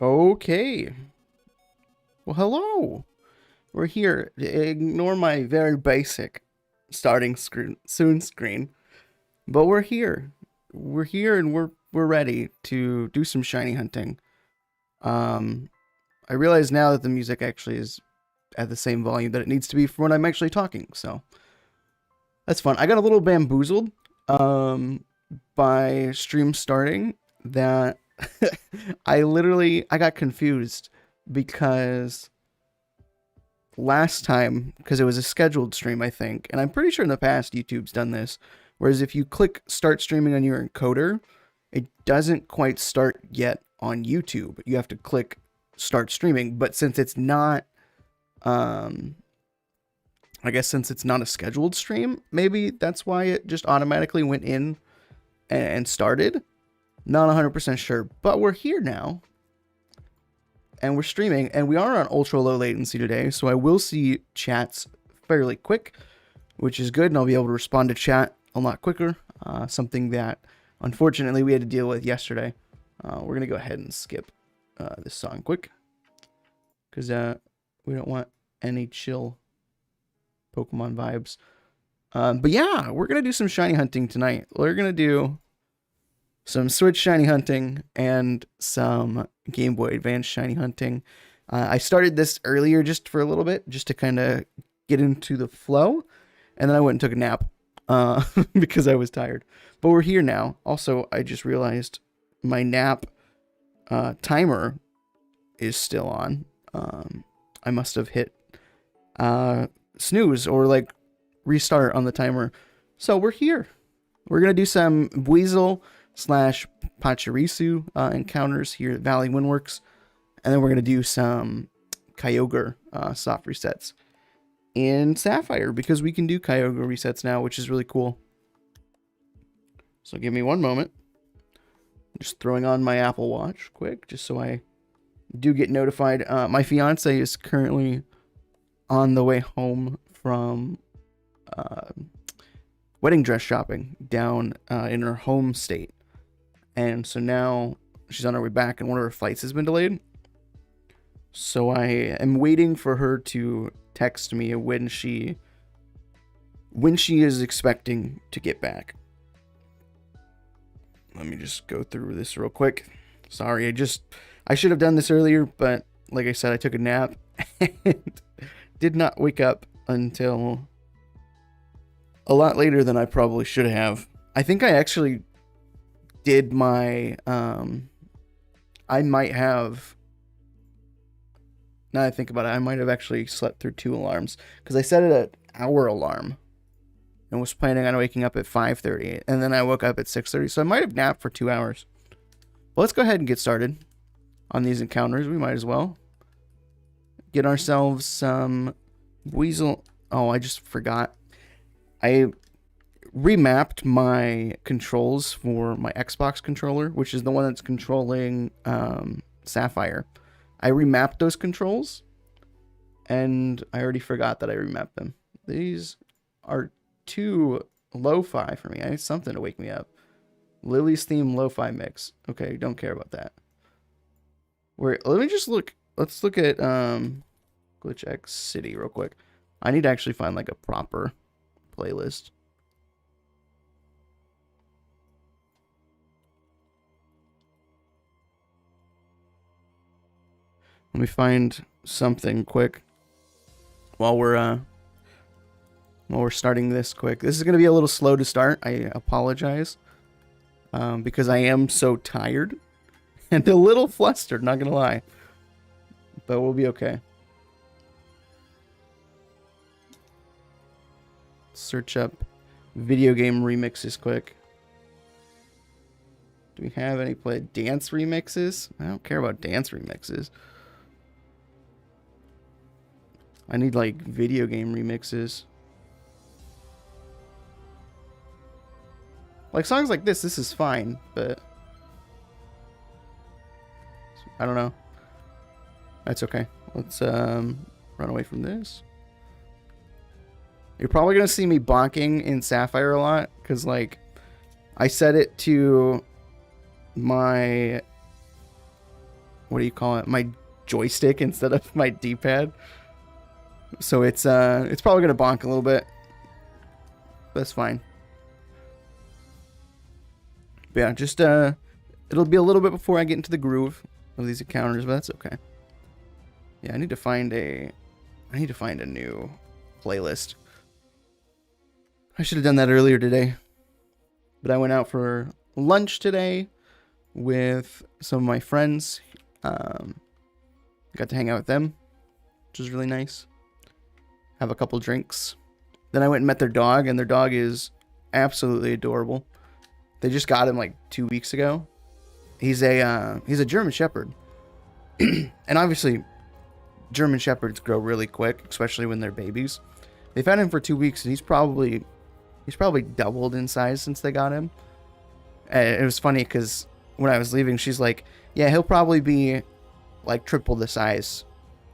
Okay. Well, hello. We're here. Ignore my very basic starting screen soon screen, but we're here. We're here and we're ready to do some shiny hunting. Um, I realize now that the music actually is at the same volume that it needs to be for when I'm actually talking, so that's fun. I got a little bamboozled um by stream starting that I got confused because last time, because it was a scheduled stream, I think, and I'm pretty sure in the past YouTube's done this, whereas if you click start streaming on your encoder, it doesn't quite start yet on YouTube. You have to click start streaming, but since it's not, um, I guess since it's not a scheduled stream, maybe that's why it just automatically went in and started. Not 100% sure, but we're here now and we're streaming, and we are on ultra low latency today, so I will see chats fairly quick, which is good, and I'll be able to respond to chat a lot quicker. Something that unfortunately we had to deal with yesterday. We're gonna go ahead and skip this song quick because we don't want any chill Pokemon vibes. But yeah, we're gonna do some shiny hunting tonight. We're gonna do some Switch shiny hunting and some Game Boy Advance shiny hunting. I started this earlier just for a little bit, just to kind of get into the flow, and then I went and took a nap because I was tired. But we're here now. Also, I just realized my nap timer is still on. I must have hit snooze or like restart on the timer. So we're here. We're going to do some Weasel / Pachirisu encounters here at Valley Windworks, and then we're going to do some Kyogre soft resets in Sapphire, because we can do Kyogre resets now, which is really cool. So give me one moment. I'm just throwing on my Apple Watch quick, just so I do get notified. My fiance is currently on the way home from wedding dress shopping down in her home state. And so now she's on her way back, and one of her flights has been delayed. So I am waiting for her to text me when she is expecting to get back. Let me just go through this real quick. Sorry, I should have done this earlier, but like I said, I took a nap and did not wake up until a lot later than I probably should have. I think I actually did my I might have, now that I think about it, I might have actually slept through 2 alarms, because I set it at hour alarm and was planning on waking up at 5:30, and then I woke up at 6:30, so I might have napped for 2 hours. Well, let's go ahead and get started on these encounters. We might as well get ourselves some Weasel. Oh, I just forgot. I remapped my controls for my Xbox controller, which is the one that's controlling Sapphire. I remapped those controls, and I already forgot that I remapped them. These are too lo-fi for me. I need something to wake me up. Lily's theme lo-fi mix. Okay, don't care about that. Let me just look. Let's look at Glitch X City real quick. I need to actually find like a proper playlist. Let me find something quick while we're starting this quick. This is going to be a little slow to start. I apologize because I am so tired and a little flustered, not going to lie. But we'll be okay. Search up video game remixes quick. Do we have any dance remixes? I don't care about dance remixes. I need like video game remixes. Like songs like this is fine, but I don't know. That's okay. Let's run away from this. You're probably gonna see me bonking in Sapphire a lot, because like I set it to my what do you call it? My joystick instead of my D-pad. So it's probably gonna bonk a little bit. That's fine. But yeah, just it'll be a little bit before I get into the groove of these encounters, but that's okay. Yeah, I need to find a new playlist. I should have done that earlier today. But I went out for lunch today with some of my friends. Got to hang out with them, which was really nice. Have a couple drinks. Then I went and met their dog, and their dog is absolutely adorable. They just got him like 2 weeks ago. He's a German Shepherd. And obviously German Shepherds grow really quick, especially when they're babies. They've had him for 2 weeks, and he's probably doubled in size since they got him. And it was funny because when I was leaving, she's like, yeah, he'll probably be like triple the size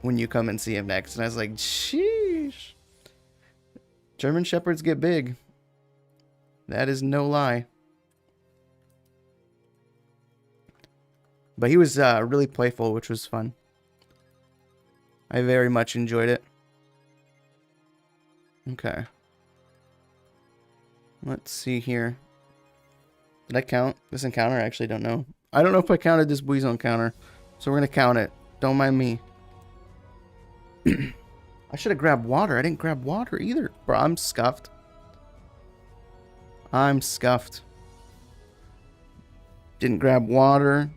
when you come and see him next. And I was like, sheesh. German Shepherds get big. That is no lie. But he was really playful, which was fun. I very much enjoyed it. Okay. Let's see here. Did I count this encounter? I actually don't know. I don't know if I counted this Buizo encounter. So we're going to count it. Don't mind me. I should have grabbed water. I didn't grab water either. Bro, I'm scuffed. I'm scuffed. Didn't grab water.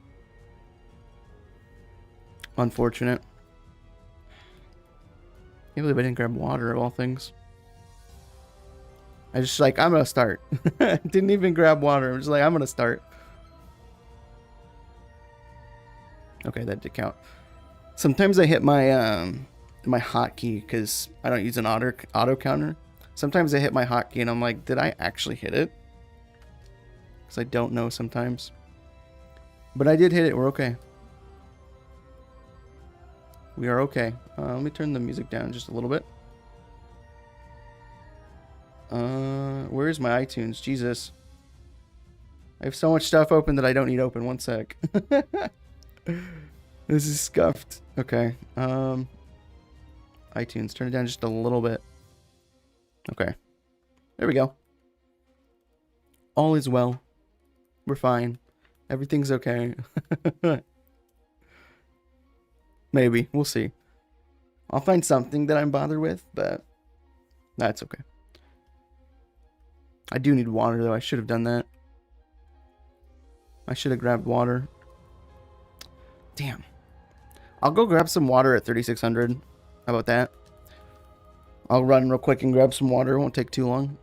Unfortunate. Can't believe I didn't grab water of all things. I just like, I'm gonna start. Didn't even grab water. I'm just like, I'm gonna start. Okay, that did count. Sometimes I hit my my hotkey because I don't use an auto counter. Sometimes I hit my hotkey and I'm like, did I actually hit it? Because I don't know sometimes. But I did hit it. We're okay. We are okay. Let me turn the music down just a little bit. Where is my iTunes? Jesus. I have so much stuff open that I don't need open. One sec. This is scuffed. Okay. iTunes. Turn it down just a little bit. Okay. There we go. All is well. We're fine. Everything's okay. Maybe. We'll see. I'll find something that I'm bothered with, but that's okay. I do need water, though. I should have done that. I should have grabbed water. Damn. I'll go grab some water at 3600. How about that? I'll run real quick and grab some water. It won't take too long.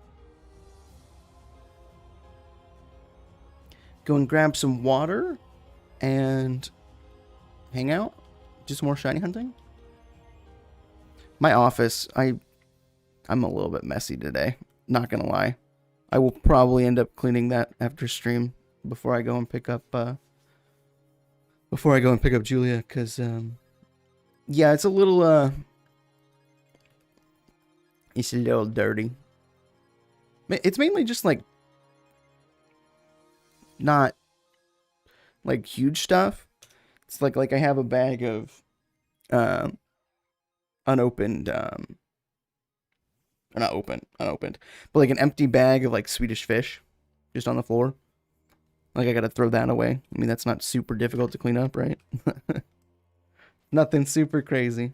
Go and grab some water and hang out. Do some more shiny hunting. My office, I'm a little bit messy today. Not gonna lie. I will probably end up cleaning that after stream before I go and pick up Julia, because yeah, it's a little dirty. It's mainly just like not like huge stuff. It's like I have a bag of unopened not unopened, but like an empty bag of like Swedish fish just on the floor. Like I gotta throw that away. I mean, that's not super difficult to clean up, right? Nothing super crazy.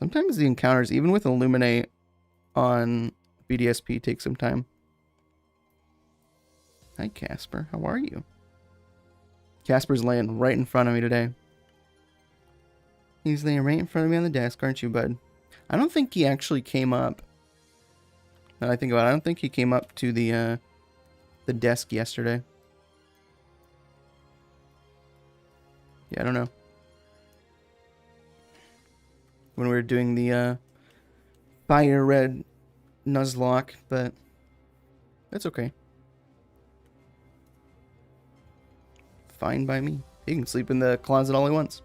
Sometimes the encounters, even with Illuminate on BDSP, take some time. Hi, Casper. How are you? Casper's laying right in front of me today. He's laying right in front of me on the desk, aren't you, bud? I don't think he actually came up. Now that I think about it, I don't think he came up to the desk yesterday. Yeah, I don't know. When we were doing the fire red Nuzlocke, but that's okay. Fine by me. He can sleep in the closet all he wants.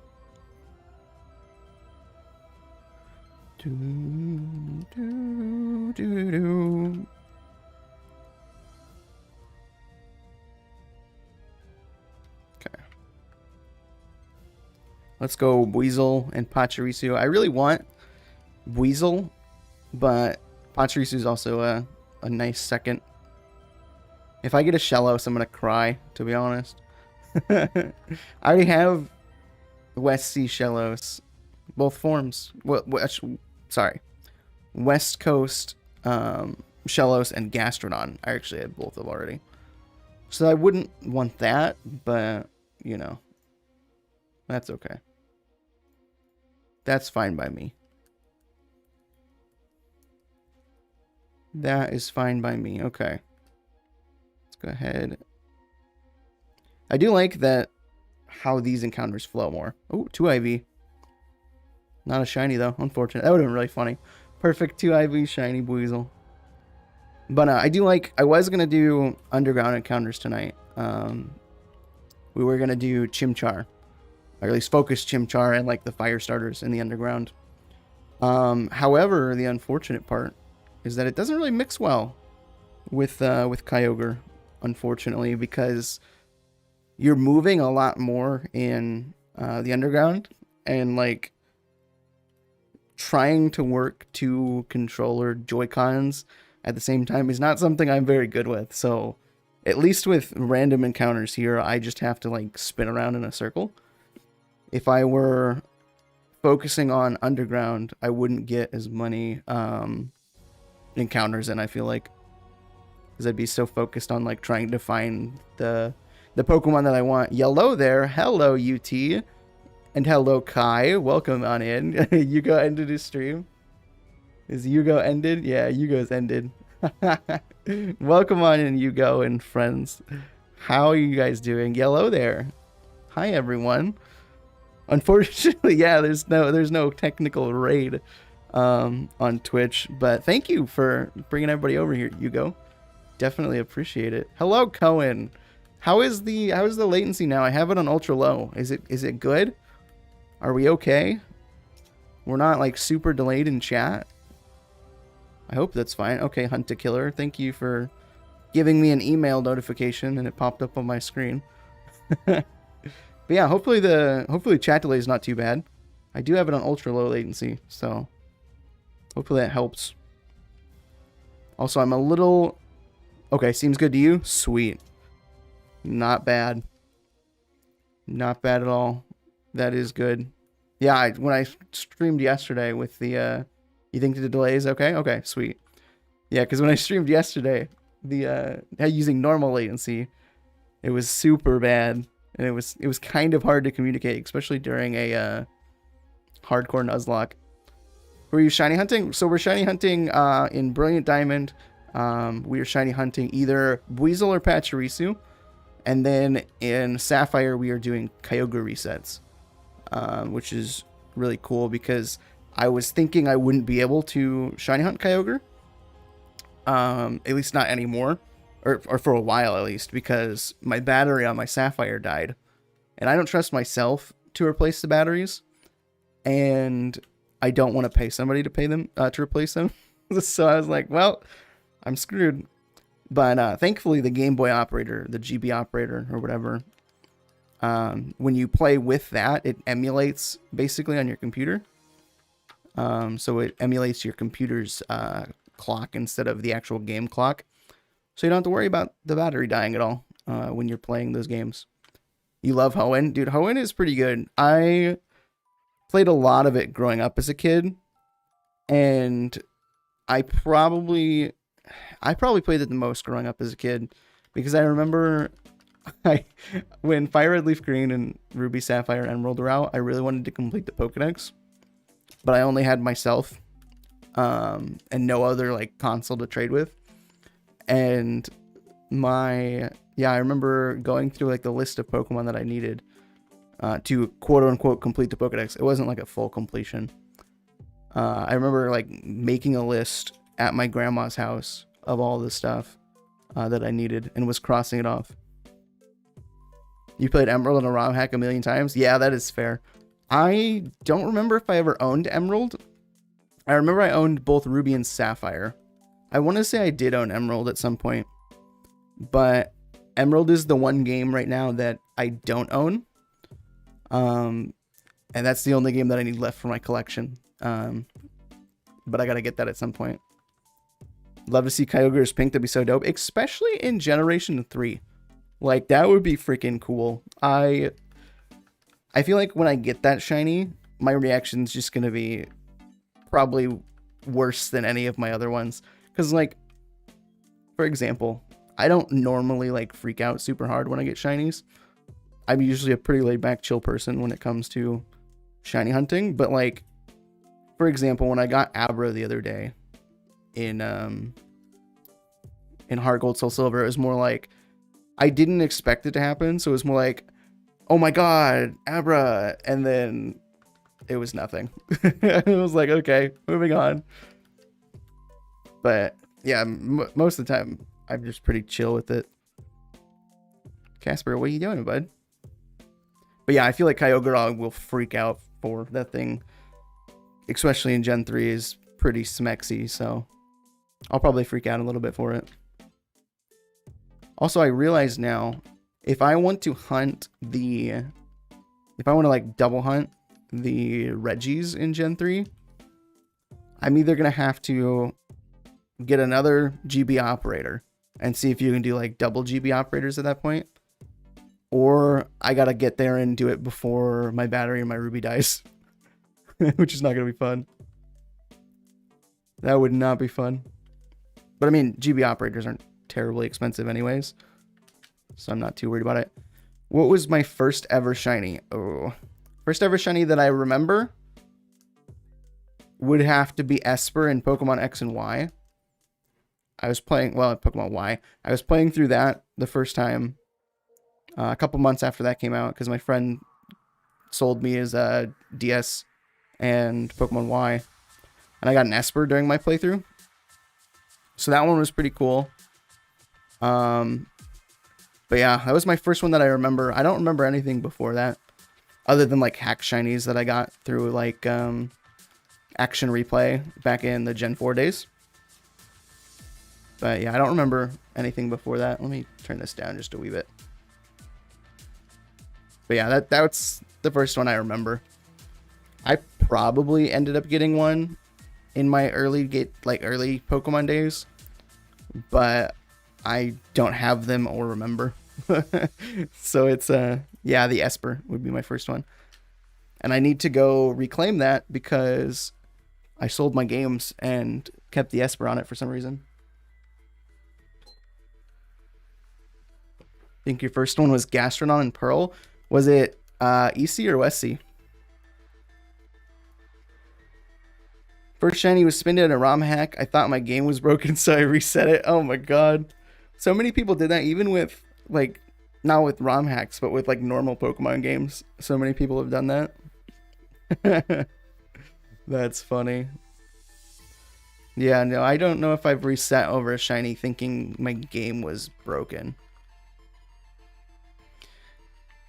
Let's go Weasel and Pachirisu. I really want Weasel, but Pachirisu is also a nice second. If I get a Shellos, I'm going to cry, to be honest. I already have West Sea Shellos, both forms. Sorry. West Coast Shellos and Gastrodon. I actually have both of them already. So I wouldn't want that, but, you know, that's okay. That's fine by me. That is fine by me. Okay. Let's go ahead. I do like that how these encounters flow more. Oh, 2 IV. Not a shiny, though. Unfortunate. That would have been really funny. Perfect 2 IV shiny Weasel. But I do like... I was going to do underground encounters tonight. We were going to do Chimchar. Or at least focus Chimchar and like the fire starters in the underground. However, the unfortunate part is that it doesn't really mix well with Kyogre, unfortunately, because you're moving a lot more in the underground, and like trying to work 2 controller Joy-Cons at the same time is not something I'm very good with. So at least with random encounters here, I just have to like spin around in a circle. If I were focusing on underground, I wouldn't get as many encounters in, I feel like, because I'd be so focused on like trying to find the Pokemon that I want. Yellow there. Hello, UT. And hello, Kai. Welcome on in. Yugo ended his stream. Is Yugo ended? Yeah, Yugo's ended. Welcome on in, Yugo and friends. How are you guys doing? Yellow there. Hi, everyone. Unfortunately, yeah, there's no technical raid on Twitch, but thank you for bringing everybody over here, Yugo. Definitely appreciate it. Hello, Cohen. How is the latency now? I have it on ultra low. Is it good? Are we okay? We're not like super delayed in chat. I hope that's fine. Okay, Hunt to Killer. Thank you for giving me an email notification and it popped up on my screen. But yeah, hopefully chat delay is not too bad. I do have it on ultra low latency, so hopefully that helps. Also, I'm a little... Okay, seems good to you? Sweet. Not bad. Not bad at all. That is good. Yeah, when I streamed yesterday with the... You think the delay is okay? Okay, sweet. Yeah, because when I streamed yesterday, using normal latency, it was super bad. And it was kind of hard to communicate, especially during a hardcore Nuzlocke. Were you shiny hunting? So we're shiny hunting in Brilliant Diamond. We are shiny hunting either Weasel or Pachirisu. And then in Sapphire, we are doing Kyogre resets, which is really cool because I was thinking I wouldn't be able to shiny hunt Kyogre. At least not anymore. Or for a while, at least, because my battery on my Sapphire died. And I don't trust myself to replace the batteries. And I don't want to pay somebody to pay them to replace them. So I was like, well, I'm screwed. But thankfully, the Game Boy operator, the GB operator or whatever, when you play with that, it emulates basically on your computer. So it emulates your computer's clock instead of the actual game clock. So you don't have to worry about the battery dying at all when you're playing those games. You love Hoenn? Dude, Hoenn is pretty good. I played a lot of it growing up as a kid. And I probably played it the most growing up as a kid. Because I remember when Fire Red Leaf Green and Ruby Sapphire and Emerald were out, I really wanted to complete the Pokedex. But I only had myself and no other like console to trade with. And I remember going through like the list of Pokemon that I needed to quote unquote complete the Pokedex. It wasn't like a full completion. I remember like making a list at my grandma's house of all the stuff that I needed and was crossing it off. You played Emerald and a ROM hack a million times? Yeah, that is fair. I don't remember if I ever owned Emerald. I remember I owned both Ruby and Sapphire. I want to say I did own Emerald at some point, but Emerald is the one game right now that I don't own. And And that's the only game that I need left for my collection. But I gotta get that at some point. Love to see Kyogre's pink. That'd be so dope, especially in Generation 3. Like, that would be freaking cool. I feel like when I get that shiny, my reaction's just gonna be probably worse than any of my other ones. Because, like, for example, I don't normally, like, freak out super hard when I get shinies. I'm usually a pretty laid-back, chill person when it comes to shiny hunting. But, like, for example, when I got Abra the other day in Heart Gold, Soul Silver, it was more like, I didn't expect it to happen. So it was more like, oh my god, Abra. And then it was nothing. It was like, okay, moving on. But yeah, most of the time, I'm just pretty chill with it. Casper, what are you doing, bud? But yeah, I feel like Kyogre will freak out for that thing. Especially in Gen 3 is pretty smexy, so I'll probably freak out a little bit for it. Also, I realize now, if I want to hunt if I want to like double hunt the Regis in Gen 3, I'm either going to have to get another GB operator and see if you can do like double GB operators at that point. Or I got to get there and do it before my battery and my Ruby dies. Which is not going to be fun. That would not be fun. But I mean, GB operators aren't terribly expensive anyways. So I'm not too worried about it. What was my first ever shiny? Oh, first ever shiny that I remember would have to be Esper in Pokemon X and Y. I was playing, well, Pokemon Y. I was playing through that the first time. A couple months after that came out because my friend sold me his DS and Pokemon Y. And I got an Esper during my playthrough. So that one was pretty cool. But yeah, that was my first one that I remember. I don't remember anything before that. Other than like hack shinies that I got through like Action Replay back in the Gen 4 days. But yeah, I don't remember anything before that. Let me turn this down just a wee bit. But yeah, that's the first one I remember. I probably ended up getting one in my early Pokemon days, but I don't have them or remember. So it's yeah, the Esper would be my first one. And I need to go reclaim that because I sold my games and kept the Esper on it for some reason. I think your first one was Gastrodon and Pearl. Was it EC or WestC? First shiny was Spinded in a ROM hack. I thought my game was broken, so I reset it. Oh my god. So many people did that, even with, like, not with ROM hacks, but with, like, normal Pokemon games. So many people have done that. That's funny. Yeah, no, I don't know if I've reset over a shiny thinking my game was broken.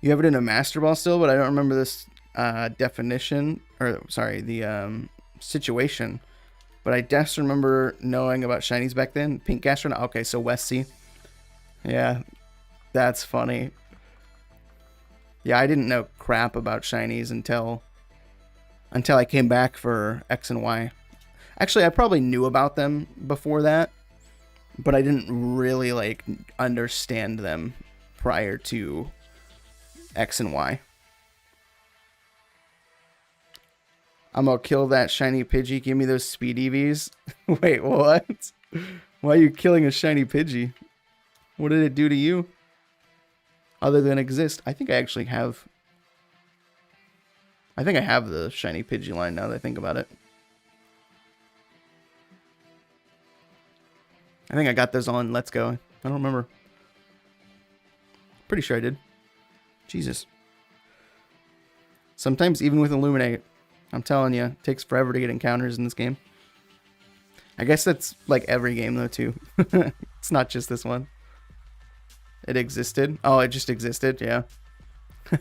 You have it in a Master Ball still, but I don't remember this definition, or sorry, the situation. But I just remember knowing about shinies back then. Pink Gastrodon. Okay, so WestC. Yeah, that's funny. Yeah, I didn't know crap about shinies until I came back for X and Y. Actually, I probably knew about them before that, but I didn't really like understand them prior to X and Y. I'm gonna kill that shiny Pidgey. Give me those speed EVs. Wait, what? Why are you killing a shiny Pidgey? What did it do to you? Other than exist. I think I actually have. I think I have the shiny Pidgey line now that I think about it. I think I got those on Let's Go. I don't remember. Pretty sure I did. Jesus. Sometimes even with Illuminate, I'm telling you, it takes forever to get encounters in this game. I guess that's like every game though too. It's not just this one. It existed. Oh, it just existed. Yeah.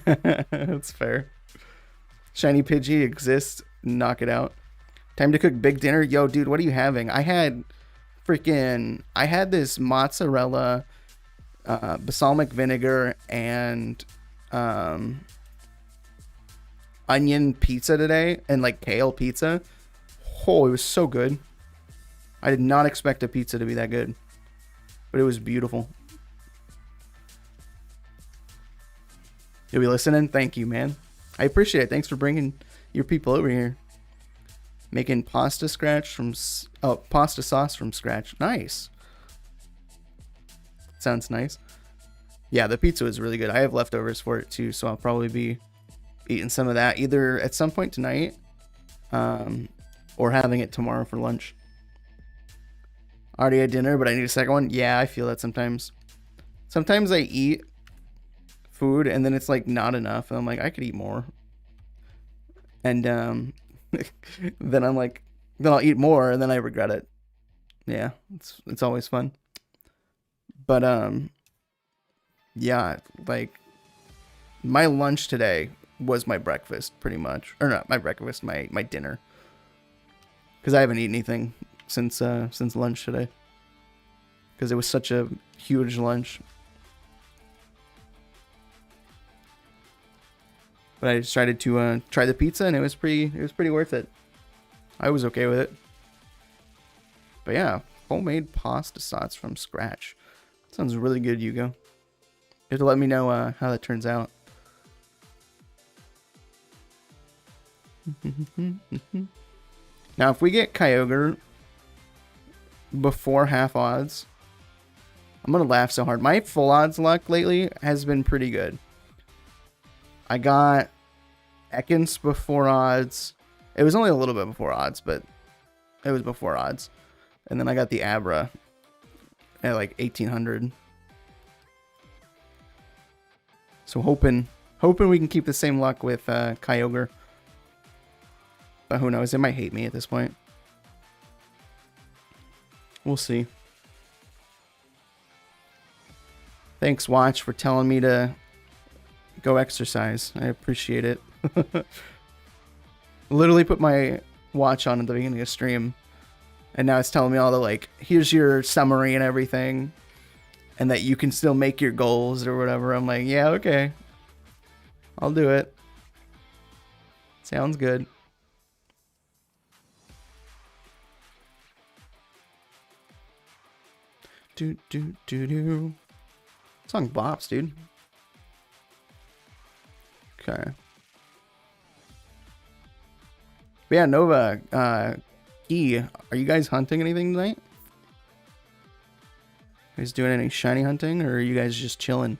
That's fair. Shiny Pidgey exists. Knock it out. Time to cook big dinner. Yo, dude, what are you having? I had this mozzarella, balsamic vinegar, and onion pizza today and like kale pizza. Oh, it was so good. I did not expect a pizza to be that good, but it was beautiful. You'll be listening? Thank you, man. I appreciate it. Thanks for bringing your people over here. Making pasta pasta sauce from scratch. Nice. Sounds nice. Yeah, the pizza was really good. I have leftovers for it too, so I'll probably be eating some of that either at some point tonight, or having it tomorrow for lunch. Already had dinner, but I need a second one. Yeah, I feel that sometimes. Sometimes I eat food and then it's like not enough, and I'm like, I could eat more. And then I'm like, then I'll eat more, and then I regret it. Yeah, it's always fun. But yeah, like my lunch today was my breakfast pretty much, or not my breakfast, my dinner, because I haven't eaten anything since lunch today, because it was such a huge lunch. But I decided to try the pizza, and it was pretty worth it. I was okay with it. But yeah, homemade pasta sauce from scratch. Sounds really good, Hugo. You have to let me know how that turns out. Now, if we get Kyogre before half odds, I'm going to laugh so hard. My full odds luck lately has been pretty good. I got Ekans before odds. It was only a little bit before odds, but it was before odds. And then I got the Abra at like 1800. So hoping we can keep the same luck with Kyogre. But who knows? It might hate me at this point. We'll see. Thanks, Watch, for telling me to go exercise. I appreciate it. Literally put my watch on at the beginning of stream, and now it's telling me all the like, here's your summary and everything, and that you can still make your goals or whatever. I'm like, yeah, okay, I'll do it. Sounds good. Do do do do. Song bops, dude. Okay. But yeah, Nova, E, are you guys hunting anything tonight? You guys doing any shiny hunting, or are you guys just chilling?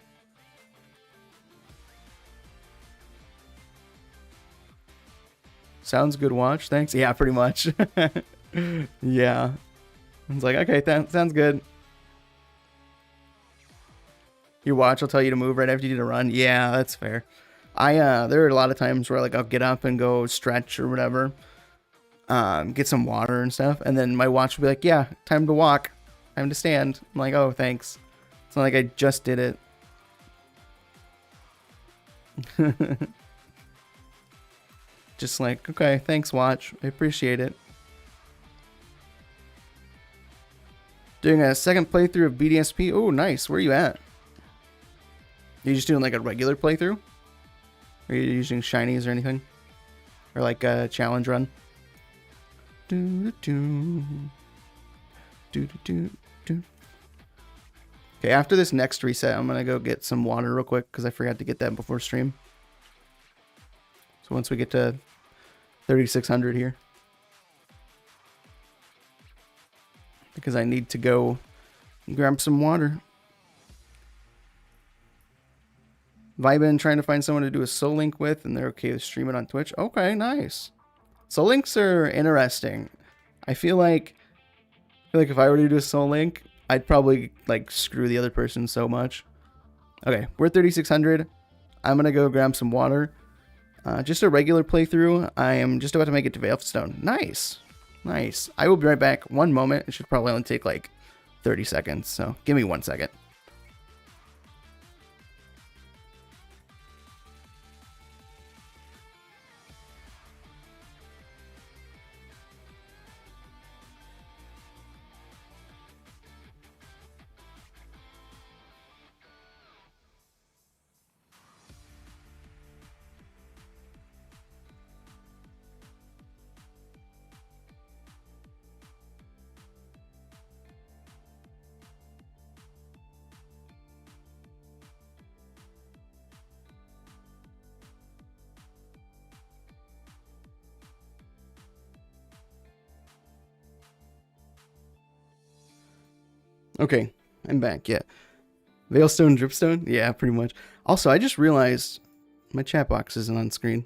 Sounds good, Watch. Thanks. Yeah, pretty much. Yeah. It's like, okay, that sounds good. Your watch will tell you to move right after you do a run. Yeah, that's fair. There are a lot of times where like I'll get up and go stretch or whatever, get some water and stuff, and then my watch will be like, yeah, time to walk, time to stand. I'm like, oh, thanks. It's not like I just did it. Just like, okay, thanks, watch. I appreciate it. Doing a second playthrough of BDSP. Oh, nice. Where are you at? Are you just doing like a regular playthrough? Are you using shinies or anything? Or like a challenge run? Okay, after this next reset, I'm going to go get some water real quick because I forgot to get that before stream. So once we get to 3600 here. Because I need to go grab some water. Vibin trying to find someone to do a soul link with, and they're okay with streaming on Twitch. Okay, nice. Soul links are interesting. I feel like if I were to do a soul link, I'd probably like screw the other person so much. Okay, we're 3600. I'm gonna go grab some water. Just a regular playthrough. I am just about to make it to Veilstone. Nice, nice. I will be right back. One moment. It should probably only take like 30 seconds. So give me 1 second. Okay, I'm back. Yeah. Veilstone, Dripstone? Yeah, pretty much. Also, I just realized my chat box isn't on screen.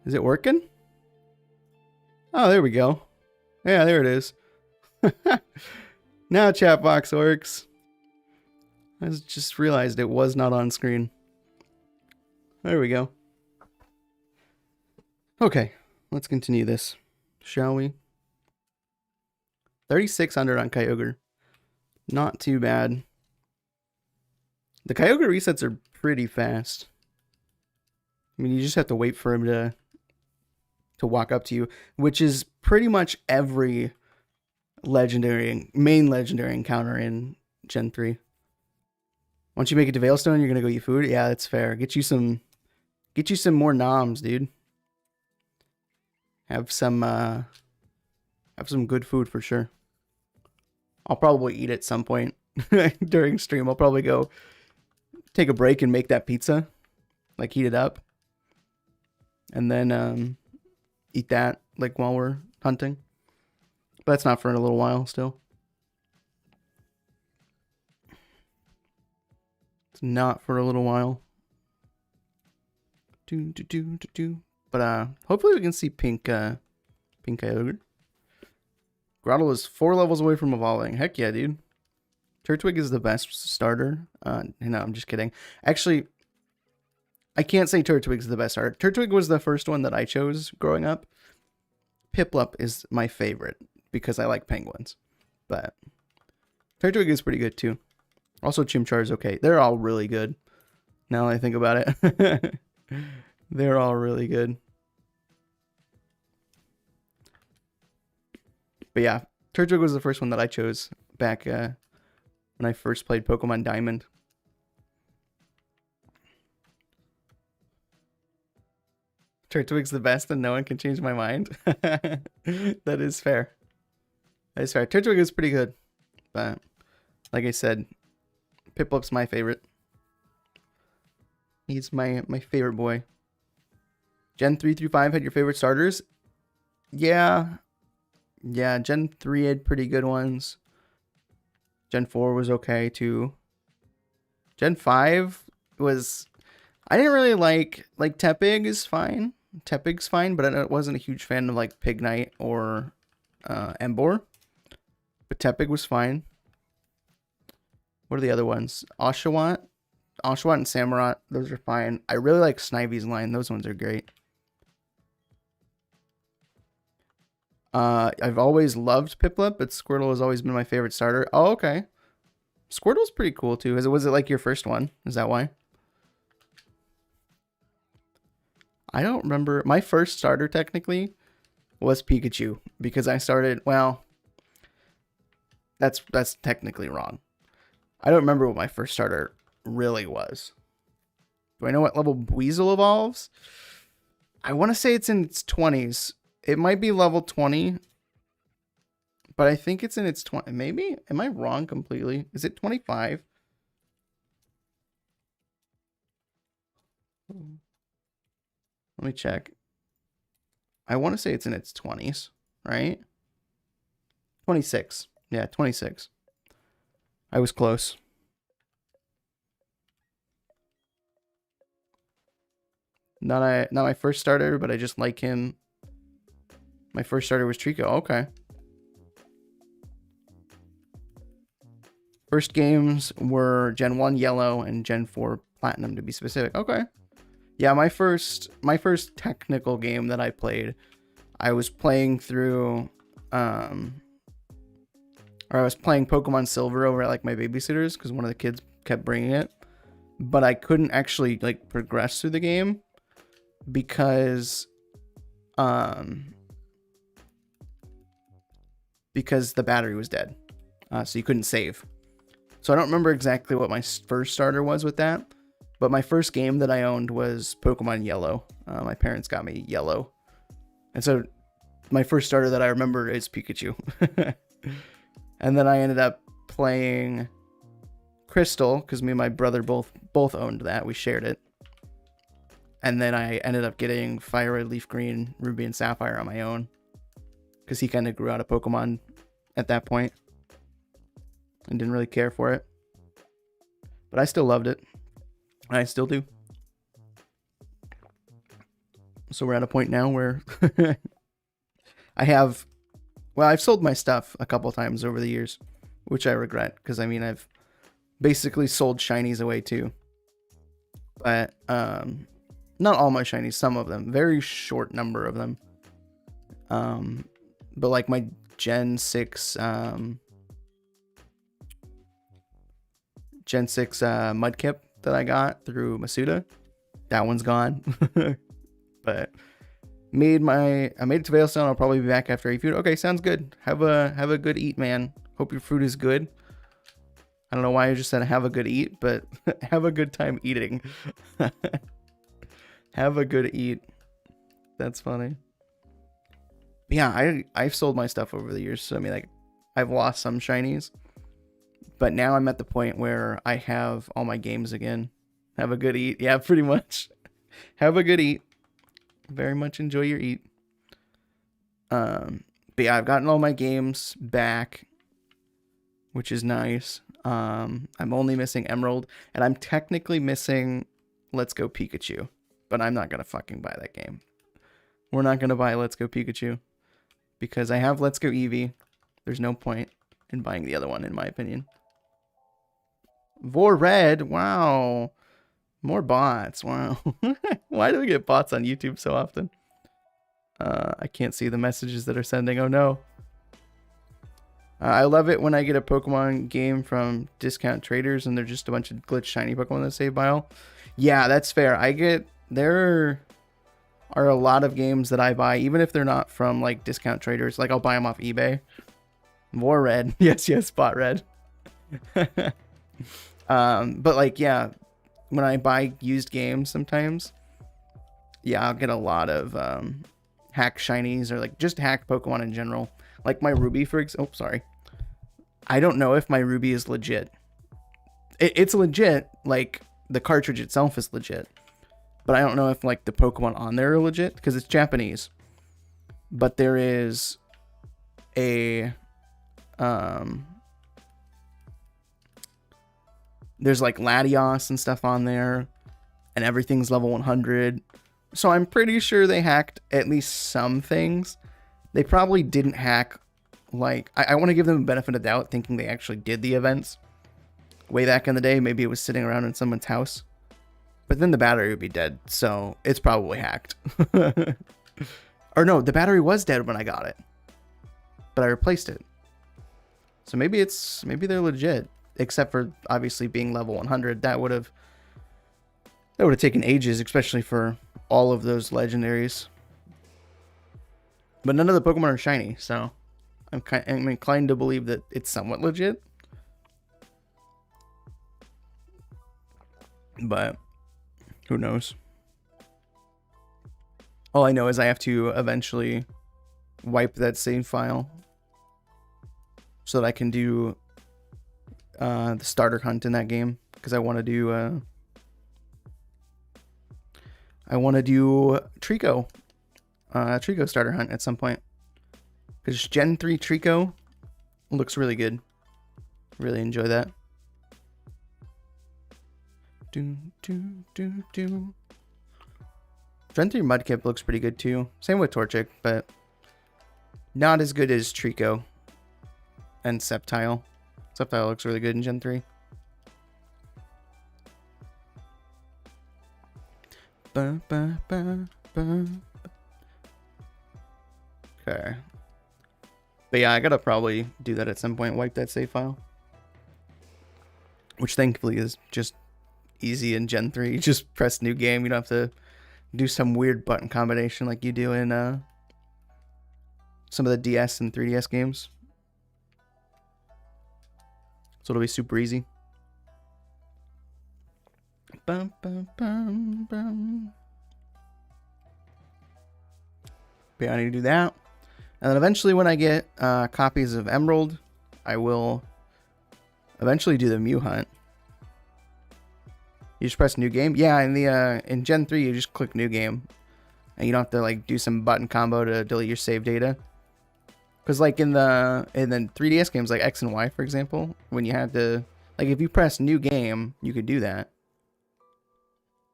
Is it working? Oh, there we go. Yeah, there it is. Now chat box works. I just realized it was not on screen. There we go. Okay, let's continue this, shall we? 3,600 on Kyogre. Not too bad. The Kyogre resets are pretty fast. I mean, you just have to wait for him to walk up to you, which is pretty much every main legendary encounter in Gen 3. Once you make it to Veilstone, you're gonna go eat food. Yeah, that's fair. Get you some more noms, dude. Have some good food for sure. I'll probably eat at some point during stream. I'll probably go take a break and make that pizza, like heat it up, and then eat that like while we're hunting. But that's not for a little while still. It's not for a little while. But hopefully we can see pink Kyogre. Grottle is 4 levels away from evolving. Heck yeah, dude. Turtwig is the best starter. No, I'm just kidding. Actually, I can't say Turtwig's the best starter. Turtwig was the first one that I chose growing up. Piplup is my favorite because I like penguins. But Turtwig is pretty good too. Also, Chimchar is okay. They're all really good. Now that I think about it. They're all really good. But yeah, Turtwig was the first one that I chose back when I first played Pokemon Diamond. Turtwig's the best and no one can change my mind. That is fair. That is fair. Turtwig is pretty good. But like I said, Piplup's my favorite. He's my favorite boy. Gen 3 through 5 had your favorite starters? Yeah. Yeah, Gen 3 had pretty good ones. Gen 4 was okay too. Gen 5 was... I didn't really like Tepig is fine. Tepig's fine, but I wasn't a huge fan of like Pignite or Emboar. But Tepig was fine. What are the other ones? Oshawott and Samurott, those are fine. I really like Snivy's line. Those ones are great. I've always loved Piplup, but Squirtle has always been my favorite starter. Oh, okay. Squirtle's pretty cool too. Was it like your first one? Is that why? I don't remember. My first starter technically was Pikachu because I started, well, that's technically wrong. I don't remember what my first starter really was. Do I know what level Weasel evolves? I want to say it's in its 20s. It might be level 20, but I think it's in its 20. Maybe? Am I wrong completely? Is it 25? Let me check. I want to say it's in its 20s, right? 26. Yeah, 26. I was close. Not my first starter, but I just like him. My first starter was Trico. Okay. First games were Gen 1 Yellow and Gen 4 Platinum to be specific. Okay. Yeah, my first technical game that I played, I was playing through or I was playing Pokemon Silver over at like my babysitter's because one of the kids kept bringing it, but I couldn't actually like progress through the game because the battery was dead, so you couldn't save. So I don't remember exactly what my first starter was with that, but my first game that I owned was Pokemon Yellow. My parents got me Yellow, and so my first starter that I remember is Pikachu. And then I ended up playing Crystal because me and my brother both owned that. We shared it. And then I ended up getting Fire Red, Leaf Green, Ruby, and Sapphire on my own because he kind of grew out of Pokemon at that point. and didn't really care for it. But I still loved it. I still do. So we're at a point now where I've sold my stuff a couple times over the years, which I regret, because I mean, I've basically sold shinies away too. But not all my shinies, some of them, very short number of them. But like my Gen 6 Mudkip that I got through Masuda, that one's gone. But I made it to Veilstone. I'll probably be back after I eat food. Okay, sounds good. Have a good eat, man. Hope your food is good. I don't know why I just said have a good eat, but have a good time eating. Have a good eat. That's funny. But yeah, I've sold my stuff over the years. So I mean, like, I've lost some shinies, but now I'm at the point where I have all my games again. Have a good eat. Yeah, pretty much. Have a good eat. Very much enjoy your eat. But yeah, I've gotten all my games back, which is nice. I'm only missing Emerald, and I'm technically missing Let's Go Pikachu, but I'm not gonna fucking buy that game. We're not gonna buy Let's Go Pikachu because I have Let's Go Eevee. There's no point in buying the other one, in my opinion. Vor Red, wow. More bots, wow. Why do we get bots on YouTube so often? I can't see the messages that are sending, oh no. I love it when I get a Pokemon game from discount traders and they're just a bunch of glitch shiny Pokemon that save by all. Yeah, that's fair. There are a lot of games that I buy, even if they're not from like discount traders. Like I'll buy them off eBay. More red. Yes, bot red. But like, yeah, when I buy used games sometimes, yeah, I'll get a lot of hack shinies or like just hacked Pokemon in general. Like my Ruby, for example. Oh, sorry. I don't know if my Ruby is legit. It's legit. Like the cartridge itself is legit. But I don't know if like the Pokemon on there are legit because it's Japanese. But there is a there's like Latios and stuff on there, and everything's level 100. So I'm pretty sure they hacked at least some things. They probably didn't hack, like, I want to give them a benefit of doubt, thinking they actually did the events. Way back in the day, maybe it was sitting around in someone's house. But then the battery would be dead, so it's probably hacked. Or no, the battery was dead when I got it. But I replaced it. So maybe they're legit. Except for, obviously, being level 100. That would have taken ages, especially for all of those legendaries. But none of the Pokemon are shiny, so I'm inclined to believe that it's somewhat legit. But who knows? All I know is I have to eventually wipe that save file so that I can do the starter hunt in that game, because I want to do Trico. Trico starter hunt at some point. Because Gen 3 Trico looks really good. Really enjoy that. Gen 3 Mudkip looks pretty good too. Same with Torchic, but not as good as Trico and Sceptile. Sceptile looks really good in Gen 3. Okay. But yeah, I gotta probably do that at some point, wipe that save file. Which thankfully is just easy in Gen 3. You just press new game, you don't have to do some weird button combination like you do in some of the DS and 3DS games. So it'll be super easy. Bum, bum, bum, bum. But yeah, I need to do that. And then eventually when I get copies of Emerald, I will eventually do the Mew hunt. You just press new game. Yeah, in Gen 3 you just click new game. And you don't have to like do some button combo to delete your save data. Because like in the 3DS games like X and Y, for example, when you had to, like, if you press new game, you could do that.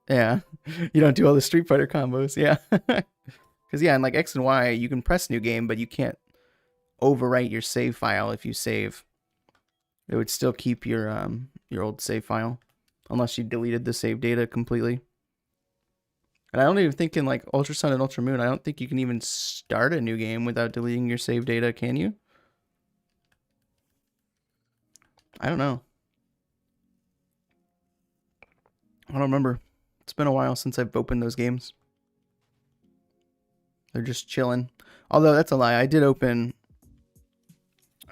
Yeah. You don't do all the Street Fighter combos. Yeah. Because yeah, in like X and Y, you can press new game, but you can't overwrite your save file if you save. It would still keep your old save file, unless you deleted the save data completely. And I don't even think in like Ultra Sun and Ultra Moon, I don't think you can even start a new game without deleting your save data, can you? I don't know. I don't remember. It's been a while since I've opened those games. They're just chilling. Although that's a lie. I did open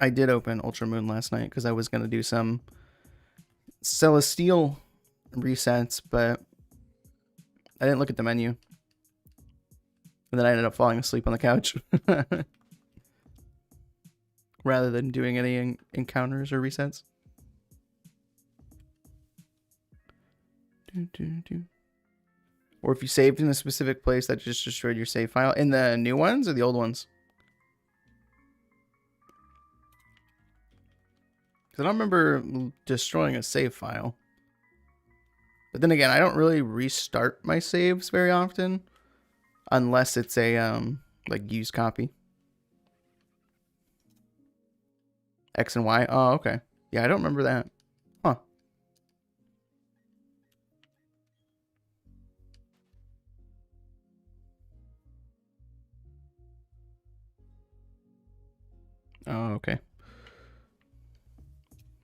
Ultra Moon last night because I was gonna do some Celestial resets, but I didn't look at the menu. And then I ended up falling asleep on the couch. Rather than doing any encounters or resets. Or if you saved in a specific place, that just destroyed your save file. In the new ones or the old ones? Because I don't remember destroying a save file. But then again, I don't really restart my saves very often. Unless it's a, like, used copy. X and Y? Oh, okay. Yeah, I don't remember that. Huh. Oh, okay.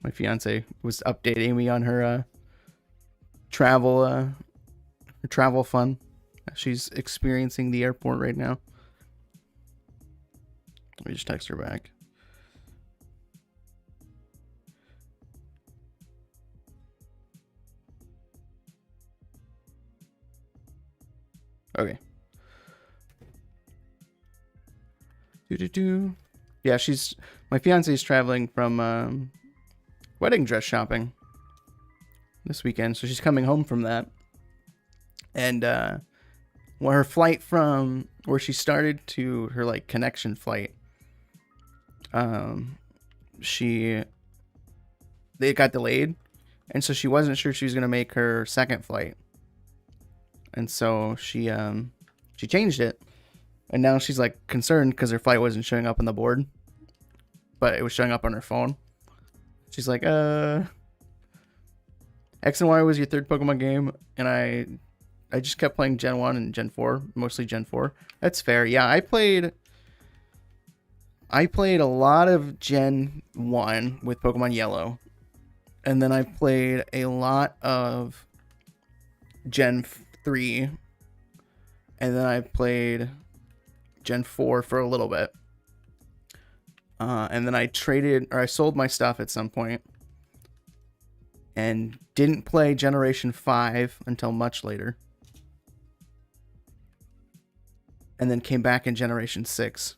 My fiance was updating me on her travel fun. She's experiencing the airport right now. Let me just text her back. Okay. Yeah, my fiance is traveling from wedding dress shopping this weekend, so she's coming home from that. And well, her flight from where she started to her like connection flight, they got delayed, and so she wasn't sure she was gonna make her second flight, and so she changed it. And now she's like concerned because her flight wasn't showing up on the board, but it was showing up on her phone. She's like, X and Y was your third Pokemon game, and I just kept playing Gen 1 and Gen 4, mostly Gen 4. That's fair. Yeah, I played a lot of Gen 1 with Pokemon Yellow, and then I played a lot of Gen 3, and then I played Gen 4 for a little bit. And then I sold my stuff at some point and didn't play Generation 5 until much later. And then came back in Generation 6.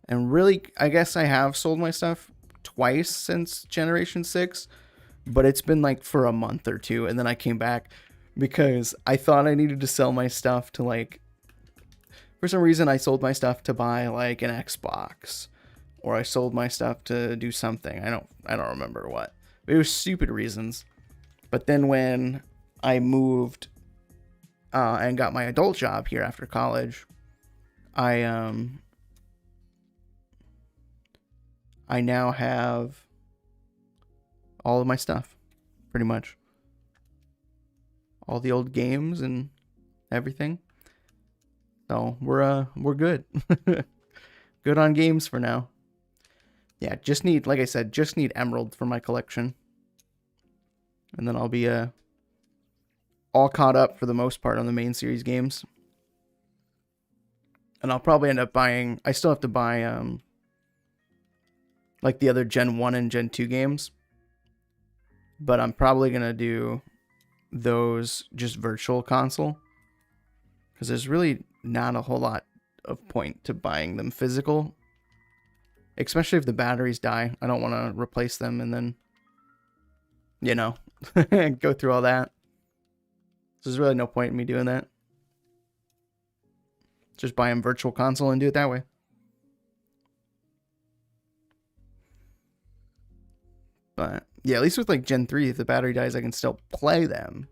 And really, I guess I have sold my stuff twice since Generation 6, but it's been like for a month or two, and then I came back because I thought I needed to sell my stuff to like, for some reason I sold my stuff to buy like an Xbox, or I sold my stuff to do something. I don't remember what. It was stupid reasons. But then when I moved and got my adult job here after college, I now have all of my stuff, pretty much. All the old games and everything. So we're good. Good on games for now. Yeah, just need, like I said, just need Emerald for my collection. And then I'll be all caught up for the most part on the main series games. And I'll probably end up buying, I still have to buy like the other Gen 1 and Gen 2 games. But I'm probably going to do those just virtual console. Because there's really not a whole lot of point to buying them physical. Especially if the batteries die. I don't want to replace them and then, you know, go through all that. So there's really no point in me doing that. Just buy them virtual console and do it that way. But yeah, at least with like Gen 3, if the battery dies, I can still play them.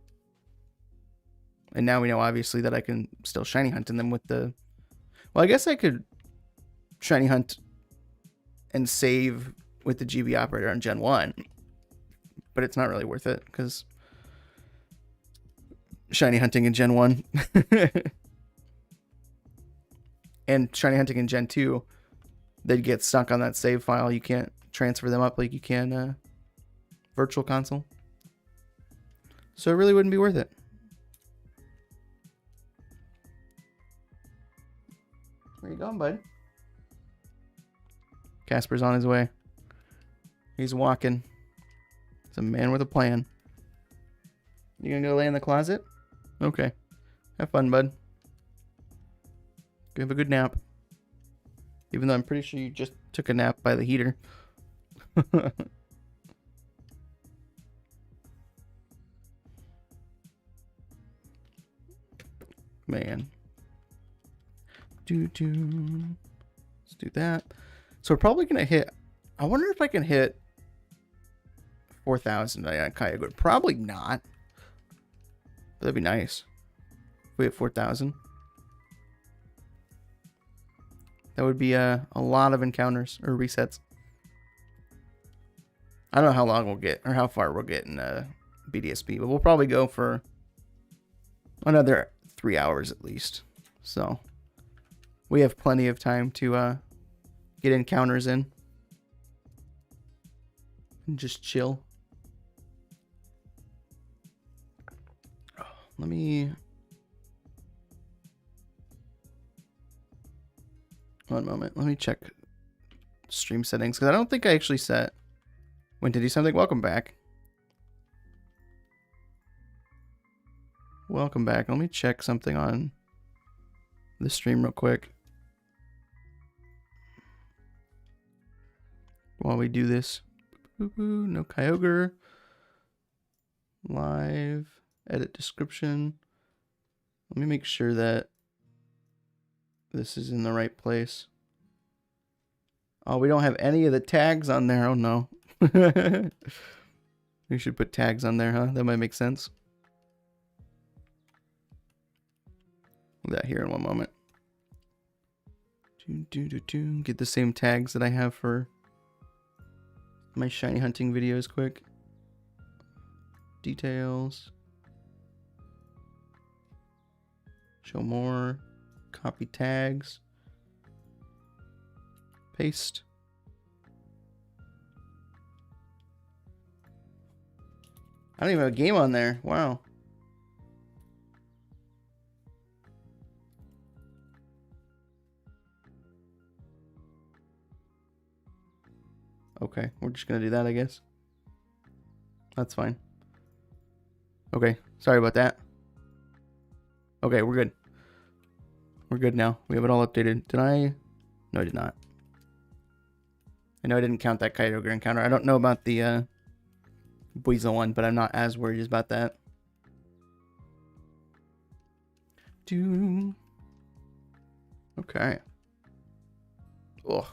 And now we know obviously that I can still shiny hunt in them with the... Well, I guess I could shiny hunt and save with the GB operator on Gen 1. But it's not really worth it because shiny hunting in Gen 1 and shiny hunting in Gen 2, they'd get stuck on that save file. You can't transfer them up like you can Virtual Console. So it really wouldn't be worth it. Where you going, bud? Casper's on his way. He's walking. He's a man with a plan. You gonna go lay in the closet? Okay. Have fun, bud. Go have a good nap. Even though I'm pretty sure you just took a nap by the heater. Man. Let's do that. So we're probably gonna hit... I wonder if I can hit 4,000 on Kyogre. Probably not. But that'd be nice. If we hit 4,000. That would be a lot of encounters or resets. I don't know how long we'll get or how far we'll get in BDSP, but we'll probably go for another 3 hours at least. So we have plenty of time to get encounters in and just chill. Let me... One moment. Let me check stream settings because I don't think I actually set when to do something. Welcome back. Welcome back. Let me check something on the stream real quick while we do this. No Kyogre. Live. Edit description. Let me make sure that this is in the right place. Oh, we don't have any of the tags on there. Oh no. We should put tags on there, huh? That might make sense. That here in one moment. Get the same tags that I have for my shiny hunting videos quick. Details. Show more. Copy tags. Paste. I don't even have a game on there. Wow. Okay, we're just gonna do that, I guess. That's fine. Okay, sorry about that. Okay, we're good. We're good now. We have it all updated. Did I? No, I did not. I know I didn't count that Kyogre encounter. I don't know about the Buizel one, but I'm not as worried about that. Okay. Ugh.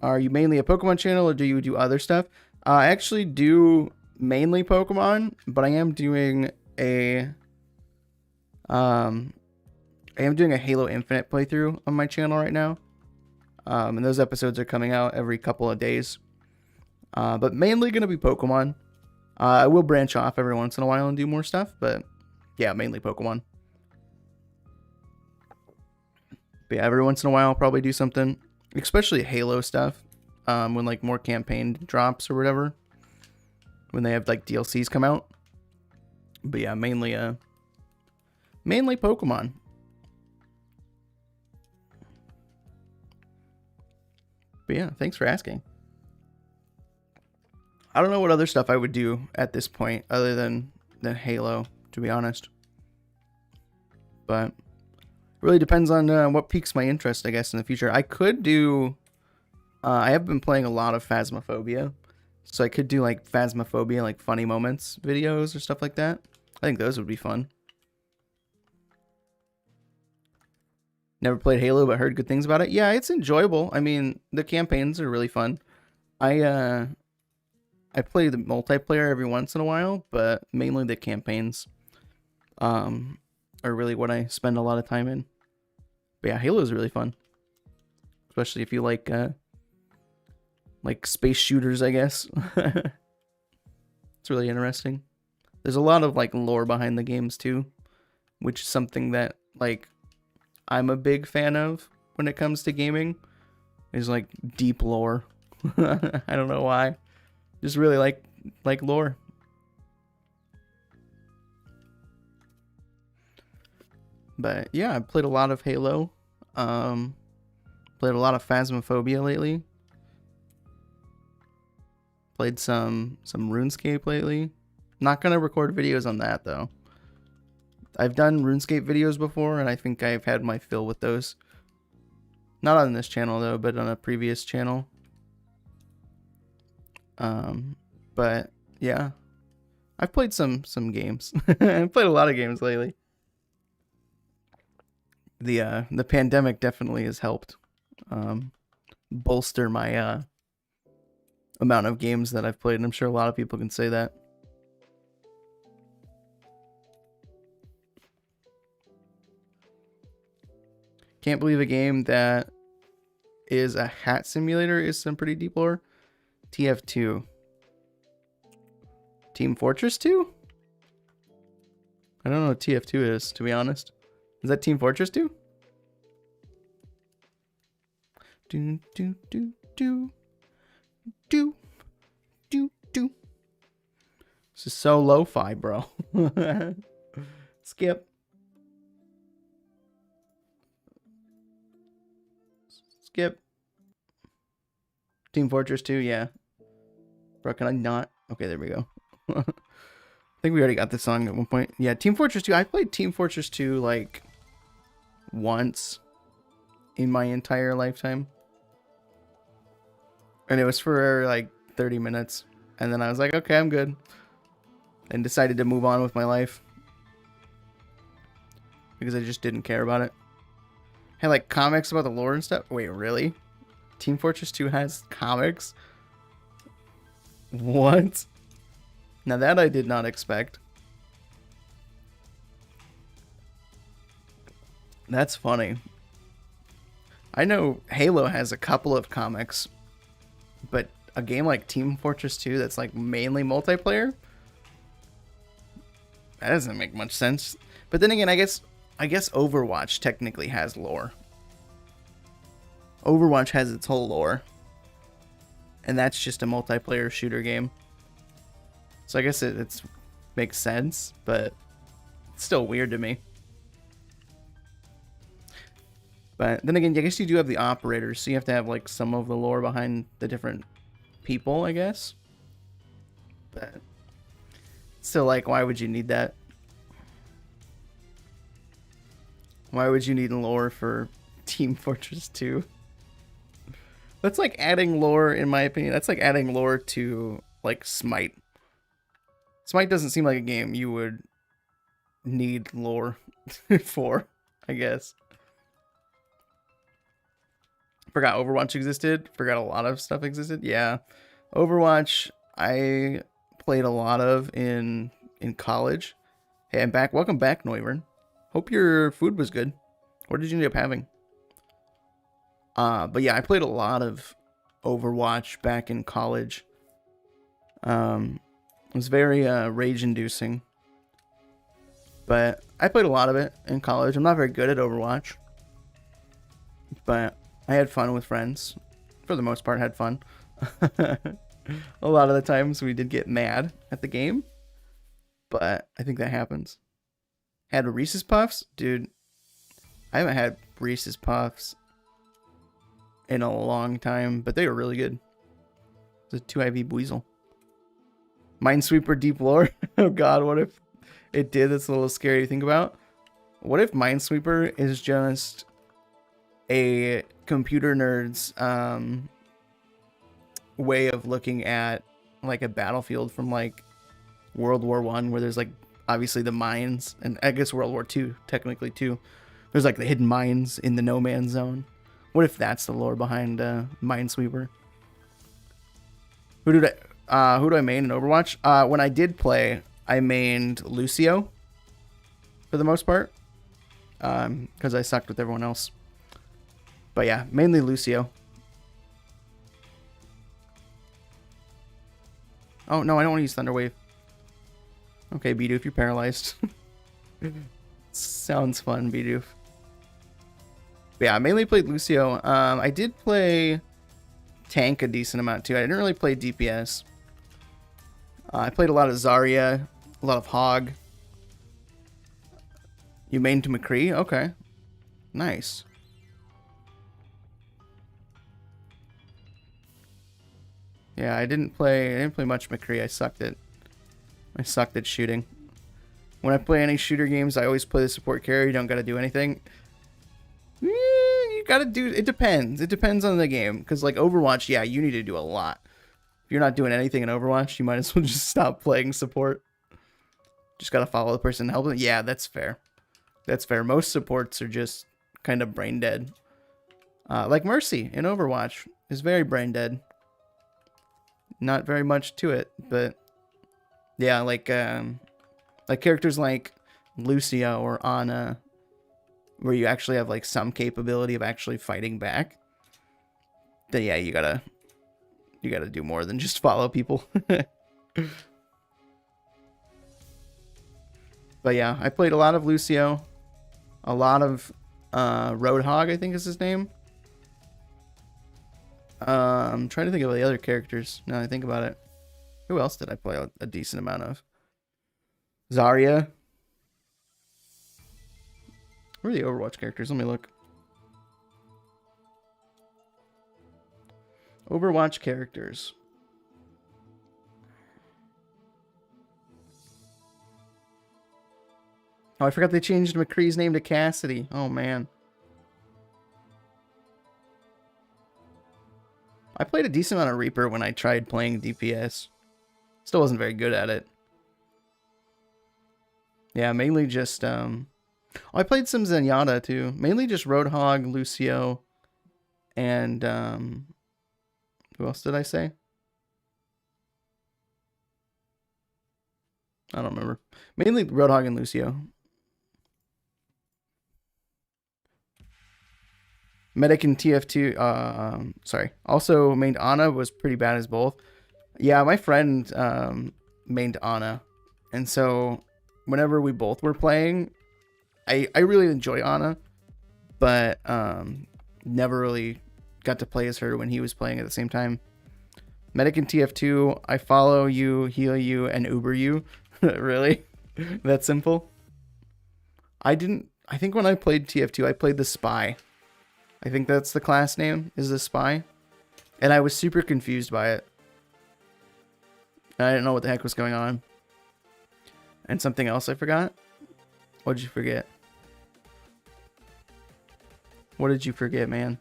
Are you mainly a Pokemon channel or do you do other stuff? I actually do mainly Pokemon, but I am doing a Halo Infinite playthrough on my channel right now. And those episodes are coming out every couple of days. But mainly going to be Pokemon. I will branch off every once in a while and do more stuff, but yeah, mainly Pokemon. But yeah, every once in a while I'll probably do something, especially Halo stuff, when like more campaign drops or whatever, when they have like DLCs come out. But yeah, mainly Pokemon. But yeah, thanks for asking. I don't know what other stuff I would do at this point other than Halo, to be honest. But really depends on what piques my interest, I guess, in the future. I could do... I have been playing a lot of Phasmophobia. So I could do, like, Phasmophobia, like, funny moments videos or stuff like that. I think those would be fun. Never played Halo, but heard good things about it. Yeah, it's enjoyable. I mean, the campaigns are really fun. I play the multiplayer every once in a while, but mainly the campaigns um are really what I spend a lot of time in. But yeah, Halo is really fun, especially if you like space shooters, I guess. It's really interesting. There's a lot of like lore behind the games too, which is something that like I'm a big fan of when it comes to gaming. Is like deep lore. I don't know why. Just really like lore. But yeah, I played a lot of Halo. Played a lot of Phasmophobia lately. Played some RuneScape lately. Not gonna record videos on that though. I've done RuneScape videos before, and I think I've had my fill with those. Not on this channel though, but on a previous channel. But yeah, I've played some games. I've played a lot of games lately. The pandemic definitely has helped bolster my amount of games that I've played, and I'm sure a lot of people can say that. Can't believe a game that is a hat simulator is some pretty deep lore. TF2. Team Fortress 2? I don't know what TF2 is, to be honest. Is that Team Fortress 2? Do do do do do do do. This is so lo-fi, bro. Skip. Skip. Team Fortress 2, yeah. Bro, can I not? Okay, there we go. I think we already got this song at one point. Yeah, Team Fortress 2. I played Team Fortress 2 like once in my entire lifetime. And it was for like 30 minutes. And then I was like, okay, I'm good. And decided to move on with my life. Because I just didn't care about it. Had like comics about the lore and stuff. Wait, really? Team Fortress 2 has comics? What? Now that I did not expect. That's funny. I know Halo has a couple of comics, but a game like Team Fortress 2 that's like mainly multiplayer? That doesn't make much sense. But then again, I guess Overwatch technically has lore. Overwatch has its whole lore. And that's just a multiplayer shooter game. So I guess it makes sense, but it's still weird to me. But then again, I guess you do have the operators, so you have to have like some of the lore behind the different people, I guess. But still, like, why would you need that? Why would you need lore for Team Fortress 2? That's like adding lore, in my opinion. That's like adding lore to like Smite. Smite doesn't seem like a game you would need lore for, I guess. Forgot Overwatch existed. Forgot a lot of stuff existed. Yeah. Overwatch, I played a lot of in college. Hey, I'm back. Welcome back, Noivern. Hope your food was good. What did you end up having? But yeah, I played a lot of Overwatch back in college. It was very rage-inducing. But I played a lot of it in college. I'm not very good at Overwatch. But I had fun with friends. For the most part, had fun. A lot of the times we did get mad at the game. But I think that happens. Had Reese's Puffs? Dude, I haven't had Reese's Puffs in a long time, but they were really good. It's a 2IV Buizel. Minesweeper Deep Lore? Oh god, what if it did? That's a little scary to think about. What if Minesweeper is just a computer nerd's way of looking at like a battlefield from like World War I, where there's like obviously the mines, and I guess World War II technically too, There's like the hidden mines in the no man's zone. What if that's the lore behind Minesweeper? Who do I main in Overwatch? When I did play, I mained Lucio for the most part, because I sucked with everyone else. But yeah, mainly Lucio. Oh no, I don't want to use Thunderwave. Okay, Bidoof, you're paralyzed. Sounds fun, Bidoof. But yeah, I mainly played Lucio. I did play tank a decent amount too. I didn't really play DPS. I played a lot of Zarya, a lot of Hog. You mained to McCree? Okay. Nice. Yeah, I didn't play much McCree. I sucked at shooting. When I play any shooter games, I always play the support carry. You don't gotta do anything. You gotta do, it depends. It depends on the game. Because like Overwatch, yeah, you need to do a lot. If you're not doing anything in Overwatch, you might as well just stop playing support. Just gotta follow the person and help them. Yeah, that's fair. That's fair. Most supports are just kind of brain dead. Like Mercy in Overwatch is very brain dead. Not very much to it, but yeah, like characters like Lucio or Ana, where you actually have like some capability of actually fighting back. Then yeah, you gotta do more than just follow people. But yeah, I played a lot of Lucio, a lot of Roadhog, I think is his name. I'm trying to think of the other characters now that I think about it. Who else did I play a decent amount of? Zarya. Where are the Overwatch characters? Let me look. Overwatch characters. Oh, I forgot they changed McCree's name to Cassidy. Oh, man. I played a decent amount of Reaper when I tried playing DPS. Still wasn't very good at it. Yeah, mainly just, oh, I played some Zenyatta, too. Mainly just Roadhog, Lucio, and, who else did I say? I don't remember. Mainly Roadhog and Lucio. Medic and TF2, sorry. Also, mained Ana was pretty bad as both. Yeah, my friend mained Ana. And so, whenever we both were playing, I really enjoy Ana. But never really got to play as her when he was playing at the same time. Medic and TF2, I follow you, heal you, and Uber you. Really? That simple? I think when I played TF2, I played the Spy. I think that's the class name, is the Spy. And I was super confused by it. I didn't know what the heck was going on. And something else I forgot? What did you forget? What did you forget, man?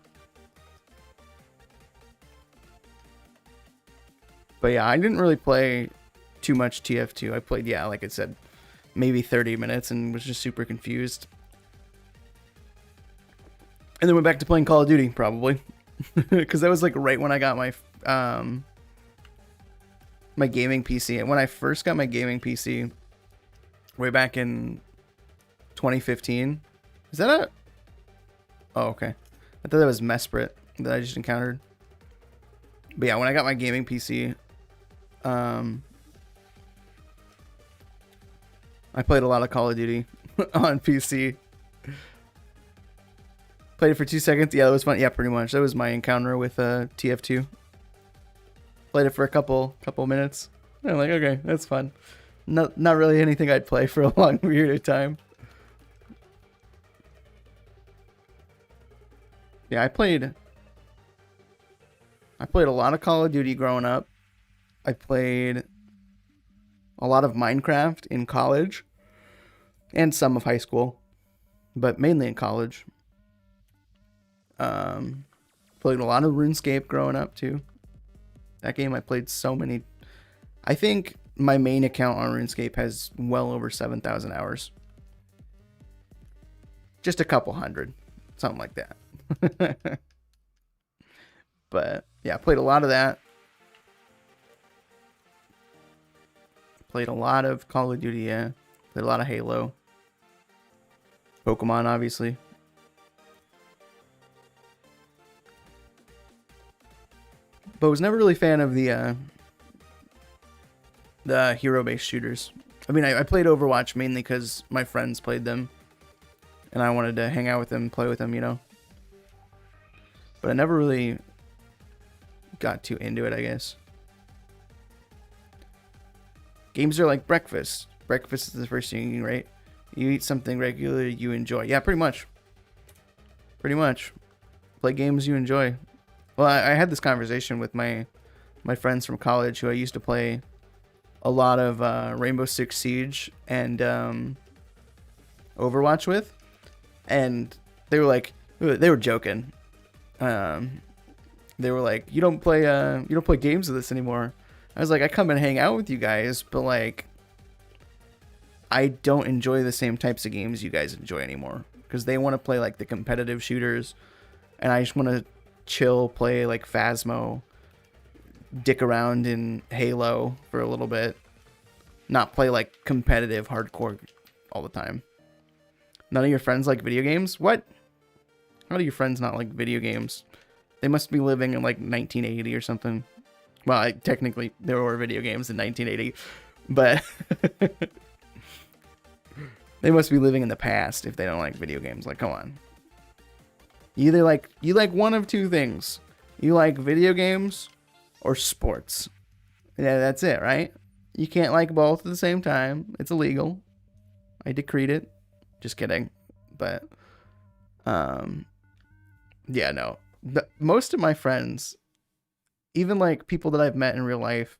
But yeah, I didn't really play too much TF2. I played, yeah, like I said, maybe 30 minutes and was just super confused. And then went back to playing Call of Duty, probably. Because that was like right when I got my my gaming PC. And when I first got my gaming PC, way back in 2015. Is that a... Oh, okay. I thought that was Mesprit that I just encountered. But yeah, when I got my gaming PC, I played a lot of Call of Duty on PC. Played it for 2 seconds. Yeah, that was fun. Yeah, pretty much. That was my encounter with TF2. Played it for a couple minutes. And I'm like, okay, that's fun. Not really anything I'd play for a long period of time. Yeah, I played a lot of Call of Duty growing up. I played a lot of Minecraft in college and some of high school, but mainly in college. Played a lot of RuneScape growing up too. That game I played so many. I think my main account on RuneScape has well over 7,000 hours. just a couple hundred, something like that. But yeah, played a lot of that. Played a lot of Call of Duty, yeah. Played a lot of Halo. Pokemon, obviously. But was never really a fan of the hero-based shooters. I mean, I played Overwatch mainly because my friends played them. And I wanted to hang out with them and play with them, you know. But I never really got too into it, I guess. Games are like breakfast. Breakfast is the first thing you eat, right? You eat something regularly you enjoy. Yeah, pretty much. Pretty much. Play games you enjoy. Well, I had this conversation with my friends from college who I used to play a lot of Rainbow Six Siege and Overwatch with, and they were like, they were joking. They were like, you don't play games with us anymore. I was like, I come and hang out with you guys, but like, I don't enjoy the same types of games you guys enjoy anymore, because they want to play like the competitive shooters, and I just want to chill, play like Phasmo, dick around in Halo for a little bit, not play like competitive hardcore all the time. None of your friends like video games? What? How do your friends not like video games? They must be living in like 1980 or something. Well, technically there were video games in 1980, but they must be living in the past if they don't like video games. Like, come on. You like one of two things. You like video games or sports. Yeah, that's it, right? You can't like both at the same time. It's illegal. I decreed it. Just kidding. But yeah, no. Most of my friends, even like people that I've met in real life,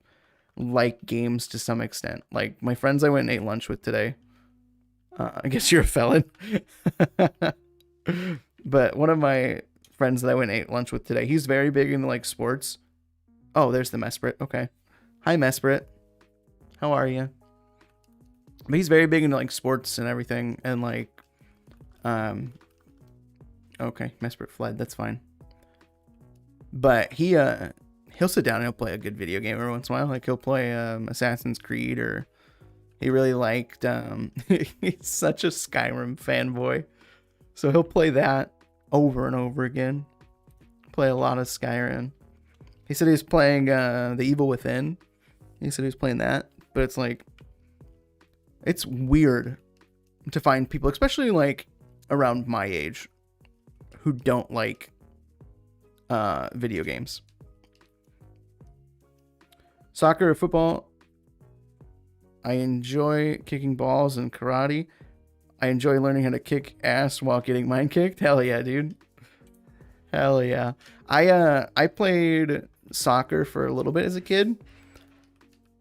like games to some extent. Like my friends I went and ate lunch with today. I guess you're a felon. But one of my friends that I went and ate lunch with today, he's very big into like sports. Oh, there's the Mesprit. Okay. Hi, Mesprit. How are you? But he's very big into like sports and everything. And like, okay, Mesprit fled. That's fine. But he'll sit down and he'll play a good video game every once in a while. Like he'll play Assassin's Creed, or he really liked, he's such a Skyrim fanboy. So he'll play that over and over again. Play a lot of Skyrim. He said he was playing The Evil Within. He said he was playing that. But it's like, it's weird to find people, especially like around my age, who don't like video games. Soccer or football. I enjoy kicking balls and karate. I enjoy learning how to kick ass while getting mine kicked. Hell yeah, dude. Hell yeah. I played soccer for a little bit as a kid.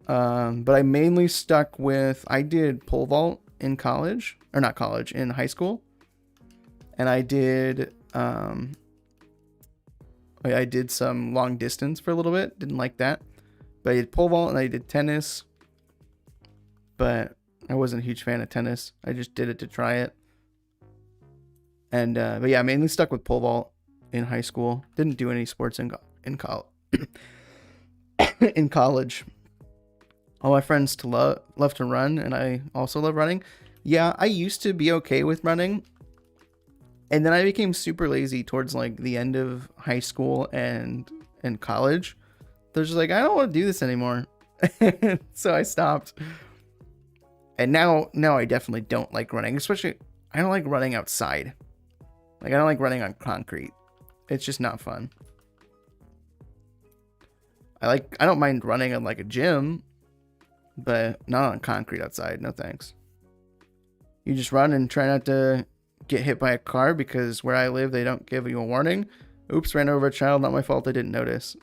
But I mainly stuck with, I did pole vault in college, or not college, in high school. And I did some long distance for a little bit. Didn't like that. But I did pole vault and I did tennis. But I wasn't a huge fan of tennis. I just did it to try it. And but yeah, I mainly stuck with pole vault in high school. Didn't do any sports in college. In college. All my friends love to run, and I also love running. Yeah, I used to be okay with running. And then I became super lazy towards like the end of high school and college. They're just like, I don't want to do this anymore. So I stopped. And now I definitely don't like running. Especially, I don't like running outside. Like, I don't like running on concrete. It's just not fun. I don't mind running on like a gym, but not on concrete outside. No thanks. You just run and try not to get hit by a car, because where I live, they don't give you a warning. Oops, ran over a child. Not my fault. I didn't notice.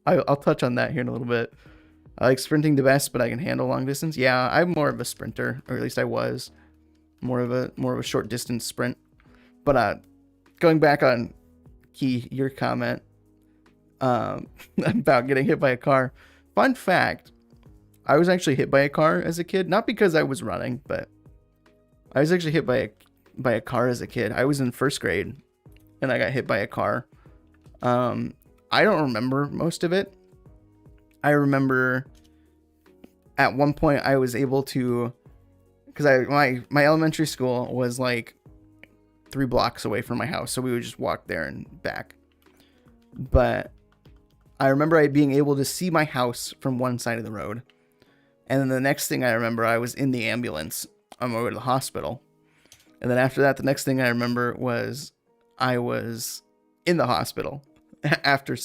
I'll touch on that here in a little bit. I like sprinting the best, but I can handle long distance. Yeah, I'm more of a sprinter, or at least I was more of a short distance sprint. But going back on your comment about getting hit by a car. Fun fact, I was actually hit by a car as a kid, not because I was running, but I was actually hit by by a car as a kid. I was in first grade and I got hit by a car. I don't remember most of it. I remember at one point I was able to, because my elementary school was like 3 blocks away from my house, so we would just walk there and back. But I remember being able to see my house from one side of the road. And then the next thing I remember, I was in the ambulance on my way to the hospital. And then after that, the next thing I remember was I was in the hospital after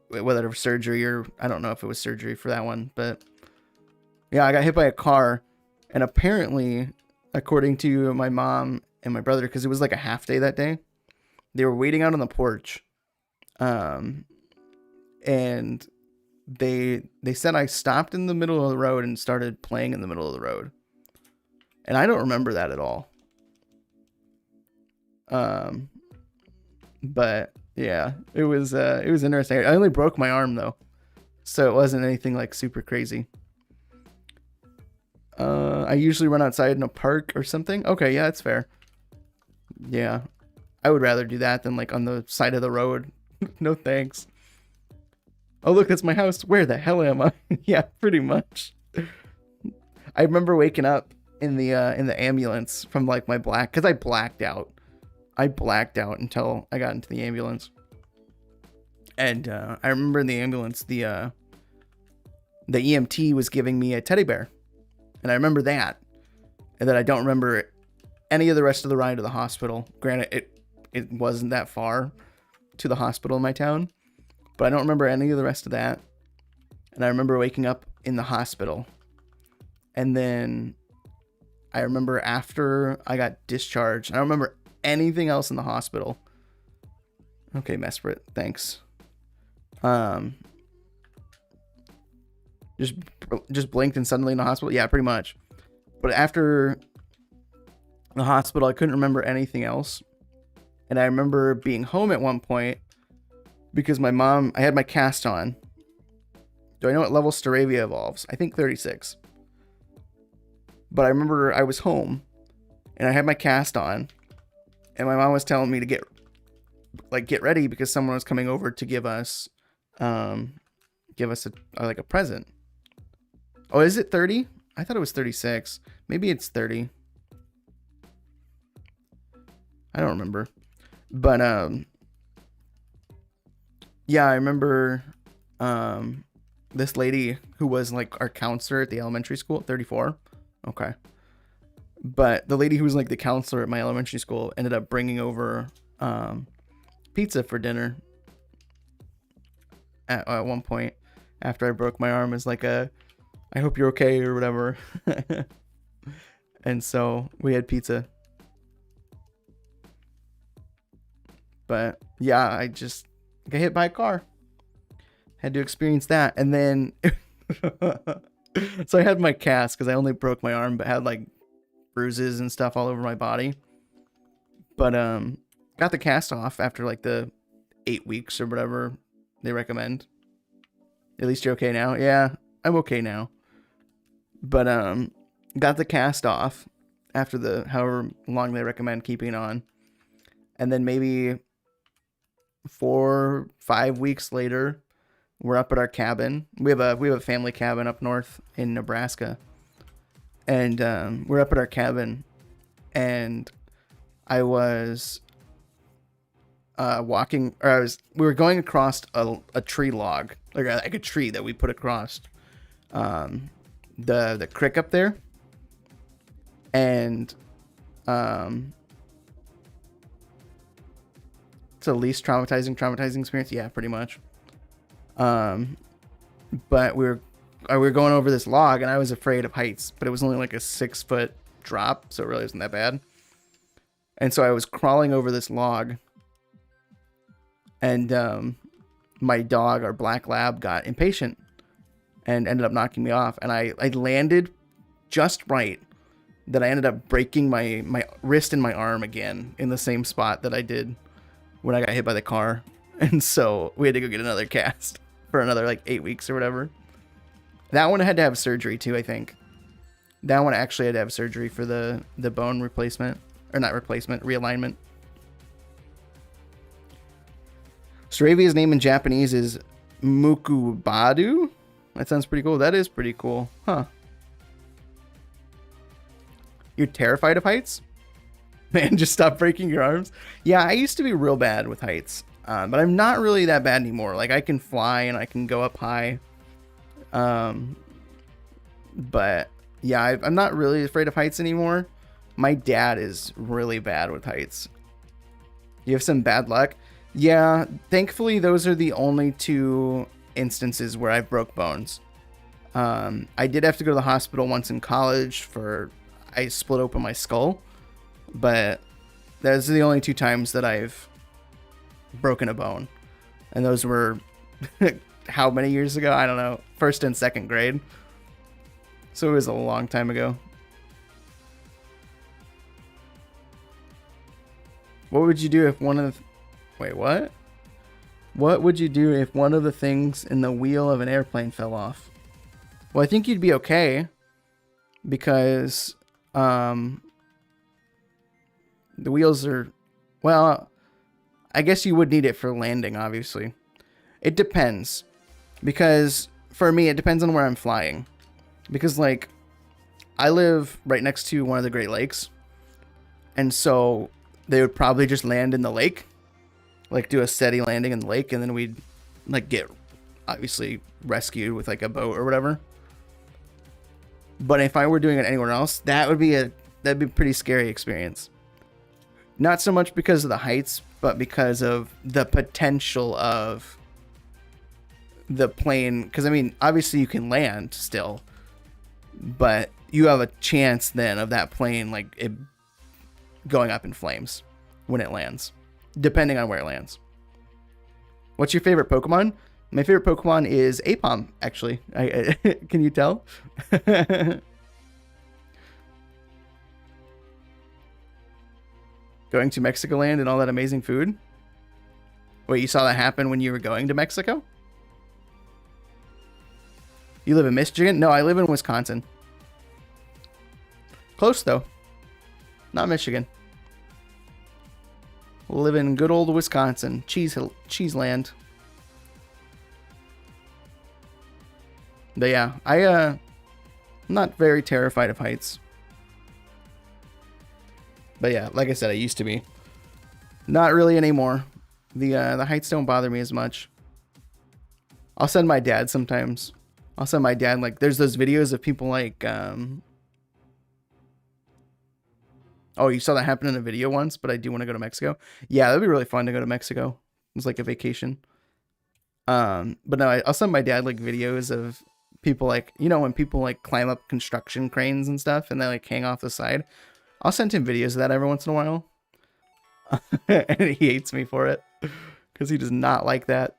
whether it was surgery or I don't know if it was surgery for that one. But yeah, I got hit by a car. And apparently, according to my mom and my brother, because it was like a half day that day, they were waiting out on the porch. And they said I stopped in the middle of the road and started playing in the middle of the road. And I don't remember that at all. But yeah, it was interesting. I only broke my arm though, so it wasn't anything like super crazy. I usually run outside in a park or something. Okay, yeah, that's fair. Yeah, I would rather do that than like on the side of the road. No thanks. Oh look, that's my house. Where the hell am I? Yeah, pretty much. I remember waking up in the ambulance from like my because I blacked out. I blacked out until I got into the ambulance. And I remember in the ambulance the EMT was giving me a teddy bear. And I remember that. And then I don't remember any of the rest of the ride to the hospital. Granted, it wasn't that far to the hospital in my town. But I don't remember any of the rest of that. And I remember waking up in the hospital. And then I remember after I got discharged, I don't remember anything else in the hospital. Okay, Mesprit, thanks. Just blinked and suddenly in the hospital. Yeah, pretty much. But after the hospital, I couldn't remember anything else. And I remember being home at one point because my mom, I had my cast on. Do I know what level Staravia evolves? I think 36. But I remember I was home and I had my cast on and my mom was telling me to get ready because someone was coming over to give us a present. Oh, is it 30? I thought it was 36. Maybe it's 30. I don't remember. But yeah, I remember this lady who was like our counselor at the elementary school, 34. Okay. But the lady who was like the counselor at my elementary school ended up bringing over pizza for dinner at one point after I broke my arm as like I hope you're okay or whatever. And so we had pizza. But yeah, I just got hit by a car. Had to experience that. And then so I had my cast because I only broke my arm but had like bruises and stuff all over my body. But got the cast off after like the 8 weeks or whatever they recommend. At least you're okay now. Yeah, I'm okay now. But got the cast off after the however long they recommend keeping on. And then maybe 4 5 weeks later, we're up at our cabin. We have a family cabin up north in Nebraska. And we're up at our cabin and I was we were going across a tree log, like a tree that we put across the creek up there. And it's the least traumatizing experience. Yeah, pretty much. But we were going over this log and I was afraid of heights, but it was only like a 6-foot drop. So it really wasn't that bad. And so I was crawling over this log and, my dog, our black lab, got impatient and ended up knocking me off. And I landed just right that I ended up breaking my wrist and my arm again in the same spot that I did when I got hit by the car. And so we had to go get another cast for another like 8 weeks or whatever. That one had to have surgery too, I think. That one actually had to have surgery for the bone replacement, or not replacement, realignment. Stravia's name in Japanese is Mukubadu. That sounds pretty cool. That is pretty cool, huh? You're terrified of heights? Man, just stop breaking your arms. Yeah, I used to be real bad with heights, but I'm not really that bad anymore. Like, I can fly and I can go up high. But yeah, I'm not really afraid of heights anymore. My dad is really bad with heights. You have some bad luck? Yeah, thankfully those are the only 2 instances where I've broke bones. I did have to go to the hospital once in college I split open my skull, but those are the only 2 times that I've broken a bone. And those were how many years ago? I don't know. 1st and 2nd grade. So it was a long time ago. What would you do if one of the... Wait, what? What would you do if one of the things in the wheel of an airplane fell off? Well, I think you'd be okay. Because... the wheels are... Well, I guess you would need it for landing, obviously. It depends. Because, for me, it depends on where I'm flying. Because, like, I live right next to one of the Great Lakes. And so they would probably just land in the lake. Like, do a steady landing in the lake. And then we'd, like, get, obviously, rescued with, like, a boat or whatever. But if I were doing it anywhere else, that'd be a pretty scary experience. Not so much because of the heights, but because of the potential of the plane. Because, I mean, obviously you can land still. But you have a chance then of that plane, like, it going up in flames when it lands. Depending on where it lands. What's your favorite Pokemon? My favorite Pokemon is Apom, actually. Can you tell? Going to Mexico land and all that amazing food? Wait, you saw that happen when you were going to Mexico? You live in Michigan? No, I live in Wisconsin. Close, though. Not Michigan. Live in good old Wisconsin. Cheese land. But yeah, I'm not very terrified of heights. But yeah, like I said, I used to be. Not really anymore. The heights don't bother me as much. I'll send my dad sometimes. I'll send my dad, like, there's those videos of people like, oh, you saw that happen in a video once, but I do want to go to Mexico. Yeah, that'd be really fun to go to Mexico. It's like a vacation. But no, I'll send my dad, like, videos of people, like, you know, when people, like, climb up construction cranes and stuff and they, like, hang off the side. I'll send him videos of that every once in a while. And he hates me for it because he does not like that.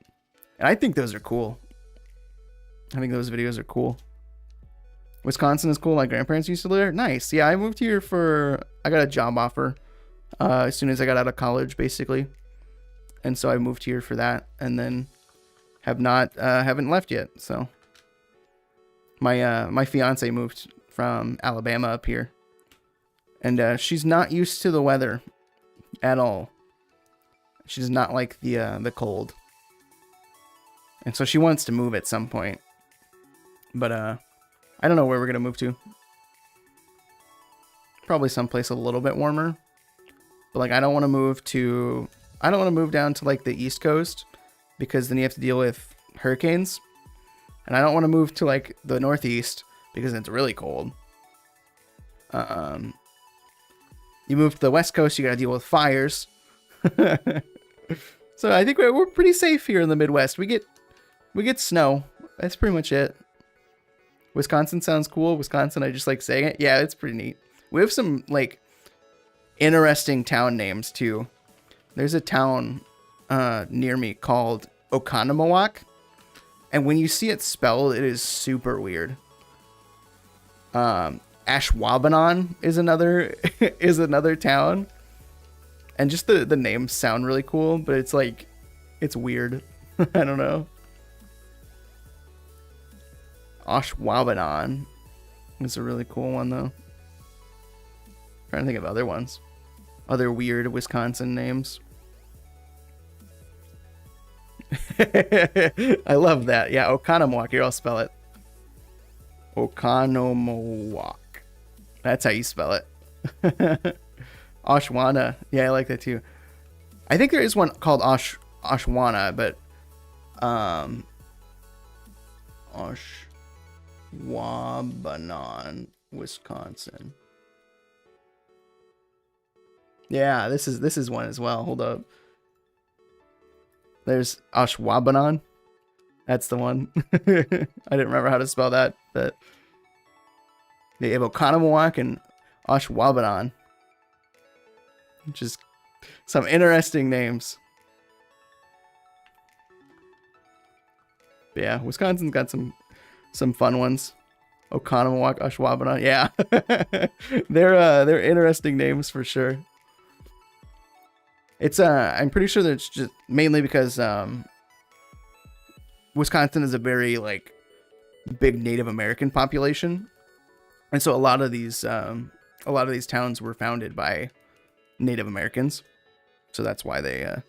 And I think those are cool. I think those videos are cool. Wisconsin is cool. My grandparents used to live there. Nice. Yeah, I moved here I got a job offer as soon as I got out of college, basically. And so I moved here for that, and then haven't left yet. So my fiance moved from Alabama up here, and she's not used to the weather at all. She does not like the cold, and so she wants to move at some point. But I don't know where we're gonna move to. Probably someplace a little bit warmer. But like I don't want to move down to like the East Coast because then you have to deal with hurricanes. And I don't want to move to like the Northeast because it's really cold. You move to the West Coast, you got to deal with fires. So I think we're pretty safe here in the Midwest. We get snow. That's pretty much it. Wisconsin sounds cool. Wisconsin, I just like saying it. Yeah, it's pretty neat. We have some like interesting town names too. There's a town near me called Oconomowoc, and when you see it spelled, it is super weird. Ashwaubenon is another town, and just the names sound really cool, but it's like it's weird. I don't know. Ashwaubenon. It's a really cool one, though. Trying to think of other ones. Other weird Wisconsin names. I love that. Yeah, Oconomowoc. Here, I'll spell it. Oconomowoc. That's how you spell it. Oshwana. Yeah, I like that too. I think there is one called Oshwana, but Oshwabanon, Wisconsin. Yeah, this is one as well. Hold up. There's Oshwabanon. That's the one. I didn't remember how to spell that, but they have Oconomowoc and Oshwabanon, which is some interesting names. But yeah, Wisconsin's got some fun ones. Oconomowoc, Oshwabanon. Yeah, they're interesting names for sure. It's I'm pretty sure that it's just mainly because Wisconsin is a very like big Native American population, and so a lot of these towns were founded by Native Americans, so that's why they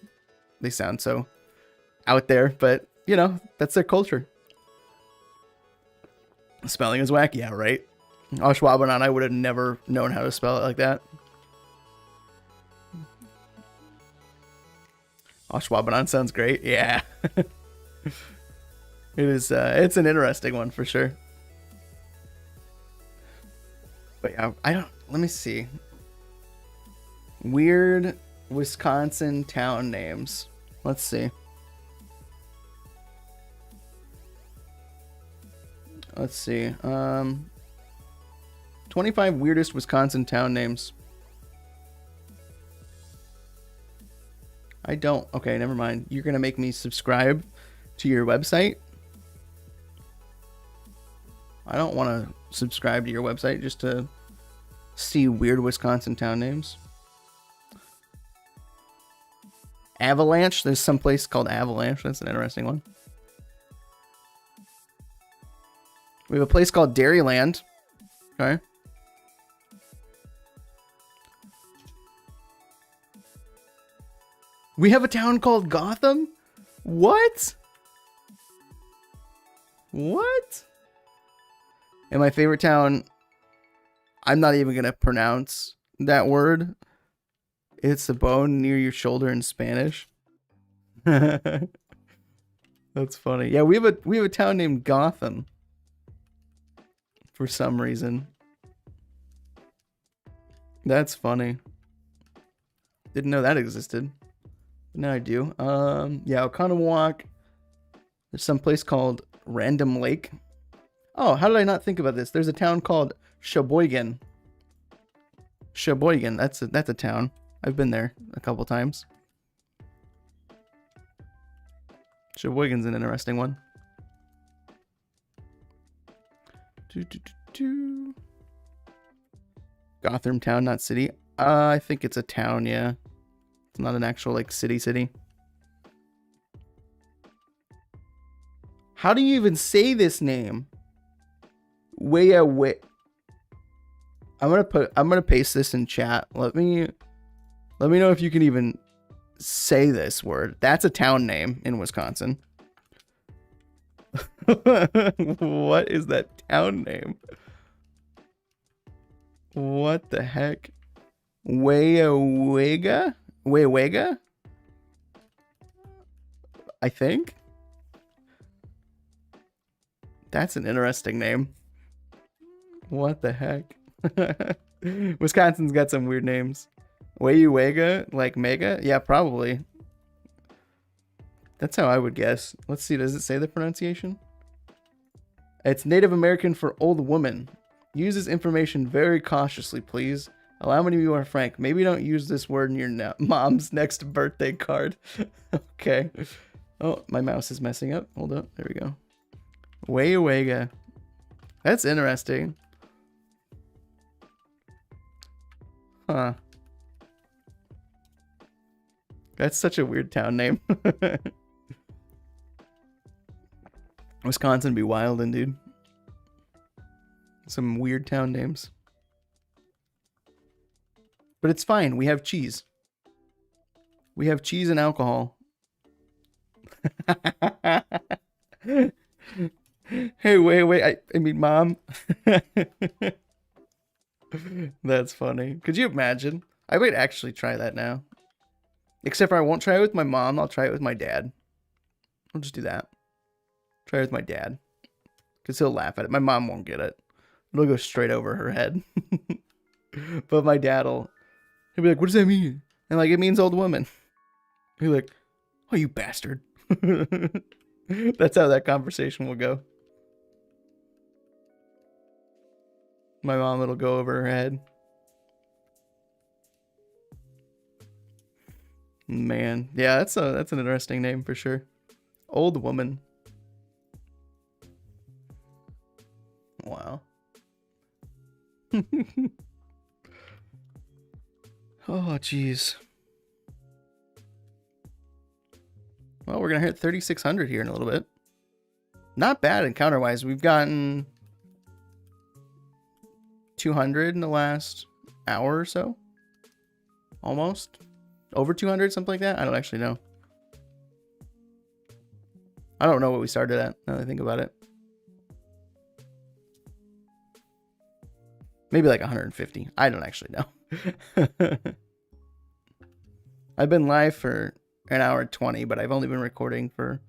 sound so out there. But you know, that's their culture. Spelling is whack, yeah, right? Oshwabanon, I would have never known how to spell it like that. Oshwabanon sounds great. Yeah. It is it's an interesting one for sure. But yeah, let me see. Weird Wisconsin town names. Let's see. Let's see. 25 weirdest Wisconsin town names. I don't. Okay, never mind. You're going to make me subscribe to your website? I don't want to subscribe to your website just to see weird Wisconsin town names. Avalanche. There's some place called Avalanche. That's an interesting one. We have a place called Dairyland. Okay. We have a town called Gotham? What? What? And my favorite town, I'm not even going to pronounce that word. It's the bone near your shoulder in Spanish. That's funny. Yeah, we have a town named Gotham. For some reason. That's funny. Didn't know that existed. Now I do. Yeah, Oconomowoc. There's some place called Random Lake. Oh, how did I not think about this? There's a town called Sheboygan. Sheboygan. That's a town. I've been there a couple times. Sheboygan's an interesting one. Gotham town, not city. I think it's a town, yeah. It's not an actual like city. How do you even say this name? Wait. I'm gonna paste this in chat. Let me know if you can even say this word. That's a town name in Wisconsin. What is that town name? What the heck? Weyawega? I think. That's an interesting name. What the heck? Wisconsin's got some weird names. Weyawega? Like mega? Yeah, probably. That's how I would guess. Let's see. Does it say the pronunciation? It's Native American for old woman. Use this information very cautiously, please. Allow me to be more frank. Maybe don't use this word in your mom's next birthday card. Okay. Oh, my mouse is messing up. Hold up. There we go. Weyawega. That's interesting. Huh. That's such a weird town name. Wisconsin be wildin', dude. Some weird town names. But it's fine. We have cheese. We have cheese and alcohol. Hey, wait. I mean, Mom. That's funny. Could you imagine? I might actually try that now. Except for I won't try it with my mom. I'll try it with my dad. I'll just do that. Try it with my dad. Because he'll laugh at it. My mom won't get it. It'll go straight over her head. But my dad'll... He'll be like, what does that mean? And like, it means old woman. He'll be like, oh, you bastard. That's how that conversation will go. My mom, it'll go over her head. Man. Yeah, that's an interesting name for sure. Old woman. Wow. Oh, jeez. Well, we're going to hit 3,600 here in a little bit. Not bad encounter-wise. We've gotten 200 in the last hour or so. Almost. Over 200, something like that. I don't actually know. I don't know what we started at, now that I think about it. Maybe like 150. I don't actually know. I've been live for an hour 20, but I've only been recording for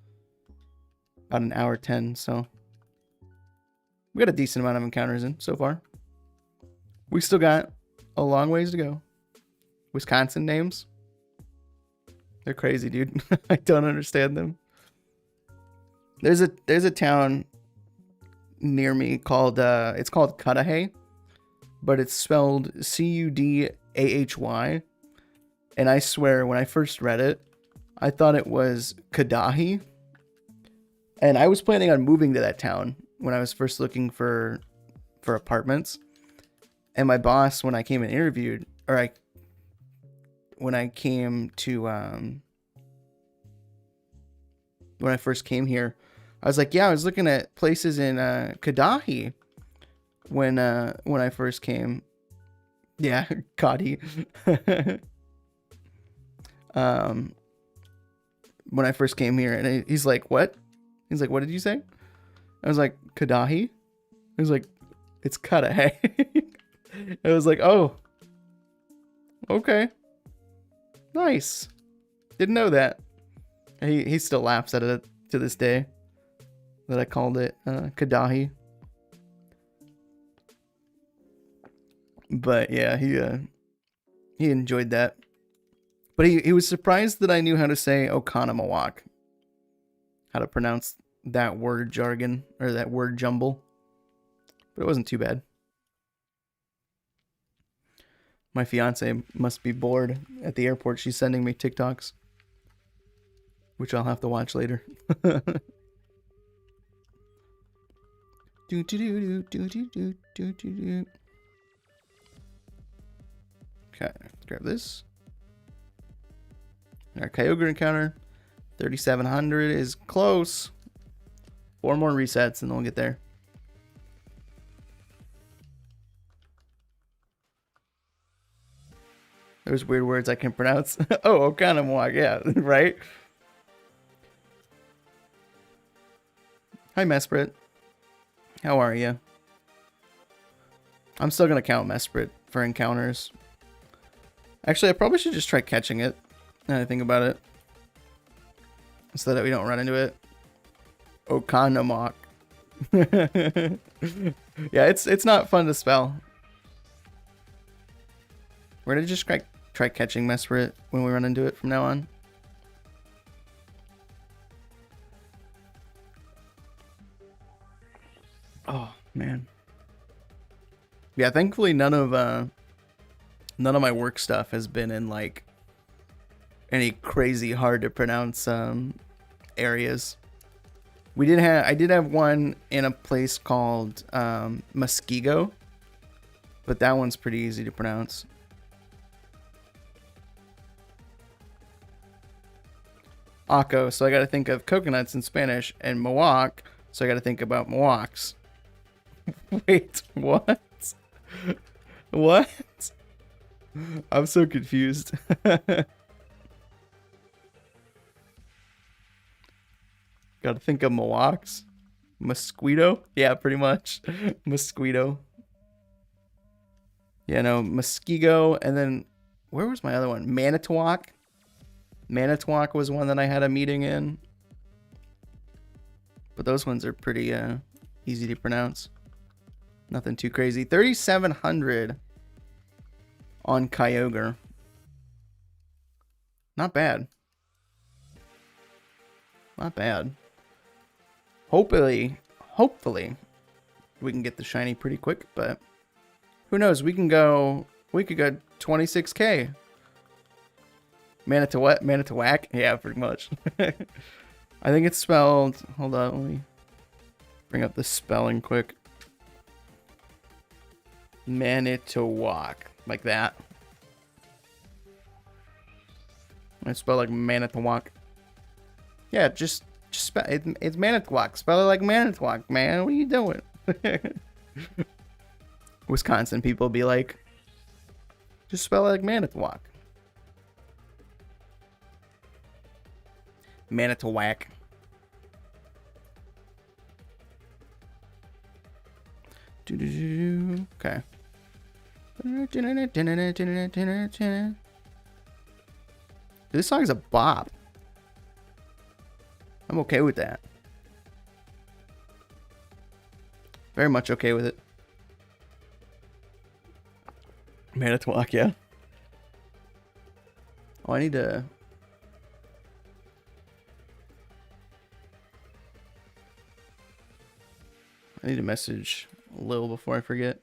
about an hour 10, so we got a decent amount of encounters in so far. We still got a long ways to go. Wisconsin names. They're crazy, dude. I don't understand them. There's a town near me called it's called Cudahy, but it's spelled Cudahy. And I swear, when I first read it, I thought it was Cudahy. And I was planning on moving to that town when I was first looking for apartments. And my boss, when I came and interviewed, when I came to when I first came here, I was like, yeah, I was looking at places in Cudahy when I first came. Yeah, Cody. When I first came here, and he's like, what? He's like, what did you say? I was like, Cudahy? He was like, it's Cudahy. I was like, oh, okay. Nice. Didn't know that. He still laughs at it to this day that I called it Cudahy. But yeah, he enjoyed that. But he was surprised that I knew how to say Oconomowoc. How to pronounce that word jargon, or that word jumble. But it wasn't too bad. My fiance must be bored at the airport. She's sending me TikToks, which I'll have to watch later. Okay, let's grab this. Our Kyogre encounter, 3,700 is close. 4 more resets and then we'll get there. There's weird words I can pronounce. Oh, Oconomowoc, yeah, right? Hi, Mesprit. How are you? I'm still going to count Mesprit for encounters. Actually, I probably should just try catching it. Now that I think about it. So that we don't run into it. Oconomowoc. Yeah, it's not fun to spell. We're going to just try catching Mesprit when we run into it from now on. Oh, man. Yeah, thankfully none of my work stuff has been in like any crazy hard to pronounce areas. I did have one in a place called Muskego, but that one's pretty easy to pronounce. Aco, so I got to think of coconuts in Spanish, and Mawok, so I got to think about Mawoks. Wait, what? What? I'm so confused. Gotta think of Mawaks. Mosquito? Yeah, pretty much. Mosquito. Yeah, no, Muskego, and then where was my other one? Manitowoc. Manitowoc was one that I had a meeting in. But those ones are pretty easy to pronounce. Nothing too crazy. 3,700 on Kyogre. Not bad. Not bad. Hopefully, we can get the shiny pretty quick, but who knows? We could go 26K. Manitowoc? Yeah, pretty much. I think it's spelled, hold on, let me bring up the spelling quick. Manitowoc, like that. I spell like Manitowoc. Yeah, just spell it's Manitowoc. Spell it like Manitowoc, man. What are you doing? Wisconsin people be like, just spell it like Manitowoc. Manitowoc. Okay. This song is a bop. I'm okay with that. Very much okay with it. Manitowoc, yeah. Oh, I need to... message Lil before I forget.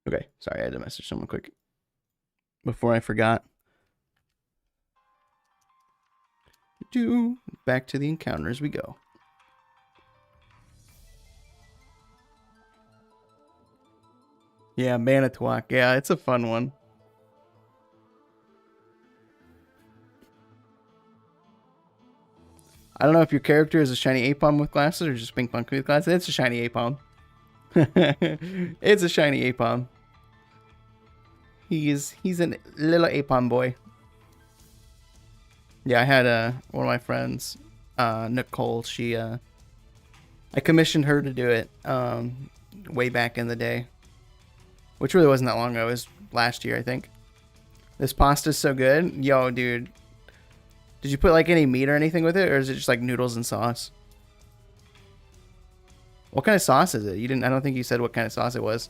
Okay, sorry, I had to message someone quick before I forgot. Back to the encounters we go. Yeah, Manitowoc. Yeah, it's a fun one. I don't know if your character is a shiny Aipom with glasses or just Pink Punk with glasses. It's a shiny Aipom. It's a shiny Aipom. He's a little Aipom boy. Yeah, I had one of my friends, Nicole. She I commissioned her to do it way back in the day, which really wasn't that long ago. It was last year, I think. This pasta's so good, yo, dude. Did you put like any meat or anything with it, or is it just like noodles and sauce? What kind of sauce is it? You didn't. I don't think you said what kind of sauce it was.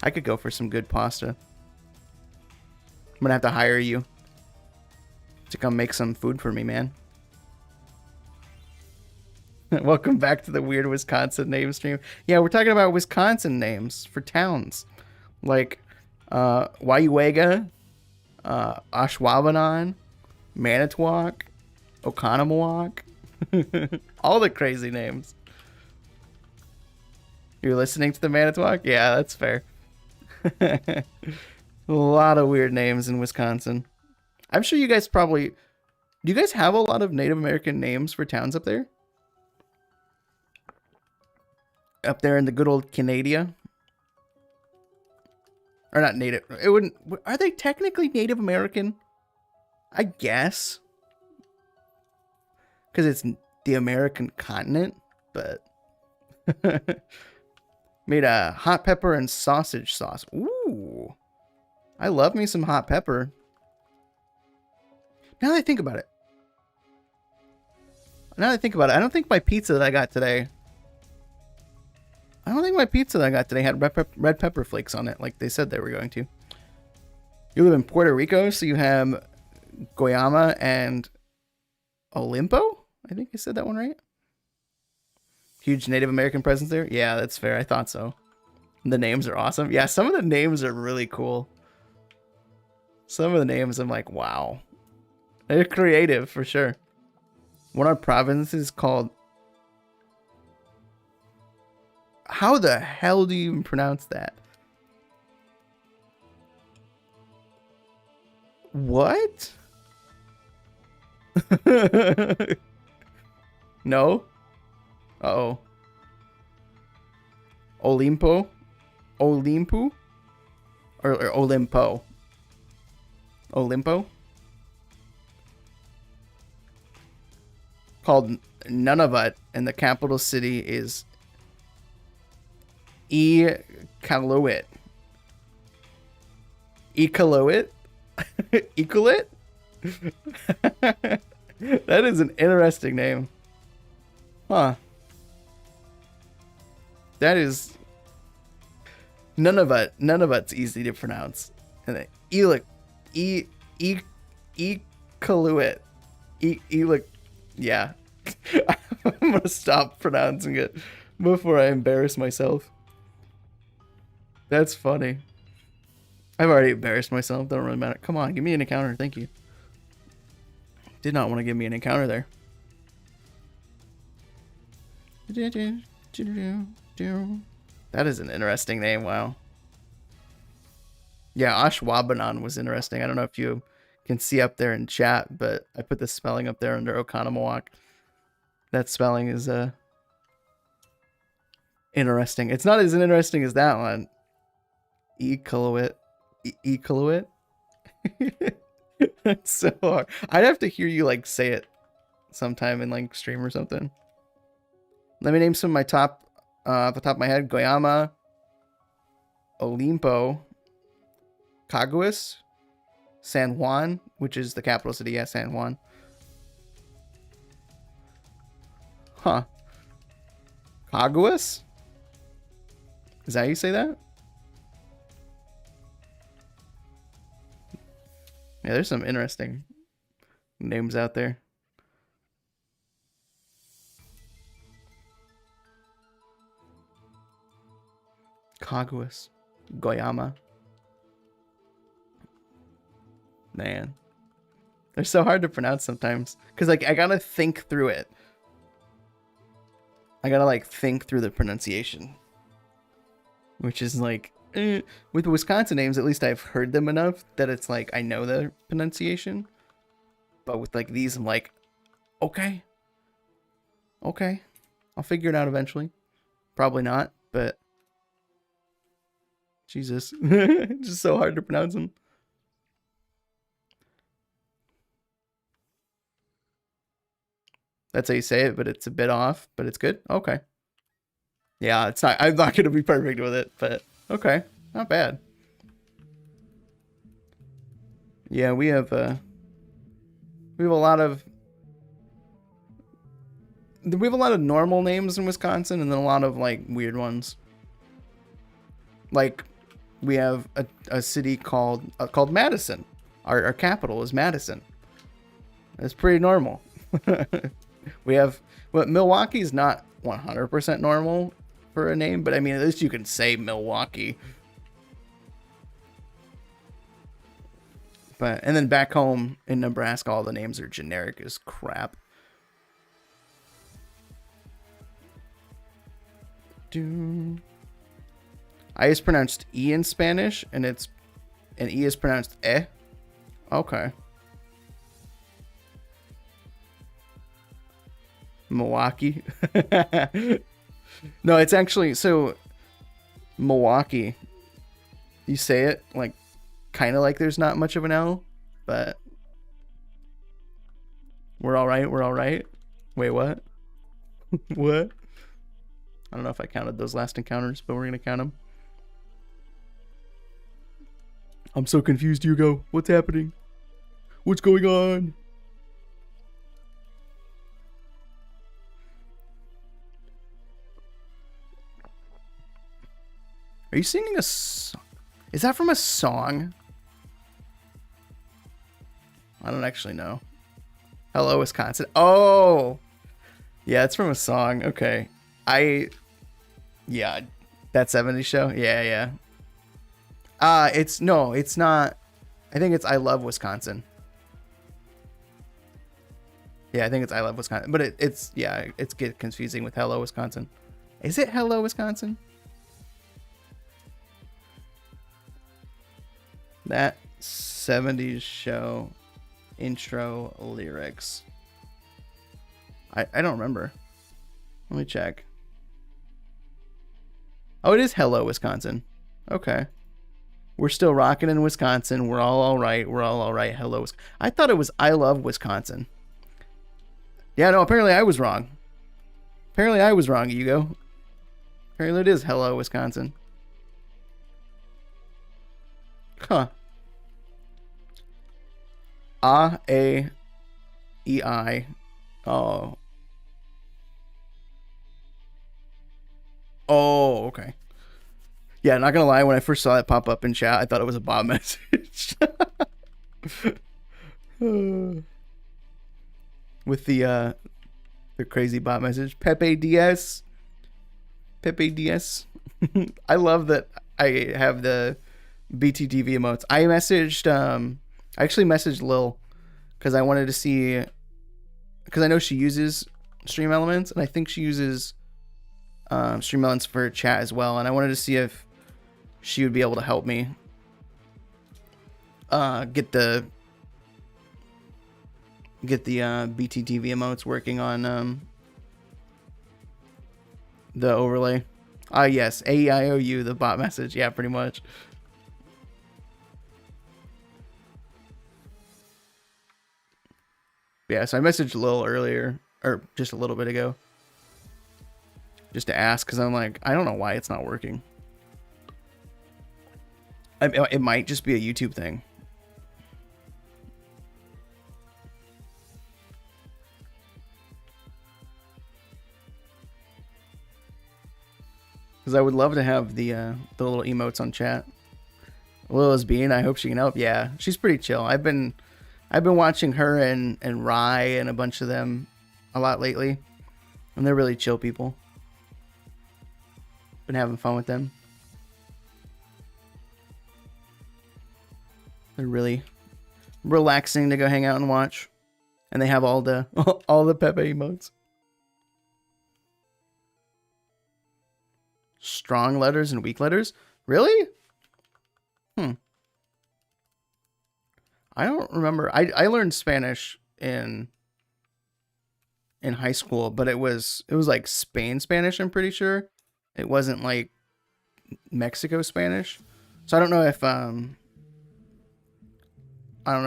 I could go for some good pasta. I'm gonna have to hire you to come make some food for me, man. Welcome back to the weird Wisconsin name stream. Yeah, we're talking about Wisconsin names for towns, like Wayuega, Ashwaubenon, Manitowoc, Oconomowoc. All the crazy names. You're listening to the Manitowoc? Yeah, that's fair. A lot of weird names in Wisconsin. I'm sure you guys probably... Do you guys have a lot of Native American names for towns up there? Up there in the good old Canada? Or not native. It wouldn't... Are they technically Native American? I guess. Because it's the American continent, but... Made a hot pepper and sausage sauce. Ooh. I love me some hot pepper. Now that I think about it. I don't think my pizza that I got today... had red pepper flakes on it like they said they were going to. You live in Puerto Rico, so you have Goyama and Olimpo. I think I said that one right. Huge Native American presence there. Yeah, that's fair. I thought so. The names are awesome. Yeah, some of the names are really cool. Some of the names I'm like, wow. They're creative for sure. One of our provinces called... How the hell do you even pronounce that? What? No? Uh-oh. Olimpo? Olimpo? Or Olimpo? Olimpo? Called Nunavut, and the capital city is Iqaluit. Iqaluit? Iqaluit? That is an interesting name. Huh. That is... Nunavut. Nunavut's easy to pronounce. And then Iqaluit. Yeah. I'm gonna stop pronouncing it before I embarrass myself. That's funny. I've already embarrassed myself. Don't really matter. Come on, give me an encounter. Thank you. Did not want to give me an encounter there. That is an interesting name. Wow. Yeah, Ashwaubenon was interesting. I don't know if you can see up there in chat, but I put the spelling up there under Oconomowoc. That spelling is interesting. It's not as interesting as that one. Iqaluit. Iqaluit. That's so hard. I'd have to hear you like say it sometime in like stream or something. Let me name some of my top off the top of my head. Goyama, Olimpo, Caguas, San Juan, which is the capital city. Yeah, San Juan. Huh. Caguas? Is that how you say that? Yeah, there's some interesting names out there. Caguas. Goyama. Man. They're so hard to pronounce sometimes. Because, like, I gotta think through it. I gotta, like, think through the pronunciation. Which is, like... With Wisconsin names, at least I've heard them enough that it's like I know the pronunciation. But with like these, I'm like, okay, I'll figure it out eventually. Probably not, but Jesus, it's just so hard to pronounce them. That's how you say it, but it's a bit off, but it's good. Okay. Yeah, it's not. I'm not gonna be perfect with it, but. Okay, not bad. Yeah, we have a lot of normal names in Wisconsin, and then a lot of like weird ones. Like we have a city called Madison. Our capital is Madison. That's pretty normal. We have Milwaukee's not 100% normal for a name, but I mean, at least you can say Milwaukee. But and then back home in Nebraska, all the names are generic as crap. I is pronounced E in Spanish, and E is pronounced eh. Okay. Milwaukee. No, it's actually, so Milwaukee, you say it like kind of like there's not much of an L, but we're all right. Wait, what? What? I don't know if I counted those last encounters, but we're gonna count them. I'm so confused, Hugo. What's happening? What's going on? Are you singing a song? Is that from a song? I don't actually know. Hello, Wisconsin. Oh, yeah, it's from a song. Okay. Yeah, that 70s show. Yeah. It's not. I think it's I Love Wisconsin. Yeah, I think it's I Love Wisconsin. But it's get confusing with Hello, Wisconsin. Is it Hello, Wisconsin? That 70s show intro lyrics. I don't remember. Let me check. Oh, it is Hello, Wisconsin. Okay. We're still rocking in Wisconsin. We're all right. We're all right. Hello. I thought it was I Love Wisconsin. Yeah, no, apparently I was wrong. Hugo. Apparently it is Hello, Wisconsin. Huh. A-E-I. Oh. Oh, okay. Yeah, not gonna lie, when I first saw it pop up in chat, I thought it was a bot message. With the crazy bot message. Pepe DS. I love that I have the BTTV emotes. I actually messaged Lil because I wanted to see, because I know she uses StreamElements, and I think she uses StreamElements for chat as well, and I wanted to see if she would be able to help me get the BTTV emotes working on the overlay. Yes, AEIOU, the bot message. Yeah, pretty much. Yeah, so I messaged Lil earlier, or just a little bit ago, just to ask, because I'm like, I don't know why it's not working. It might just be a YouTube thing. Because I would love to have the little emotes on chat. Lila's Bean, I hope she can help. Yeah, she's pretty chill. I've been watching her and Rye and a bunch of them a lot lately, and they're really chill people. Been having fun with them. They're really relaxing to go hang out and watch, and they have all the Pepe emotes. Strong letters and weak letters? Really? I don't remember. I learned Spanish in high school, but it was like Spain Spanish, I'm pretty sure. It wasn't like Mexico Spanish. So I don't know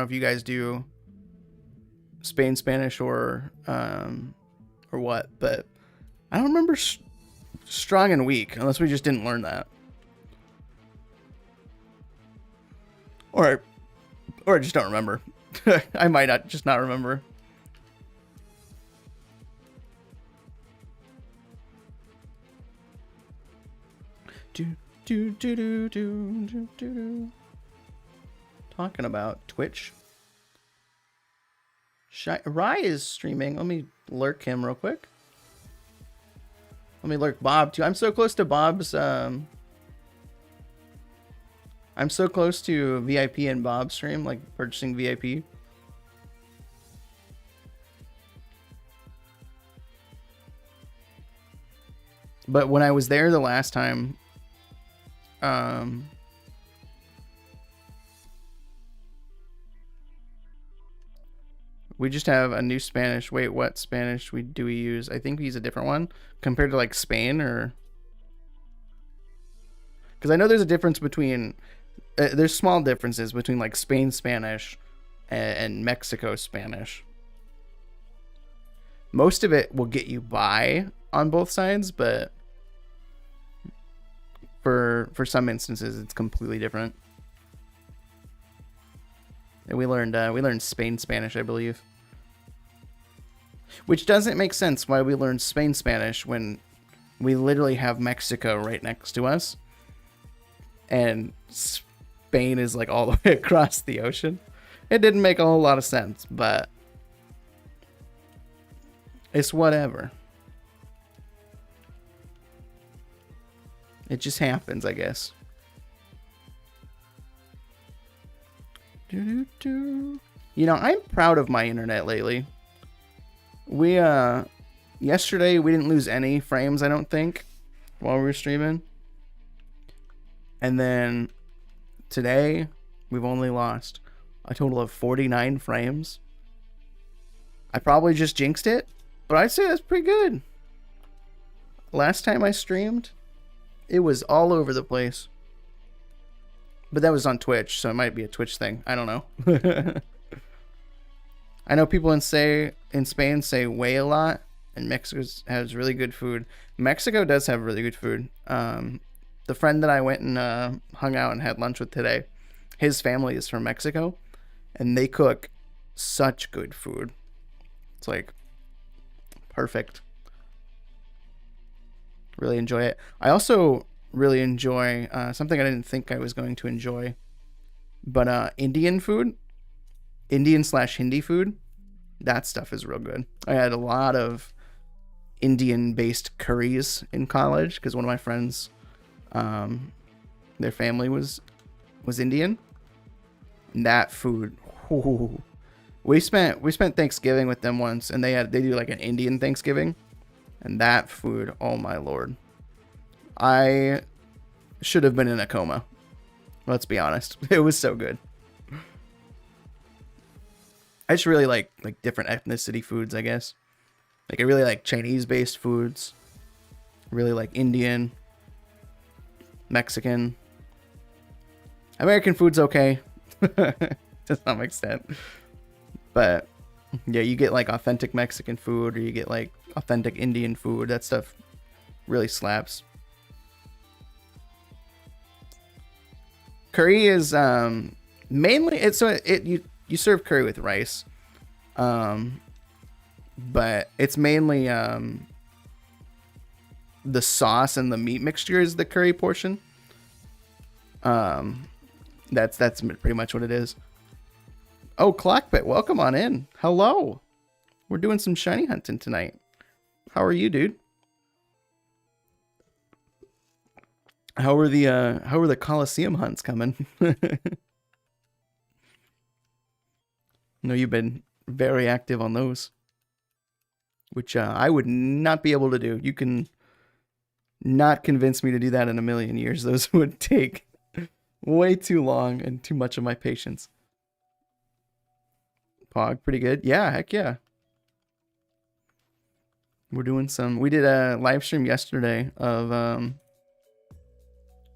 if you guys do Spain Spanish or what, but I don't remember strong and weak, unless we just didn't learn that, or I just don't remember. I might not remember. Talking about Twitch. Rye is streaming. Let me lurk him real quick. Let me lurk Bob too. I'm so close to Bob's. I'm so close to VIP and Bob's stream, like purchasing VIP. But when I was there the last time, we just have a new Spanish. Wait, what Spanish do we use? I think we use a different one compared to like Spain, or because I know there's a difference between there's small differences between like Spain Spanish and Mexico Spanish. Most of it will get you by on both sides, but for some instances it's completely different. And we learned Spain Spanish, I believe. Which doesn't make sense why we learned Spain Spanish when we literally have Mexico right next to us. And Spain is like all the way across the ocean. It didn't make a whole lot of sense, but it's whatever. It just happens, I guess. You know, I'm proud of my internet lately. Yesterday we didn't lose any frames, I don't think, while we were streaming. And then today we've only lost a total of 49 frames. I probably just jinxed it, but I'd say that's pretty good. Last time I streamed, it was all over the place. But that was on Twitch, so it might be a Twitch thing. I don't know. I know people in Spain say way a lot, and Mexico has really good food. Mexico does have really good food. The friend that I went and hung out and had lunch with today, his family is from Mexico, and they cook such good food. It's like perfect. Really enjoy it. I also really enjoy something I didn't think I was going to enjoy, but Indian food, Indian/Hindi food. That stuff is real good. I had a lot of Indian-based curries in college because one of my friends, their family was Indian. And that food, ooh. we spent Thanksgiving with them once, and they do like an Indian Thanksgiving, and that food, oh my lord, I should have been in a coma. Let's be honest, it was so good. I just really like different ethnicity foods, I guess. Like I really like Chinese-based foods. I really like Indian, Mexican. American food's okay to some extent. But yeah, you get like authentic Mexican food, or you get like authentic Indian food. That stuff really slaps. Curry is mainly you serve curry with rice, but it's mainly the sauce and the meat mixture is the curry portion. That's pretty much what it is. Oh, Clockbit, welcome on in. Hello. We're doing some shiny hunting tonight. How are you, dude? How are the Coliseum hunts coming? No, you've been very active on those, which I would not be able to do. You can not convince me to do that in a million years. Those would take way too long and too much of my patience. Pog, pretty good. Yeah, heck yeah. We did a live stream yesterday of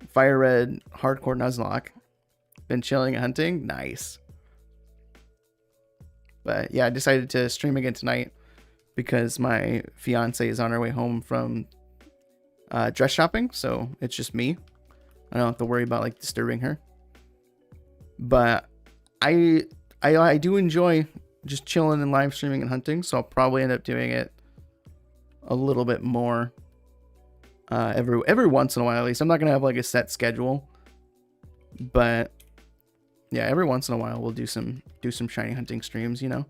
Fire Red Hardcore Nuzlocke. Been chilling and hunting. Nice. But yeah, I decided to stream again tonight because my fiance is on her way home from dress shopping, so it's just me. I don't have to worry about like disturbing her. But I do enjoy just chilling and live streaming and hunting, so I'll probably end up doing it a little bit more every once in a while at least. I'm not gonna have like a set schedule, but yeah, every once in a while we'll do some shiny hunting streams, you know.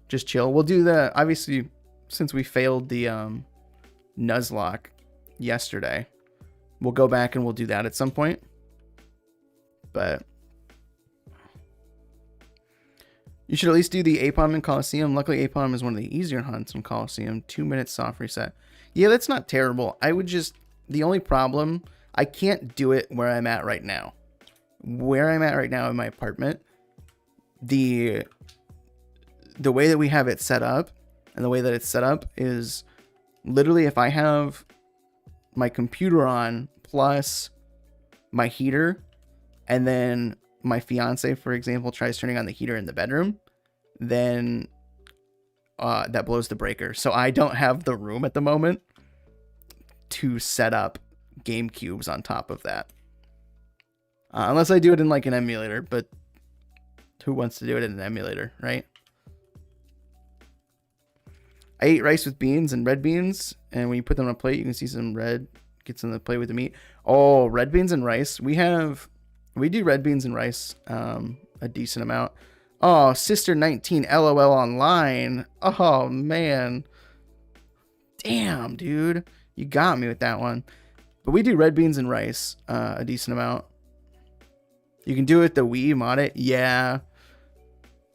Just chill. We'll do the, obviously, since we failed the Nuzlocke yesterday, we'll go back and we'll do that at some point. But you should at least do the APOM in Coliseum. Luckily, APOM is one of the easier hunts in Coliseum. 2 minutes soft reset. Yeah, that's not terrible. The only problem, I can't do it where I'm at right now. Where I'm at right now in my apartment, the way that we have it set up, and the way that it's set up is literally if I have my computer on plus my heater, and then my fiance, for example, tries turning on the heater in the bedroom, then that blows the breaker. So I don't have the room at the moment to set up game cubes on top of that. Unless I do it in like an emulator, but who wants to do it in an emulator, right? I ate rice with beans and red beans, and when you put them on a plate, you can see some red gets on the plate with the meat. Oh, red beans and rice. We do red beans and rice a decent amount. Oh, Sister 19 LOL online. Oh, man. Damn, dude. You got me with that one. But we do red beans and rice a decent amount. You can do it with the Wii, mod it. Yeah.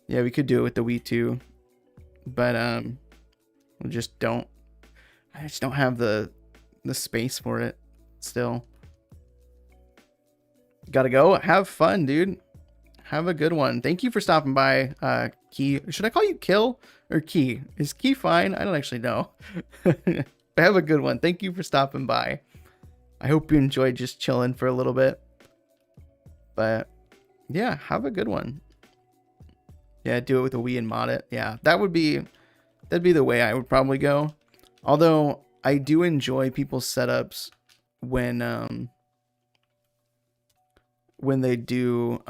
Yeah, we could do it with the Wii too. But we just don't. I just don't have the space for it still. Gotta go. Have fun, dude. Have a good one. Thank you for stopping by, Key. Should I call you Kill or Key? Is Key fine? I don't actually know. Have a good one. Thank you for stopping by. I hope you enjoyed just chilling for a little bit. But yeah, have a good one. Yeah, do it with a Wii and mod it. Yeah, that'd be the way I would probably go. Although I do enjoy people's setups when they do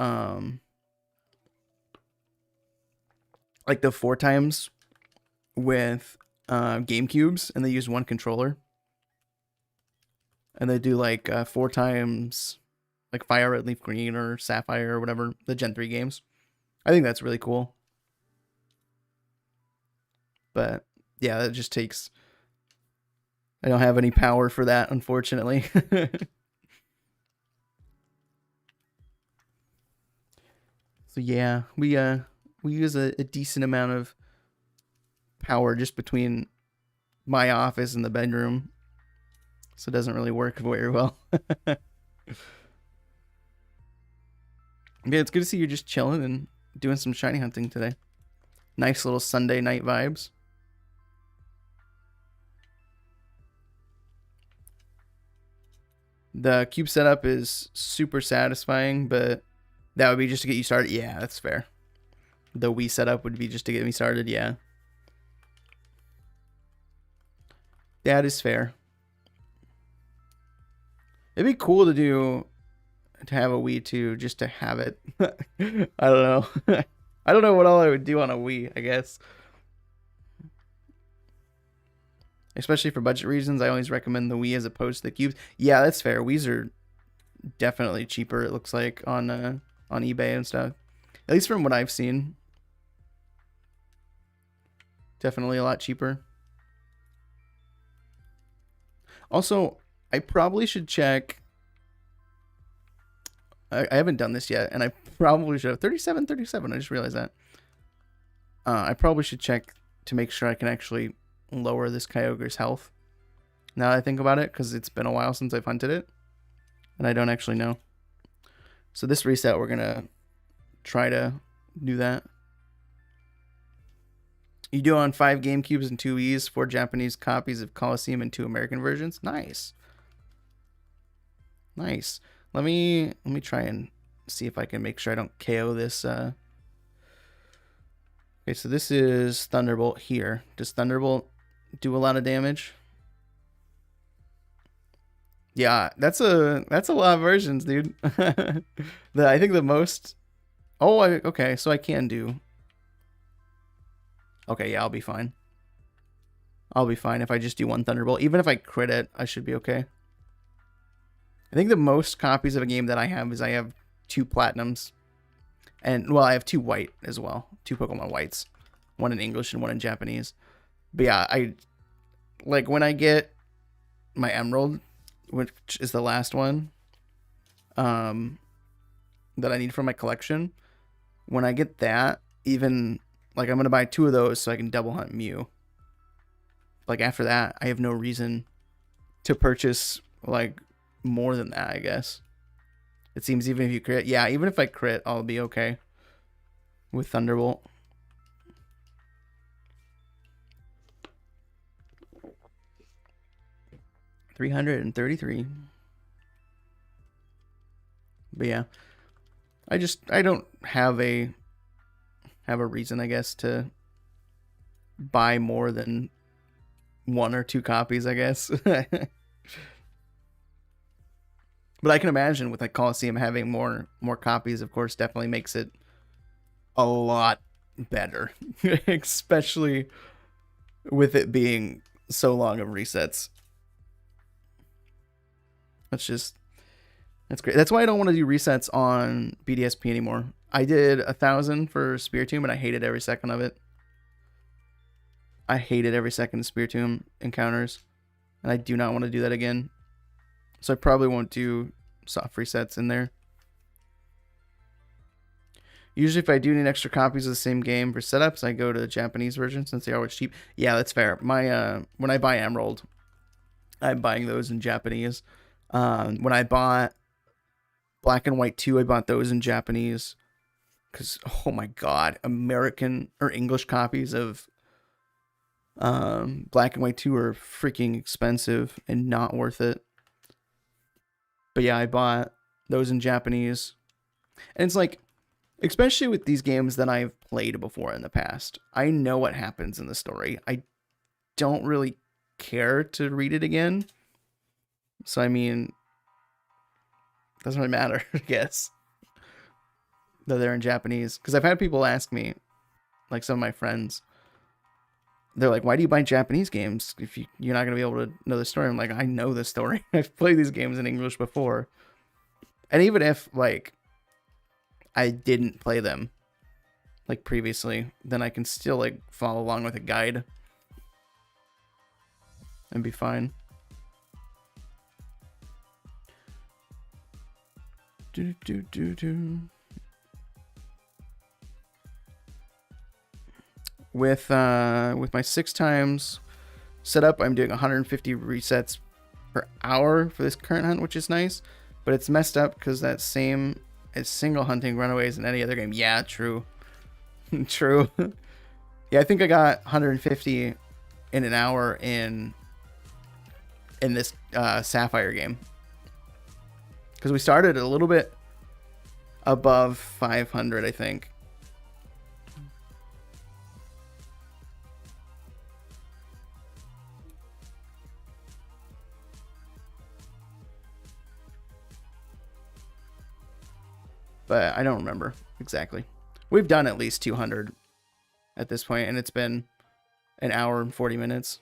like the 4 times with GameCubes, and they use one controller, and they do like 4 times like Fire Red Leaf Green or Sapphire or whatever, the Gen 3 games. I think that's really cool. But yeah, that just takes, I don't have any power for that, unfortunately. So yeah, we use a decent amount of power just between my office and the bedroom, so it doesn't really work very well. Yeah, it's good to see you just chilling and doing some shiny hunting today. Nice little Sunday night vibes. The cube setup is super satisfying, but that would be just to get you started. Yeah, that's fair. The Wii setup would be just to get me started. Yeah. That is fair. It'd be cool to have a Wii too, just to have it. I don't know. I don't know what all I would do on a Wii, I guess. Especially for budget reasons, I always recommend the Wii as opposed to the cubes. Yeah, that's fair. Wii's are definitely cheaper, it looks like, on eBay and stuff. At least from what I've seen. Definitely a lot cheaper. Also, I probably should check. I haven't done this yet, and I probably should have. 37, I just realized that. I probably should check to make sure I can actually lower this Kyogre's health. Now that I think about it, because it's been a while since I've hunted it, and I don't actually know. So this reset, we're going to try to do that. You do on 5 GameCubes and 2 Wii's, 4 Japanese copies of Colosseum and 2 American versions. Nice. Nice. Let me try and see if I can make sure I don't KO this. Okay, so this is Thunderbolt here. Does Thunderbolt do a lot of damage? Yeah, that's a lot of versions, dude. I think the most. Oh, okay, so I can do. Okay, yeah, I'll be fine. I'll be fine if I just do 1 Thunderbolt. Even if I crit it, I should be okay. I think the most copies of a game that I have is I have 2 Platinums. And, well, I have 2 white as well. 2 Pokemon Whites. 1 in English and 1 in Japanese. But yeah, like, when I get my Emerald, which is the last one that I need for my collection, when I get that, even, like, I'm going to buy 2 of those so I can double hunt Mew. Like, after that, I have no reason to purchase, like, more than that, I guess. It seems even if you crit, yeah, even if I crit, I'll be okay with Thunderbolt. $333. But yeah, I don't have a reason, I guess, to buy more than 1 or 2 copies, I guess. But I can imagine with like Colosseum having more copies, of course, definitely makes it a lot better. Especially with it being so long of resets. That's great. That's why I don't want to do resets on BDSP anymore. I did 1,000 for Spear Tomb, and I hated every second of it. I hated every second of Spear Tomb encounters, and I do not want to do that again. So I probably won't do soft resets in there. Usually if I do need extra copies of the same game for setups, I go to the Japanese version since they are always cheap. Yeah, that's fair. My when I buy Emerald, I'm buying those in Japanese. When I bought Black and White 2, I bought those in Japanese. Because, oh my god, American or English copies of Black and White 2 are freaking expensive and not worth it. But yeah, I bought those in Japanese. And it's like, especially with these games that I've played before in the past, I know what happens in the story. I don't really care to read it again. So, I mean, it doesn't really matter, I guess, that they're in Japanese. Because I've had people ask me, like some of my friends, they're like, why do you buy Japanese games if you're not going to be able to know the story? I'm like, I know the story. I've played these games in English before. And even if, like, I didn't play them, like, previously, then I can still, like, follow along with a guide and be fine. With my 6 times setup, I'm doing 150 resets per hour for this current hunt, which is nice, but it's messed up because that same as single hunting runaways in any other game. Yeah, true. True. Yeah, I think I got 150 in an hour in this Sapphire game, because we started a little bit above 500, I think. But I don't remember exactly. We've done at least 200 at this point, and it's been an hour and 40 minutes.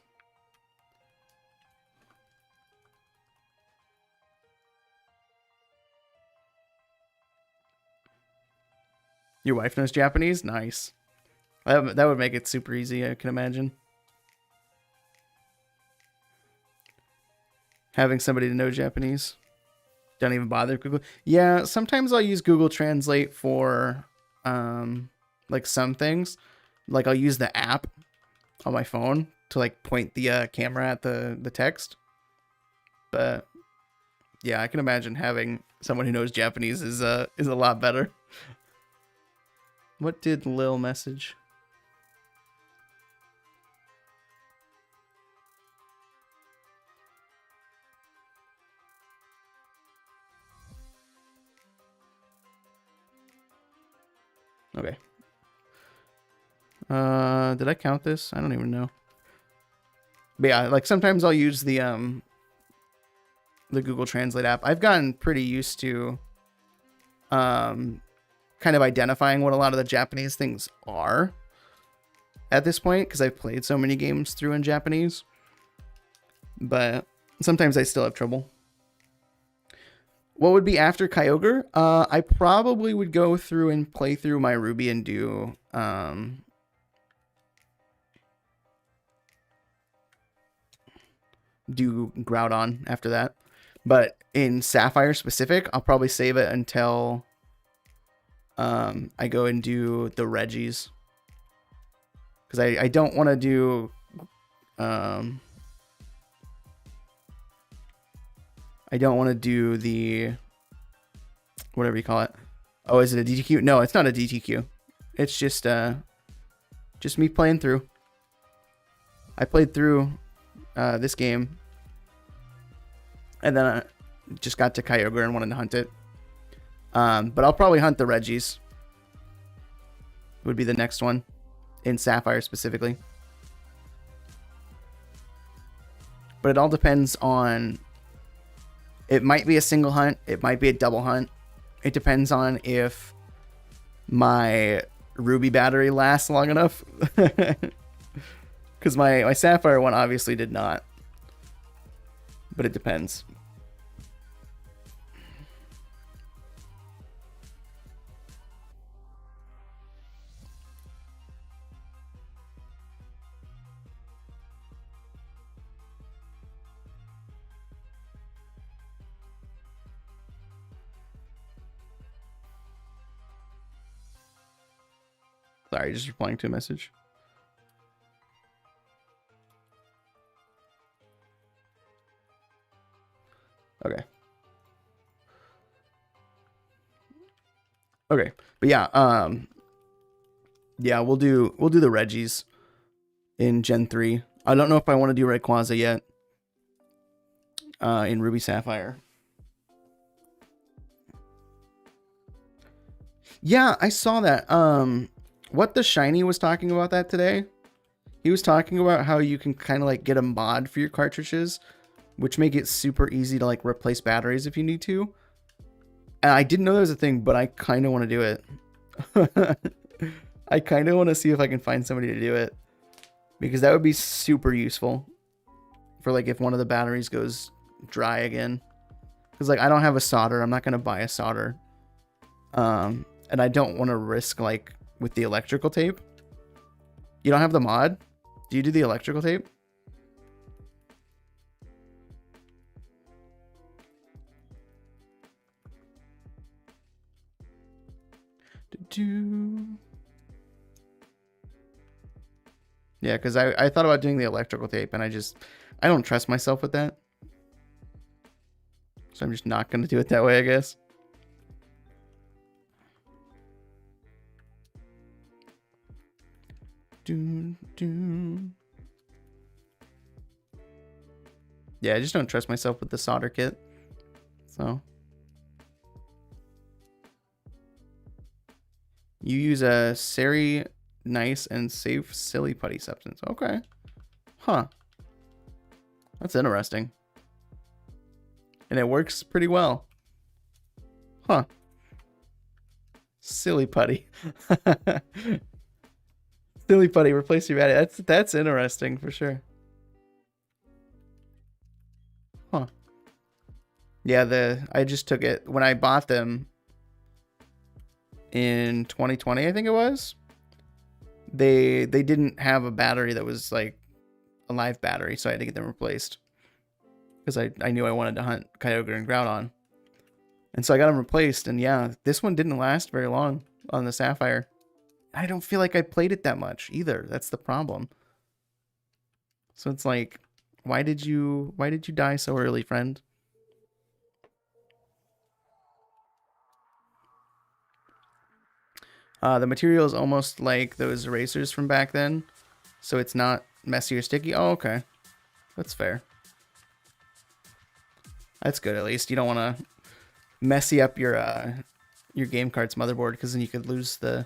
Your wife knows Japanese? Nice. That would make it super easy, I can imagine. Having somebody to know Japanese. Don't even bother Google. Yeah, sometimes I'll use Google Translate for like some things. Like I'll use the app on my phone to like point the camera at the text. But yeah, I can imagine having someone who knows Japanese is a lot better. What did Lil message? Okay. Did I count this? I don't even know. But yeah, like sometimes I'll use the Google Translate app. I've gotten pretty used to kind of identifying what a lot of the Japanese things are at this point, because I've played so many games through in Japanese. But sometimes I still have trouble. What would be after Kyogre? I probably would go through and play through my Ruby and do Groudon after that. But in Sapphire specific, I'll probably save it until I go and do the Reggies. Because I don't want to do I don't want to do the, whatever you call it. Oh, is it a DTQ? No, it's not a DTQ. It's just me playing through. I played through this game, and then I just got to Kyogre and wanted to hunt it. But I'll probably hunt the Reggies. Would be the next one, in Sapphire specifically. But it all depends on. It might be a single hunt. It might be a double hunt. It depends on if my Ruby battery lasts long enough. Because my Sapphire one obviously did not. But it depends. Sorry, just replying to a message. Okay. Okay. But yeah, yeah, we'll do the Reggies in Gen 3. I don't know if I want to do Rayquaza yet. In Ruby Sapphire. Yeah, I saw that. What the Shiny was talking about that today? He was talking about how you can kind of like get a mod for your cartridges, which make it super easy to like replace batteries if you need to. And I didn't know there was a thing, but I kind of want to do it. I kind of want to see if I can find somebody to do it, because that would be super useful for like if one of the batteries goes dry again. Because like I don't have a solder. I'm not going to buy a solder. And I don't want to risk like with the electrical tape. You don't have the mod? Do you do the electrical tape? Yeah, because I thought about doing the electrical tape, and I don't trust myself with that. So I'm just not going to do it that way, I guess. Yeah, I just don't trust myself with the solder kit. So you use a Sari nice and safe silly putty substance. Okay. Huh. That's interesting. And it works pretty well. Huh. Silly putty. Silly putty, replace your battery. That's interesting for sure. Huh. Yeah, I just took it when I bought them in 2020, I think it was. They didn't have a battery that was like a live battery, so I had to get them replaced. Because I knew I wanted to hunt Kyogre and Groudon. And so I got them replaced, and yeah, this one didn't last very long on the Sapphire. I don't feel like I played it that much either. That's the problem. So it's like, why did you die so early, friend? The material is almost like those erasers from back then, so it's not messy or sticky. Oh, okay. That's fair. That's good, at least. You don't want to messy up your game card's motherboard, because then you could lose the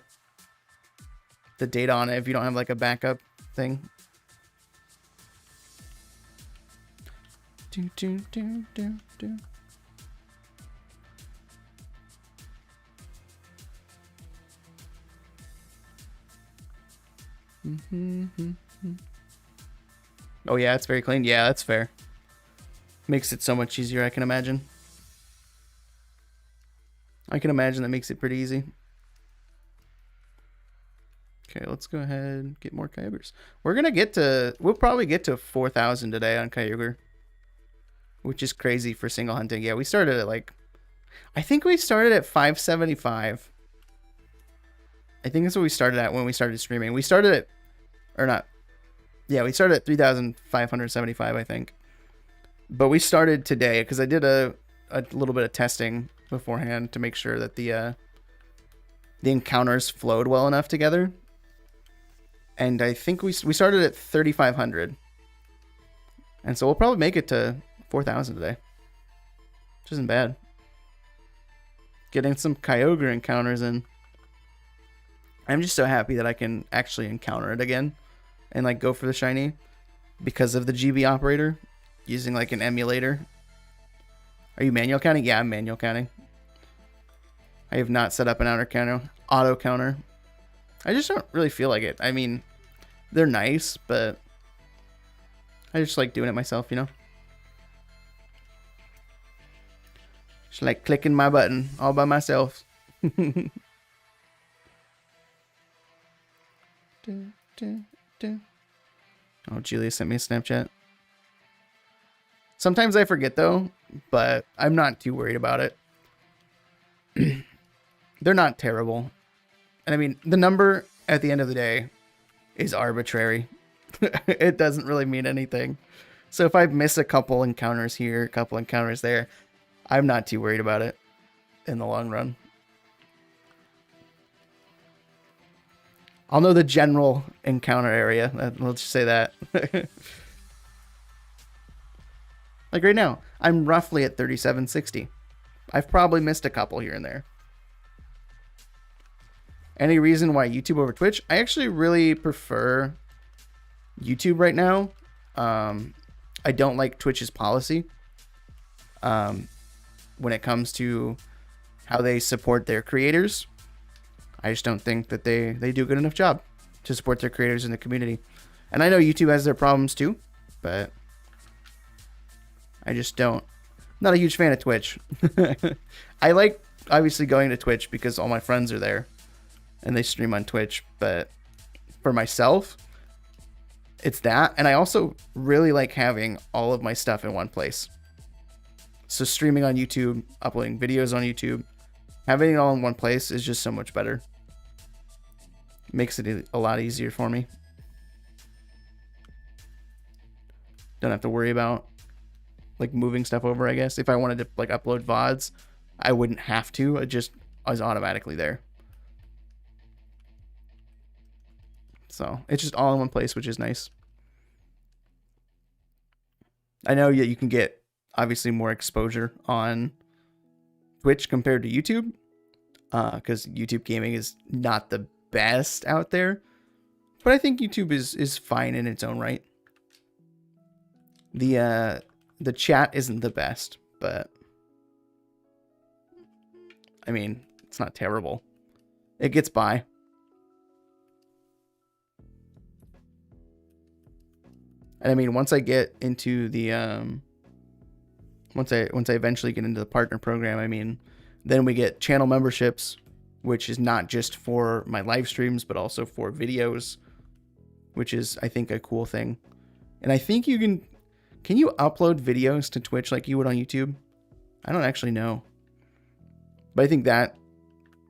data on it if you don't have like a backup thing. Oh yeah, it's very clean. Yeah, that's fair. Makes it so much easier, I can imagine. I can imagine that makes it pretty easy. Okay, let's go ahead and get more Kyogres. We'll probably get to 4,000 today on Kyogre, which is crazy for single hunting. Yeah, we started at like, I think we started at 575. I think that's what we started at when we started streaming. We started at, or not. Yeah, we started at 3,575, I think. But we started today because I did a little bit of testing beforehand to make sure that the encounters flowed well enough together. And I think we started at 3,500. And so we'll probably make it to 4,000 today. Which isn't bad. Getting some Kyogre encounters in. I'm just so happy that I can actually encounter it again. And like go for the shiny. Because of the GB operator. Using like an emulator. Are you manual counting? Yeah, I'm manual counting. I have not set up an auto counter. I just don't really feel like it. I mean, they're nice, but I just like doing it myself, you know? Just like clicking my button all by myself. Oh, Julia sent me a Snapchat. Sometimes I forget though, but I'm not too worried about it. They're not terrible. And I mean, the number at the end of the day, is arbitrary. It doesn't really mean anything. So if I miss a couple encounters here, a couple encounters there, I'm not too worried about it in the long run. I'll know the general encounter area. Let's just say that. Like right now, I'm roughly at 3760. I've probably missed a couple here and there. Any reason why YouTube over Twitch? I actually really prefer YouTube right now. I don't like Twitch's policy when it comes to how they support their creators. I just don't think that they do a good enough job to support their creators in the community. And I know YouTube has their problems too, but I just don't. Not a huge fan of Twitch. I like obviously going to Twitch because all my friends are there and they stream on Twitch, but for myself, it's that. And I also really like having all of my stuff in one place. So streaming on YouTube, uploading videos on YouTube, having it all in one place is just so much better. Makes it a lot easier for me. Don't have to worry about like moving stuff over, I guess. If I wanted to like upload VODs, I wouldn't have to. It just was automatically there. So it's just all in one place, which is nice. I know you can get obviously more exposure on Twitch compared to YouTube, because YouTube gaming is not the best out there, but I think YouTube is fine in its own right. The chat isn't the best, but I mean, it's not terrible. It gets by. And I mean, once I get into the once I eventually get into the partner program, I mean, then we get channel memberships, which is not just for my live streams, but also for videos, which is, I think, a cool thing. And I think you can you upload videos to Twitch like you would on YouTube? I don't actually know. But I think that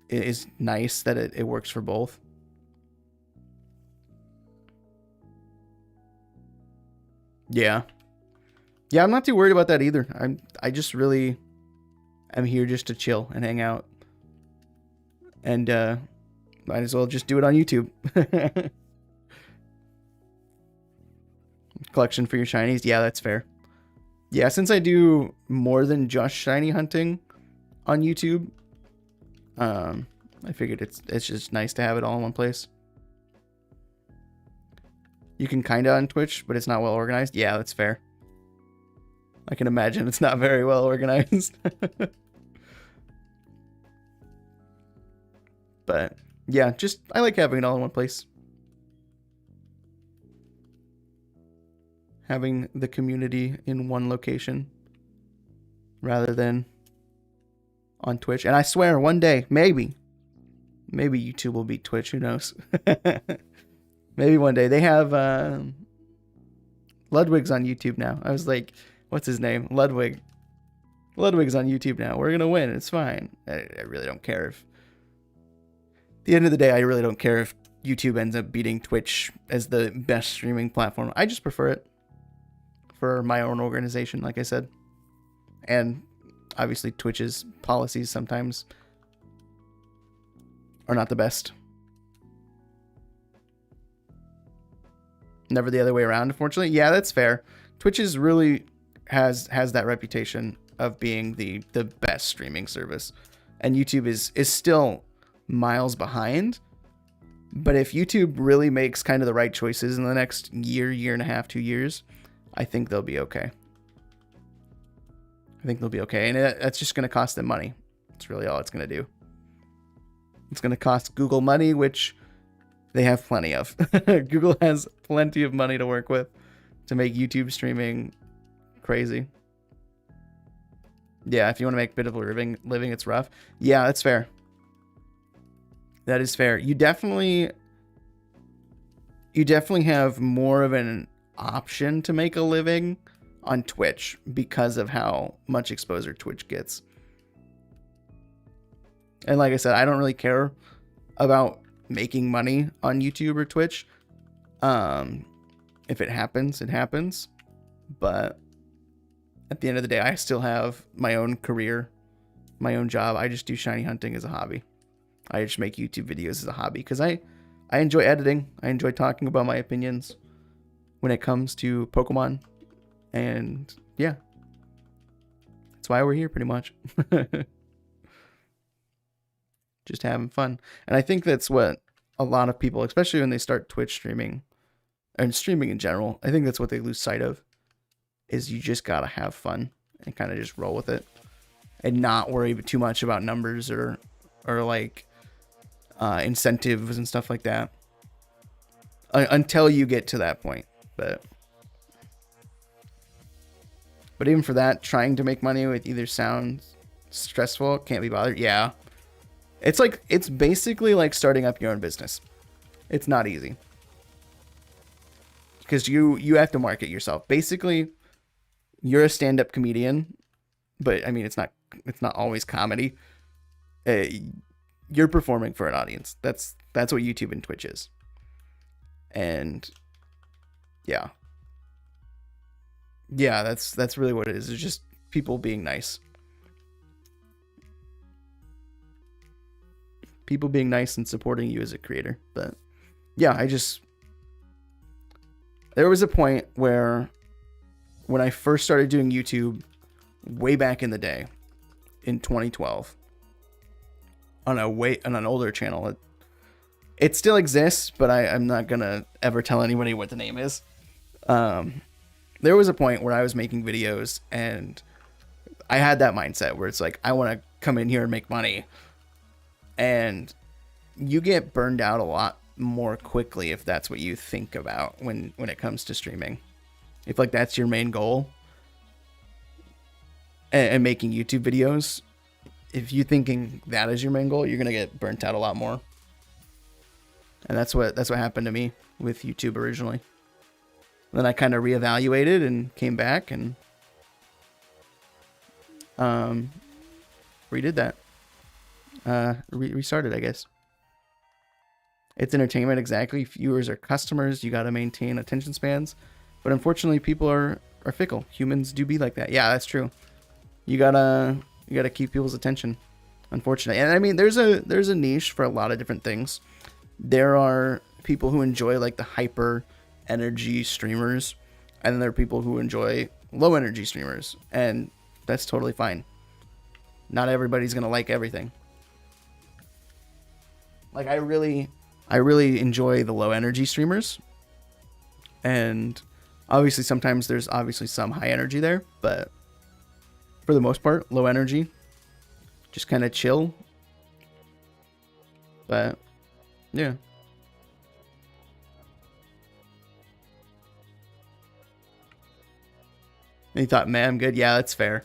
is nice that it works for both. Yeah. Yeah, I'm not too worried about that either. I just really am here just to chill and hang out. And might as well just do it on YouTube. Collection for your shinies. Yeah, that's fair. Yeah, since I do more than just shiny hunting on YouTube, I figured it's just nice to have it all in one place. You can kinda on Twitch, but it's not well organized. Yeah, that's fair. I can imagine it's not very well organized. But yeah, just I like having it all in one place. Having the community in one location rather than on Twitch. And I swear one day, maybe YouTube will beat Twitch, who knows? Maybe one day. They have Ludwig's on YouTube now. I was like, what's his name? Ludwig. Ludwig's on YouTube now. We're going to win. It's fine. I really don't care if... At the end of the day, I really don't care if YouTube ends up beating Twitch as the best streaming platform. I just prefer it for my own organization, like I said. And obviously Twitch's policies sometimes are not the best. Never the other way around, unfortunately. Yeah, that's fair. Twitch is really has that reputation of being the best streaming service. And YouTube is still miles behind. But if YouTube really makes kind of the right choices in the next year and a half, 2 years, I think they'll be okay. I think they'll be okay. And that's just going to cost them money. That's really all it's going to do. It's going to cost Google money, which they have plenty of. Google has plenty of money to work with to make YouTube streaming crazy. Yeah, if you want to make a bit of a living, it's rough. Yeah, that's fair. That is fair. You definitely have more of an option to make a living on Twitch because of how much exposure Twitch gets. And like I said, I don't really care about making money on YouTube or Twitch. If it happens, it happens. But at the end of the day, I still have my own career, my own job. I just do shiny hunting as a hobby. I just make YouTube videos as a hobby because I enjoy editing. I enjoy talking about my opinions when it comes to Pokemon. And yeah, that's why we're here pretty much. Just having fun. And I think that's what a lot of people, especially when they start Twitch streaming and streaming in general, I think that's what they lose sight of, is you just gotta have fun and kind of just roll with it and not worry too much about numbers or like incentives and stuff like that until you get to that point. But even for that, trying to make money with either sounds stressful, can't be bothered. Yeah. It's basically like starting up your own business. It's not easy. Because you have to market yourself. Basically, you're a stand-up comedian, but I mean it's not always comedy. You're performing for an audience. That's what YouTube and Twitch is. And yeah. Yeah, that's really what it is. It's just people being nice. People being nice and supporting you as a creator. But yeah, there was a point where when I first started doing YouTube way back in the day in 2012 on an older channel, it still exists, but I'm not gonna ever tell anybody what the name is. There was a point where I was making videos and I had that mindset where it's like, I want to come in here and make money. And you get burned out a lot more quickly if that's what you think about when it comes to streaming. If like that's your main goal and making YouTube videos, if you're thinking that is your main goal, you're going to get burnt out a lot more. And that's what happened to me with YouTube originally. Then I kind of reevaluated and came back and redid that. Restarted, I guess. It's entertainment, exactly. Viewers are customers. You got to maintain attention spans. But unfortunately, people are fickle. Humans do be like that. Yeah, that's true. You gotta keep people's attention. Unfortunately, and I mean, there's a niche for a lot of different things. There are people who enjoy like the hyper energy streamers, and then there are people who enjoy low energy streamers, and that's totally fine. Not everybody's gonna like everything. Like I really enjoy the low energy streamers, and obviously sometimes there's obviously some high energy there, but for the most part, low energy, just kind of chill. But yeah. And he thought, man, I'm good. Yeah, that's fair.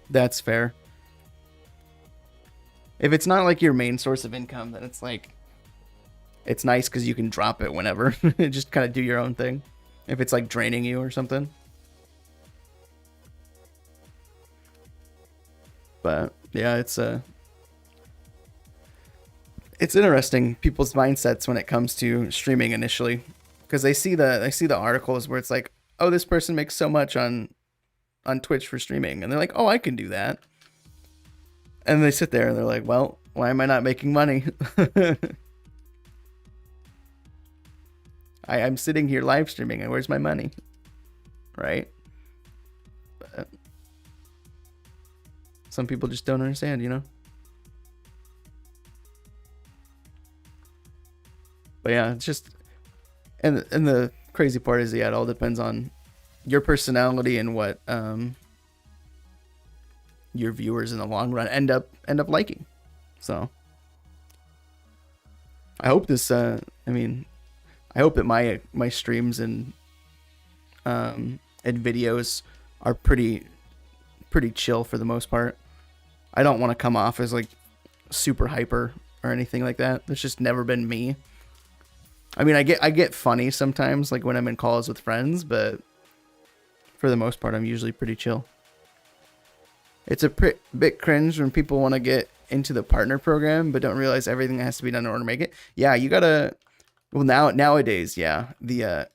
That's fair. If it's not like your main source of income, then it's like, it's nice because you can drop it whenever. Just kind of do your own thing. If it's like draining you or something. But yeah, it's interesting people's mindsets when it comes to streaming initially, because they see the articles where it's like, oh, this person makes so much on Twitch for streaming, and they're like, oh, I can do that. And they sit there and they're like, well, why am I not making money? I'm sitting here live streaming, and where's my money? Right? But some people just don't understand, you know? But yeah, it's just, and the crazy part is, yeah, it all depends on your personality and what your viewers in the long run end up liking. So I hope this I hope that my streams and videos are pretty chill for the most part. I don't want to come off as like super hyper or anything like that. That's just never been me. I mean, I get funny sometimes, like when I'm in calls with friends, but for the most part, I'm usually pretty chill. It's a bit cringe when people want to get into the partner program, but don't realize everything that has to be done in order to make it. Yeah, you gotta. Well, nowadays, yeah, the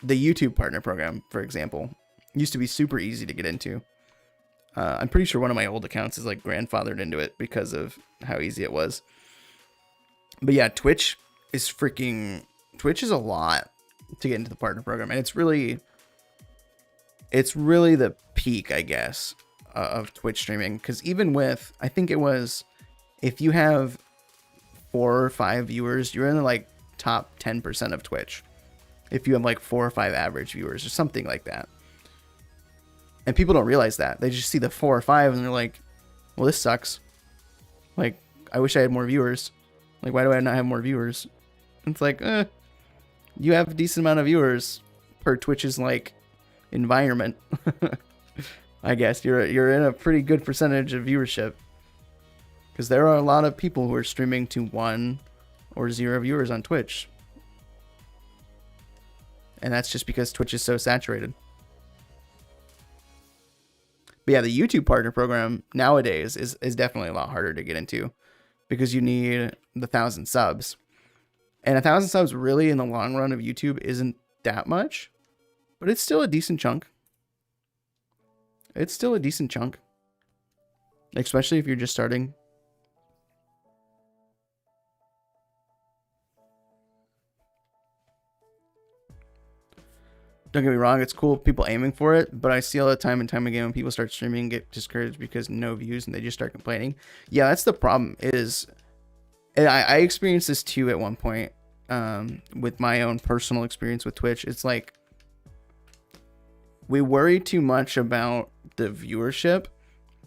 YouTube partner program, for example, used to be super easy to get into. I'm pretty sure one of my old accounts is like grandfathered into it because of how easy it was. But yeah, Twitch is a lot to get into the partner program, and it's really the peak, I guess, of Twitch streaming. Because even with, I think it was, if you have 4 or 5 viewers, you're in the like top 10% of Twitch. If you have like 4 or 5 average viewers or something like that. And people don't realize that. They just see the 4 or 5 and they're like, well, this sucks. Like, I wish I had more viewers. Like, why do I not have more viewers? It's like, you have a decent amount of viewers per Twitch's like environment. I guess you're in a pretty good percentage of viewership, because there are a lot of people who are streaming to 1 or 0 viewers on Twitch, and that's just because Twitch is so saturated. But yeah, the YouTube partner program nowadays is definitely a lot harder to get into, because you need the 1,000 subs. And 1,000 subs really in the long run of YouTube isn't that much, but it's still a decent chunk. It's still a decent chunk, especially if you're just starting. Don't get me wrong, it's cool people aiming for it, but I see all the time and time again when people start streaming and get discouraged because no views and they just start complaining. Yeah, that's the problem. And I experienced this too at one point, with my own personal experience with Twitch. It's like, we worry too much about the viewership.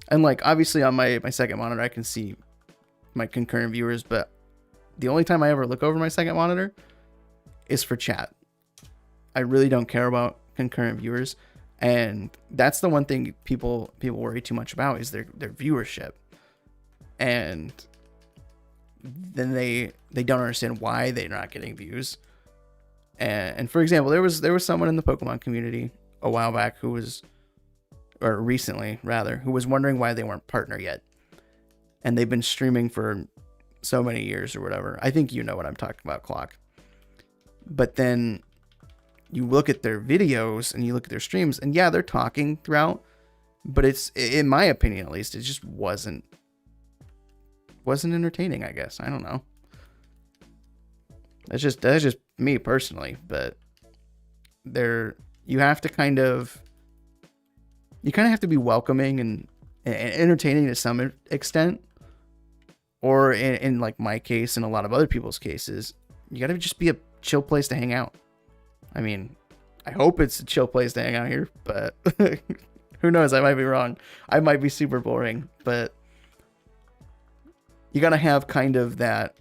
And like, obviously on my second monitor, I can see my concurrent viewers, but the only time I ever look over my second monitor is for chat. I really don't care about concurrent viewers. And that's the one thing people worry too much about, is their viewership. And then they don't understand why they're not getting views. And for example, there was someone in the Pokemon community a while back who was wondering why they weren't partner yet. And they've been streaming for so many years or whatever. I think you know what I'm talking about, Clock. But then you look at their videos and you look at their streams, and yeah, they're talking throughout, but it's, in my opinion at least, it just wasn't entertaining, I guess. I don't know. That's just me personally, but you kind of have to be welcoming and entertaining to some extent, or in like my case and a lot of other people's cases, you got to just be a chill place to hang out. I mean, I hope it's a chill place to hang out here, but who knows? I might be wrong. I might be super boring, but you got to have kind of that.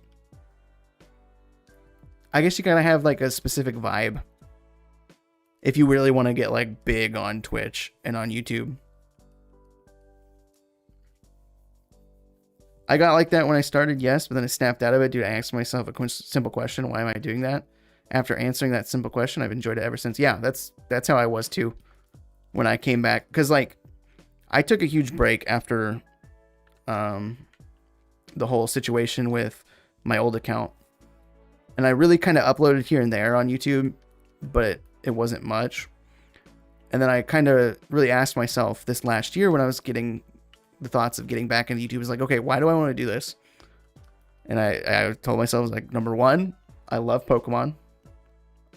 I guess you gotta have like a specific vibe if you really want to get like big on Twitch and on YouTube. I got like that when I started, yes, but then I snapped out of it. Dude, I asked myself a simple question: why am I doing that? After answering that simple question, I've enjoyed it ever since. Yeah, that's how I was too when I came back, because like I took a huge break after the whole situation with my old account. And I really kind of uploaded here and there on YouTube, but it wasn't much. And then I kind of really asked myself this last year when I was getting the thoughts of getting back into YouTube. I was like, okay, why do I want to do this? And I told myself, I was like, number one, I love Pokemon.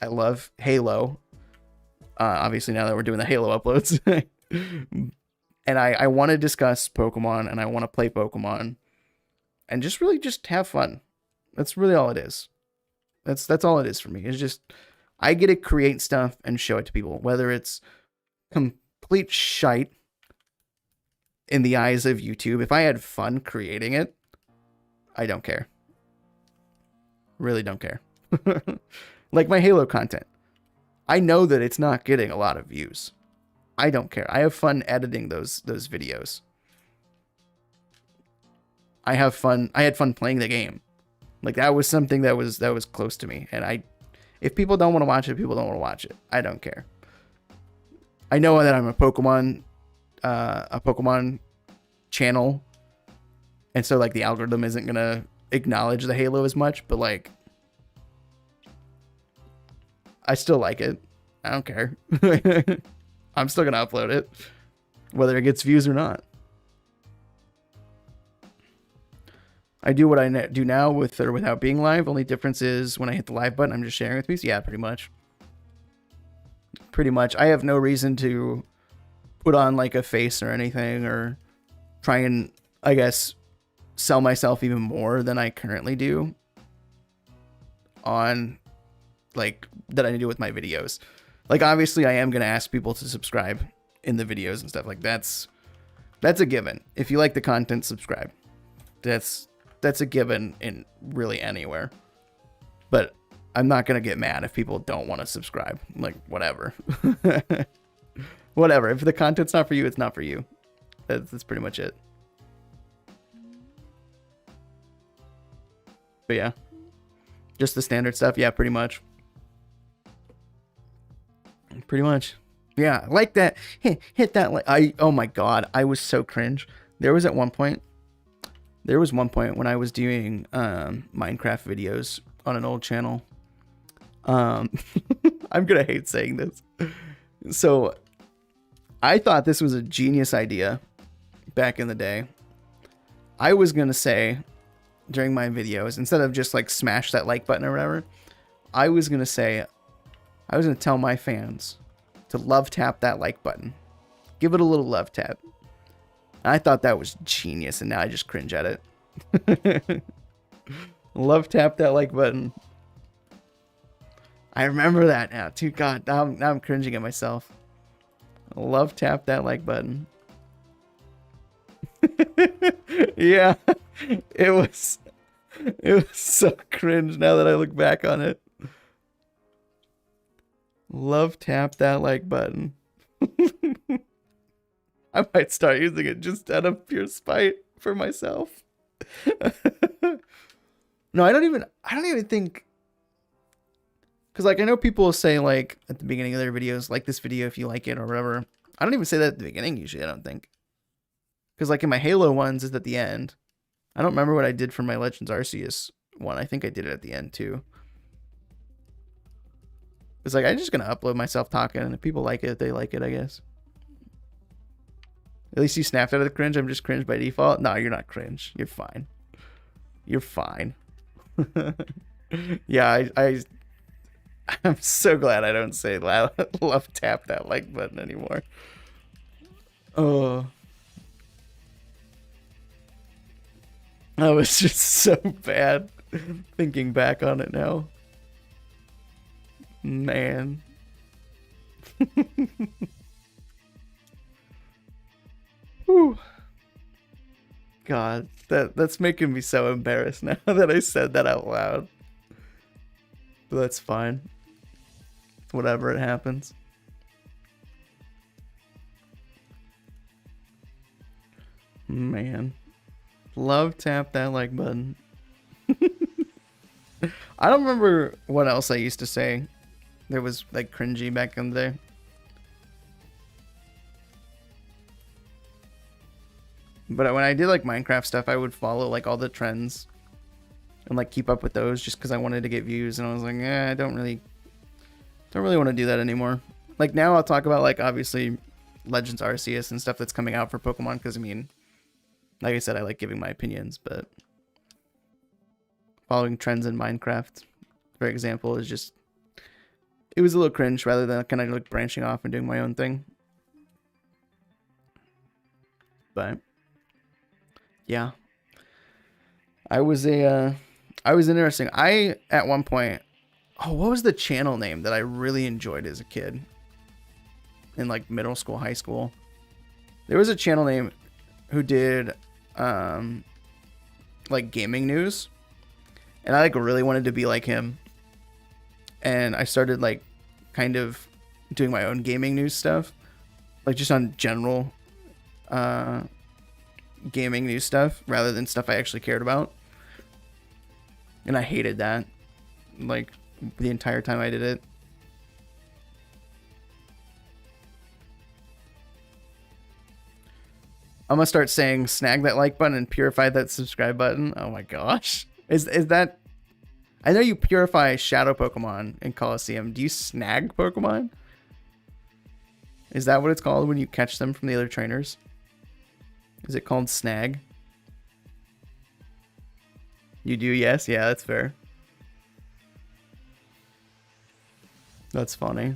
I love Halo. Obviously, now that we're doing the Halo uploads. And I want to discuss Pokemon, and I want to play Pokemon. And just really just have fun. That's really all it is. That's all it is for me. It's just, I get to create stuff and show it to people, whether it's complete shite in the eyes of YouTube. If I had fun creating it, I don't care. Really don't care. Like my Halo content. I know that it's not getting a lot of views. I don't care. I have fun editing those videos. I had fun playing the game. Like that was something that was close to me. And if people don't want to watch it, people don't want to watch it. I don't care. I know that I'm a Pokemon channel, And so like the algorithm isn't gonna acknowledge the halo as much, but like I still like it. I don't care. I'm still gonna upload it, whether it gets views or not. I do what I do now with or without being live. Only difference is when I hit the live button, I'm just sharing with me. So yeah, pretty much. Pretty much. I have no reason to put on like a face or anything or try and, I guess, sell myself even more than I currently do on like that I do with my videos. Like obviously I am going to ask people to subscribe in the videos and stuff. Like that's a given. If you like the content, subscribe. That's a given in really anywhere. But I'm not going to get mad if people don't want to subscribe. Like whatever. Whatever. If the content's not for you, it's not for you. That's pretty much it. But yeah. Just the standard stuff. Yeah, pretty much. Pretty much. Yeah, like that. Hit that like oh my god, I was so cringe. There was one point when I was doing Minecraft videos on an old channel. I'm gonna hate saying this. So I thought this was a genius idea back in the day. I was gonna say during my videos, instead of just like smash that like button or whatever, I was gonna tell my fans to love tap that like button. Give it a little love tap. I thought that was genius, and now I just cringe at it. Love tap that like button. I remember that now too. God, now I'm cringing at myself. Love tap that like button. Yeah, it was so cringe now that I look back on it. Love tap that like button. I might start using it just out of pure spite for myself. No, I don't even think, because like I know people say like at the beginning of their videos, like this video if you like it or whatever. I don't even say that at the beginning usually. I don't think, because like in my Halo ones is at the end. I don't remember what I did for my Legends Arceus one. I think I did it at the end too. It's like I'm just gonna upload myself talking, and if people like it, they like it, I guess. At least you snapped out of the cringe. I'm just cringe by default. No, you're not cringe. You're fine. You're fine. Yeah, I'm so glad I don't say love tap that like button anymore. Oh, that was just so bad thinking back on it now. Man. Whew. God, that's making me so embarrassed now that I said that out loud. But that's fine. Whatever, it happens. Man. Love tap that like button. I don't remember what else I used to say. There was like cringy back in the day. But when I did like Minecraft stuff, I would follow like all the trends and like keep up with those just because I wanted to get views. And I was like, I don't really want to do that anymore. Like now I'll talk about like obviously Legends Arceus and stuff that's coming out for Pokemon, because I mean, like I said, I like giving my opinions, but following trends in Minecraft, for example, is just, it was a little cringe rather than kind of like branching off and doing my own thing. But yeah, I was interesting. At one point, what was the channel name that I really enjoyed as a kid in like middle school, high school? There was a channel name who did like gaming news, and I like really wanted to be like him. And I started like kind of doing my own gaming news stuff, like just on general gaming news stuff rather than stuff I actually cared about. And I hated that, like, the entire time I did it. I'm gonna start saying snag that like button and purify that subscribe button. Oh my gosh. Is that... I know you purify shadow Pokemon in Colosseum. Do you snag Pokemon? Is that what it's called when you catch them from the other trainers? Is it called snag? You do, yes? Yeah, that's fair. That's funny.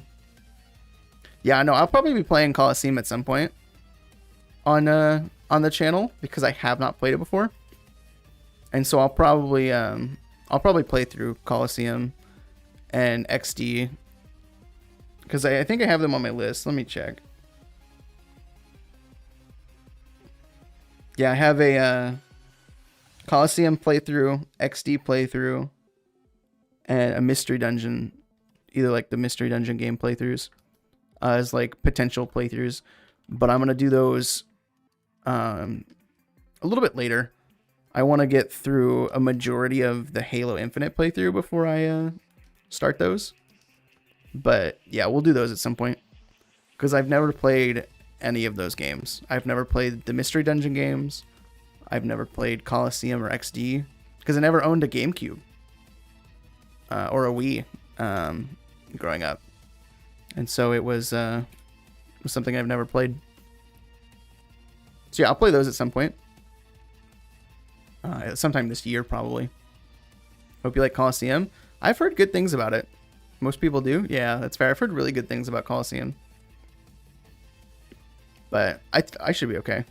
Yeah, no, I'll probably be playing Colosseum at some point on the channel because I have not played it before. And so I'll probably play through Colosseum and XD because I think I have them on my list. Let me check. Yeah, I have a Colosseum playthrough, XD playthrough, and a mystery dungeon, either like the mystery dungeon game playthroughs as like potential playthroughs, but I'm gonna do those a little bit later. I want to get through a majority of the Halo Infinite playthrough before I start those. But yeah, we'll do those at some point because I've never played any of those games. I've never played the mystery dungeon games. I've never played Colosseum or XD because I never owned a GameCube or a Wii growing up, and so it was something I've never played. So yeah, I'll play those at some point. Sometime this year, probably. Hope you like Colosseum. I've heard good things about it. Most people do. Yeah, that's fair. I've heard really good things about Colosseum. But I should be okay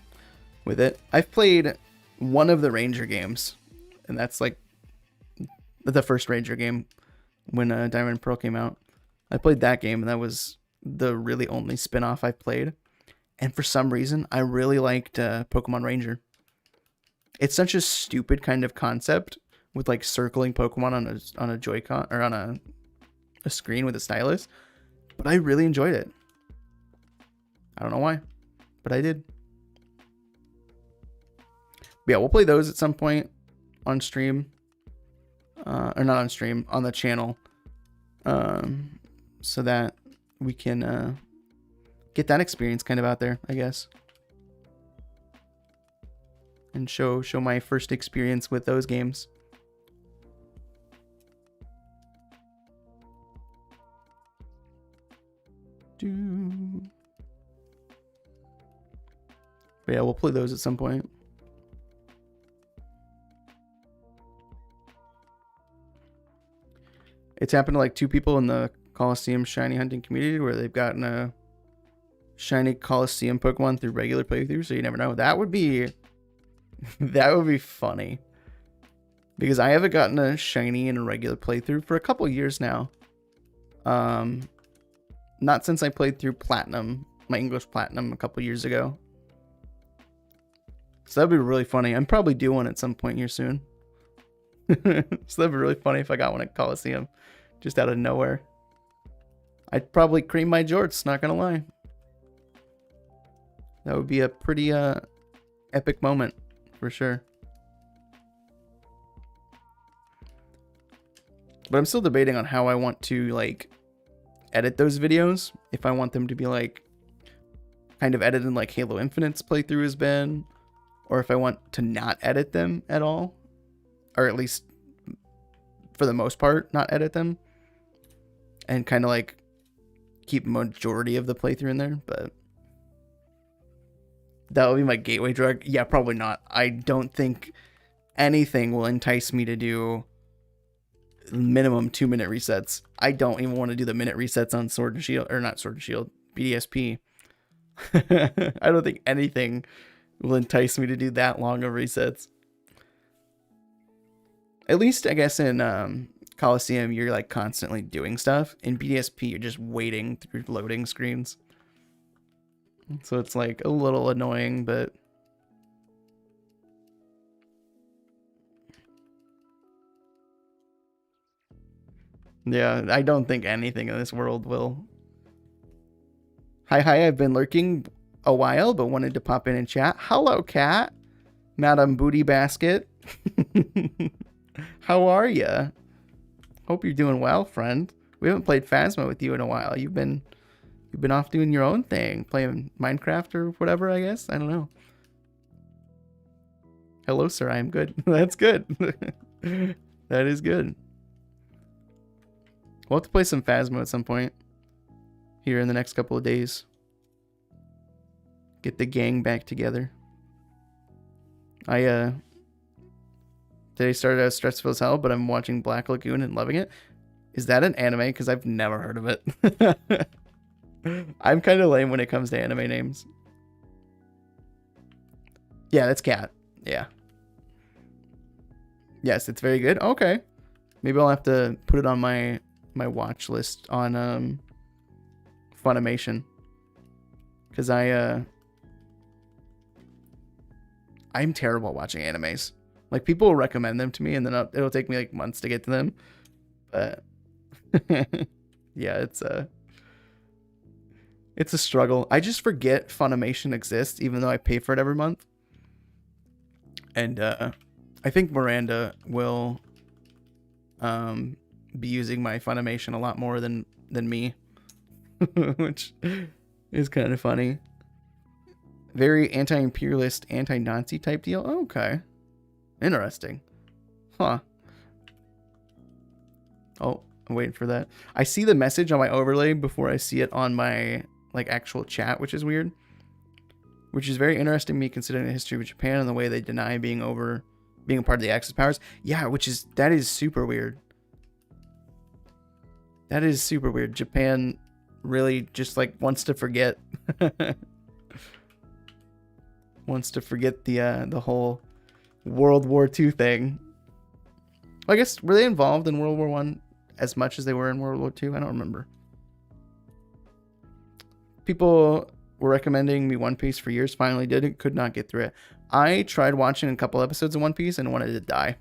with it. I've played one of the Ranger games, and that's like the first Ranger game when Diamond and Pearl came out. I played that game, and that was the really only spin-off I've played. And for some reason, I really liked Pokemon Ranger. It's such a stupid kind of concept with like circling Pokemon on a Joy-Con or on a screen with a stylus, but I really enjoyed it. I don't know why, but I did. But yeah, we'll play those at some point on stream, or not on stream, on the channel, so that we can get that experience kind of out there, I guess. And show my first experience with those games. But yeah, we'll play those at some point. It's happened to like 2 people in the Colosseum shiny hunting community where they've gotten a shiny Colosseum Pokemon through regular playthroughs, so you never know. That would be funny. Because I haven't gotten a shiny in a regular playthrough for a couple years now. Not since I played through Platinum, my English Platinum a couple years ago. So that'd be really funny. I'm probably due one at some point here soon. So that'd be really funny if I got one at Colosseum, just out of nowhere. I'd probably cream my jorts, not gonna lie. That would be a pretty epic moment, for sure. But I'm still debating on how I want to, like, edit those videos. If I want them to be, like, kind of edited like Halo Infinite's playthrough has been, or if I want to not edit them at all, or at least for the most part not edit them, and kind of like keep majority of the playthrough in there. But that will be my gateway drug. Yeah, probably not. I don't think anything will entice me to do minimum 2-minute resets. I don't even want to do the minute resets on Sword and Shield, or not Sword and Shield, BDSP. I don't think anything will entice me to do that long of resets. At least, I guess, in Colosseum, you're like constantly doing stuff. In BDSP, you're just waiting through loading screens. So it's like a little annoying, but yeah, I don't think anything in this world will. Hi, I've been lurking a while, but wanted to pop in and chat. Hello, cat. Madam Booty Basket. How are ya? Hope you're doing well, friend. We haven't played Phasma with you in a while. You've been off doing your own thing, playing Minecraft or whatever, I guess. I don't know. Hello, sir. I am good. That's good. That is good. We'll have to play some Phasmo at some point here in the next couple of days. Get the gang back together. Today started as stressful as hell, but I'm watching Black Lagoon and loving it. Is that an anime? Because I've never heard of it. I'm kind of lame when it comes to anime names. Yeah, that's Cat. Yeah. Yes, it's very good. Okay. Maybe I'll have to put it on my watch list on Funimation. Because I'm terrible at watching animes. Like, people will recommend them to me, and then it'll take me like months to get to them. But yeah, it's a struggle. I just forget Funimation exists, even though I pay for it every month. And I think Miranda will be using my Funimation a lot more than me, which is kind of funny. Very anti-imperialist, anti-Nazi type deal. Okay. Interesting. Huh. Oh, I'm waiting for that. I see the message on my overlay before I see it on my like actual chat, which is weird. Which is very interesting to me considering the history of Japan and the way they deny being a part of the Axis powers. Yeah, that is super weird. That is super weird. Japan really just like wants to forget wants to forget the whole World War II thing. I guess, were they involved in World War I as much as they were in World War II? I don't remember. People were recommending me One Piece for years. Finally did it. Could not get through it. I tried watching a couple episodes of One Piece and wanted to die.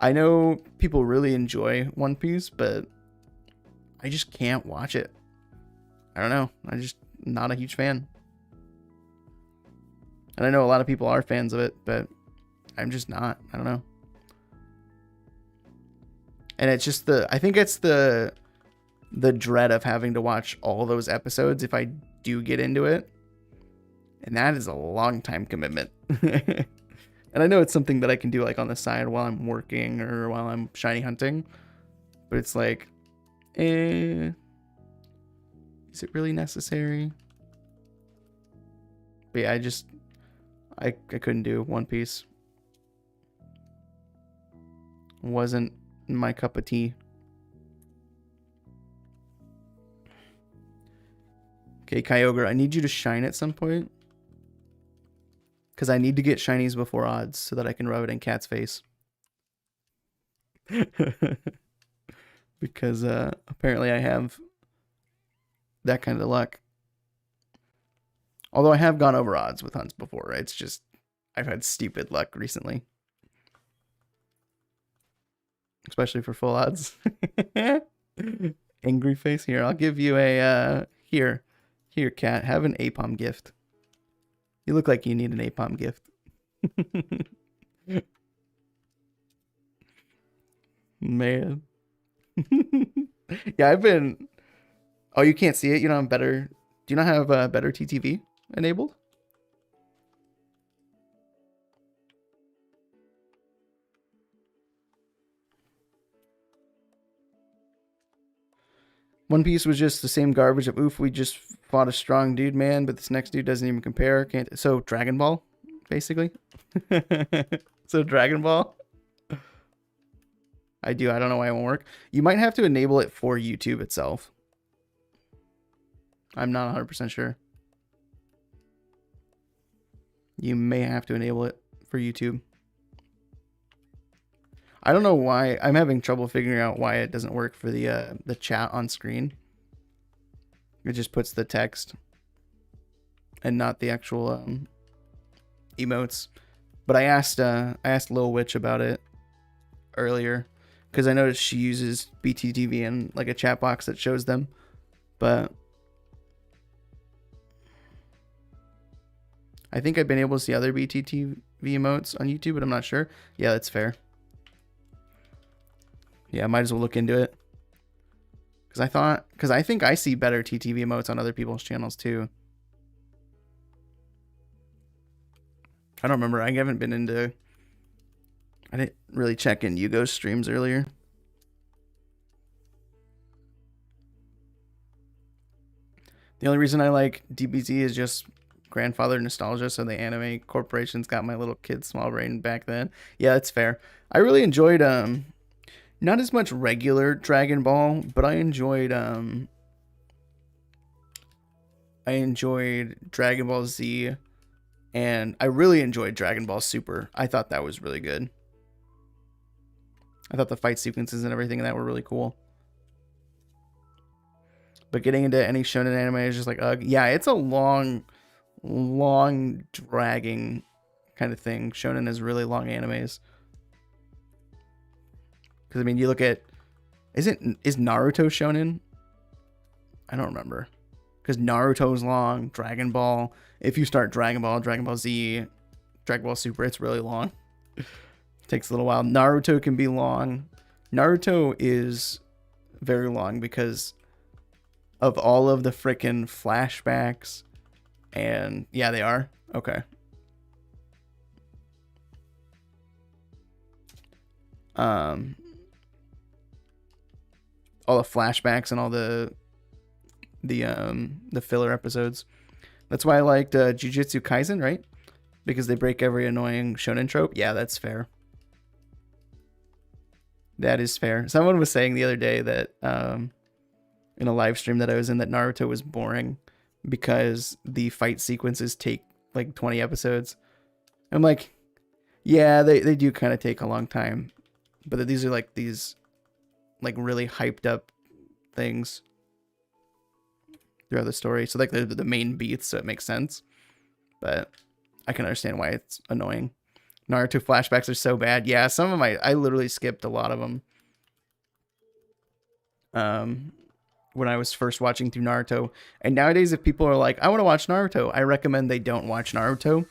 I know people really enjoy One Piece, but I just can't watch it. I don't know. I'm just not a huge fan. And I know a lot of people are fans of it, but I'm just not. I don't know. And it's just I think it's the dread of having to watch all those episodes if I do get into it. And that is a long time commitment. And I know it's something that I can do like on the side while I'm working or while I'm shiny hunting. But it's like, is it really necessary? But yeah, I couldn't do One Piece. Wasn't my cup of tea. Okay, Kyogre, I need you to shine at some point. Because I need to get shinies before odds so that I can rub it in Cat's face. Because apparently I have that kind of luck. Although I have gone over odds with hunts before, right? It's just I've had stupid luck recently. Especially for full odds. Angry face. Here, I'll give you a here, Cat, have an Apom gift. You look like you need an Apom gift. Man. Yeah, I've been... Oh, you can't see it? You don't have better... Do you not have better TTV enabled? One Piece was just the same garbage of oof, we just fought a strong dude, man, but this next dude doesn't even compare. So Dragon Ball, basically. So Dragon Ball. I don't know why it won't work. You might have to enable it for YouTube itself. I'm not 100% sure. You may have to enable it for YouTube. I don't know why. I'm having trouble figuring out why it doesn't work for the chat on screen. It just puts the text and not the actual emotes. But I asked Lil Witch about it earlier because I noticed she uses BTTV and like a chat box that shows them, but I think I've been able to see other BTTV emotes on YouTube, but I'm not sure. Yeah, that's fair. Yeah, I might as well look into it. Because I think I see better TTV emotes on other people's channels too. I don't remember. I haven't been into... I didn't really check in Yugo's streams earlier. The only reason I like DBZ is just grandfather nostalgia, so the anime corporations got my little kid small brain back then. Yeah, that's fair. I really enjoyed not as much regular Dragon Ball, but I enjoyed Dragon Ball Z, and I really enjoyed Dragon Ball Super. I thought that was really good. I thought the fight sequences and everything in that were really cool. But getting into any shonen anime is just like, yeah, it's a long dragging kind of thing. Shonen is really long animes. Because, I mean, you look at... Is Naruto shonen? I don't remember. Because Naruto's long. Dragon Ball. If you start Dragon Ball Z, Dragon Ball Super, it's really long. Takes a little while. Naruto can be long. Naruto is very long because of all of the frickin' flashbacks. And yeah, they are. Okay. All the flashbacks and all the filler episodes. That's why I liked Jujutsu Kaisen, right? Because they break every annoying shonen trope. Yeah, that's fair. That is fair. Someone was saying the other day that in a live stream that I was in that Naruto was boring because the fight sequences take like 20 episodes. I'm like, yeah, they do kind of take a long time, but these are like these like really hyped up things throughout the story. So like the main beats, so it makes sense. But I can understand why it's annoying. Naruto flashbacks are so bad. Yeah, some of them I literally skipped a lot of them. When I was first watching through Naruto. And nowadays, if people are like, I want to watch Naruto, I recommend they don't watch Naruto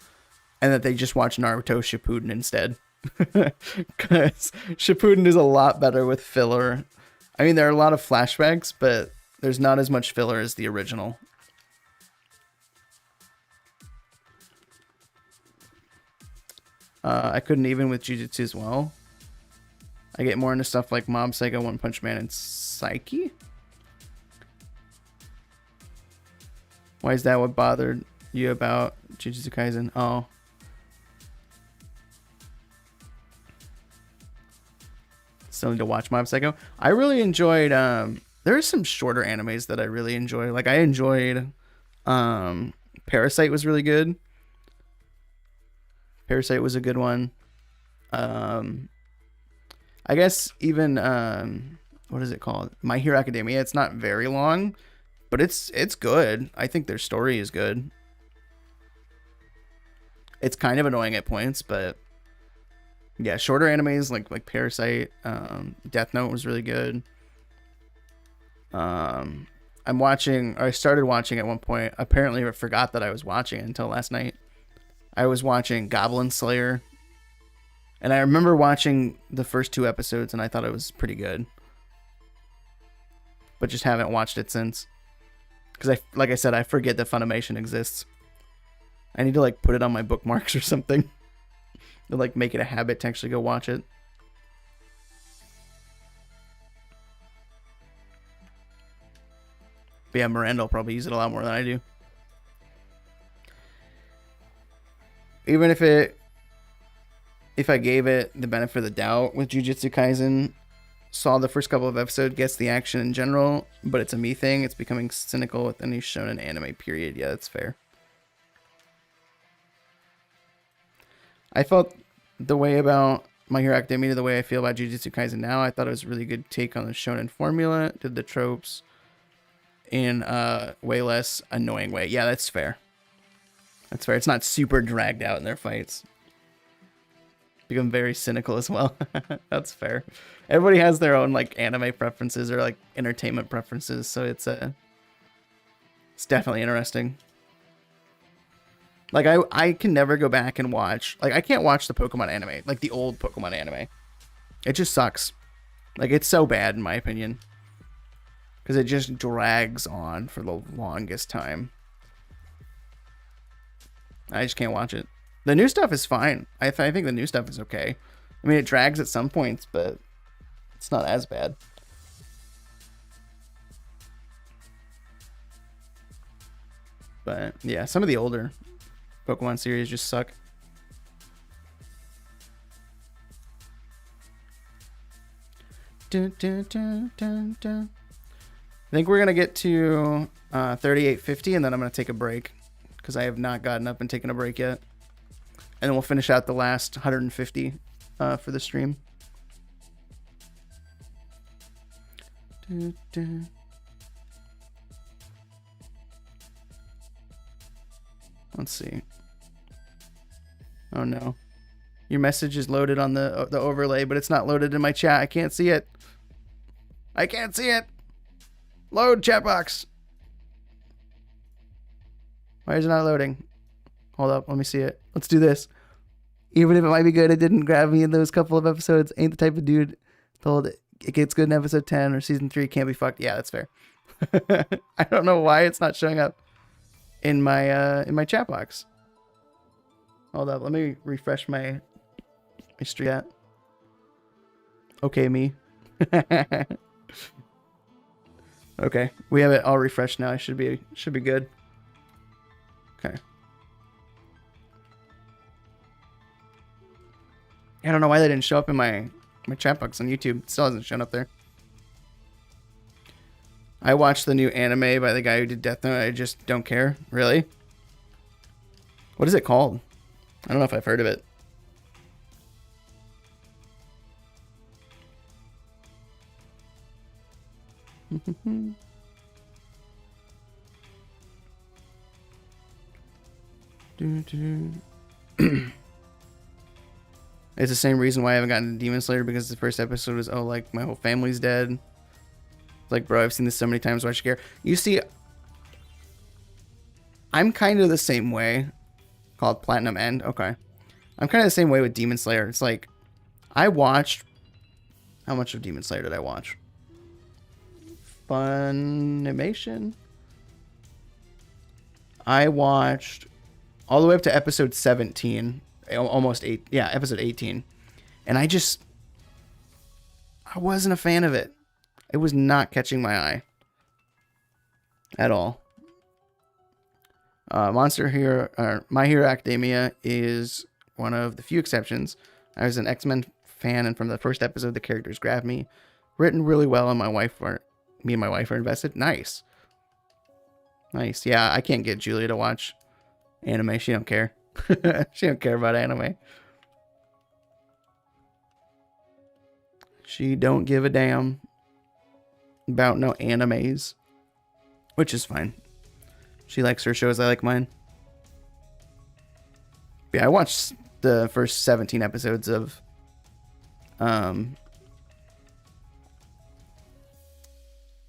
and that they just watch Naruto Shippuden instead. Because Shippuden is a lot better with filler. I mean, there are a lot of flashbacks, but there's not as much filler as the original. I couldn't even with Jujutsu as well. I get more into stuff like Mob Psycho, One Punch Man, and Psyche. Why is that what bothered you about Jujutsu Kaisen? Oh. Still need to watch Mob Psycho. I really enjoyed, there are some shorter animes that I really enjoy. Like, I enjoyed, Parasite was really good. Parasite was a good one. I guess even, what is it called? My Hero Academia. It's not very long, but it's good. I think their story is good. It's kind of annoying at points, but yeah, shorter animes like Parasite, Death Note was really good. I started watching at one point. Apparently I forgot that I was watching it until last night. I was watching Goblin Slayer. And I remember watching the first 2 episodes and I thought it was pretty good. But just haven't watched it since. Because like I said, I forget that Funimation exists. I need to like put it on my bookmarks or something. To like make it a habit to actually go watch it. But yeah, Miranda will probably use it a lot more than I do. Even if I gave it the benefit of the doubt with Jujutsu Kaisen, saw the first couple of episodes, gets the action in general, but it's a me thing. It's becoming cynical with any shonen anime, period. Yeah, that's fair. I felt the way about My Hero Academia the way I feel about Jujutsu Kaisen now. I thought it was a really good take on the shonen formula, did the tropes in a way less annoying way. Yeah, that's fair. That's fair. It's not super dragged out in their fights. Become very cynical as well. That's fair. Everybody has their own like anime preferences or like entertainment preferences, so it's definitely interesting. Like I can never go back and watch, like I can't watch the Pokemon anime, like the old Pokemon anime. It just sucks. Like it's so bad in my opinion. Because it just drags on for the longest time. I just can't watch it. The new stuff is fine. I think the new stuff is okay. I mean, it drags at some points, but it's not as bad. But yeah, some of the older Pokemon series just suck. Dun, dun, dun, dun, dun. I think we're going to get to 3850, and then I'm going to take a break because I have not gotten up and taken a break yet. And then we'll finish out the last 150 for the stream. Dun, dun. Let's see. Oh no. Your message is loaded on the overlay, but it's not loaded in my chat. I can't see it. I can't see it. Load Chatbox. Why is it not loading? Hold up, let me see it. Let's do this. Even if it might be good, it didn't grab me in those couple of episodes. Ain't the type of dude told it gets good in episode 10 or season 3 can't be fucked. Yeah, that's fair. I don't know why it's not showing up in my chat box. Hold up, let me refresh my stream chat. Okay, me. Okay, we have it all refreshed now. It should be good. Okay. I don't know why that didn't show up in my chat box on YouTube. It still hasn't shown up there. I watched the new anime by the guy who did Death Note. I just don't care. Really? What is it called? I don't know if I've heard of it. It's the same reason why I haven't gotten to Demon Slayer, because the first episode was, oh, like, my whole family's dead. Like, bro, I've seen this so many times, why should I care? You see, I'm kind of the same way. Called Platinum End? Okay. I'm kind of the same way with Demon Slayer. It's like, I watched... How much of Demon Slayer did I watch? Funimation? I watched all the way up to episode 17. Almost 8. Yeah, episode 18. And I wasn't a fan of it. It was not catching my eye. At all. Monster Hero, My Hero Academia is one of the few exceptions. I was an X-Men fan, and from the first episode, the characters grabbed me. Written really well, and me and my wife are invested. Nice. Nice. Yeah, I can't get Julia to watch anime. She don't care. She don't care about anime. She don't give a damn about no animes, which is fine. She likes her shows, I like mine. Yeah, I watched the first 17 episodes of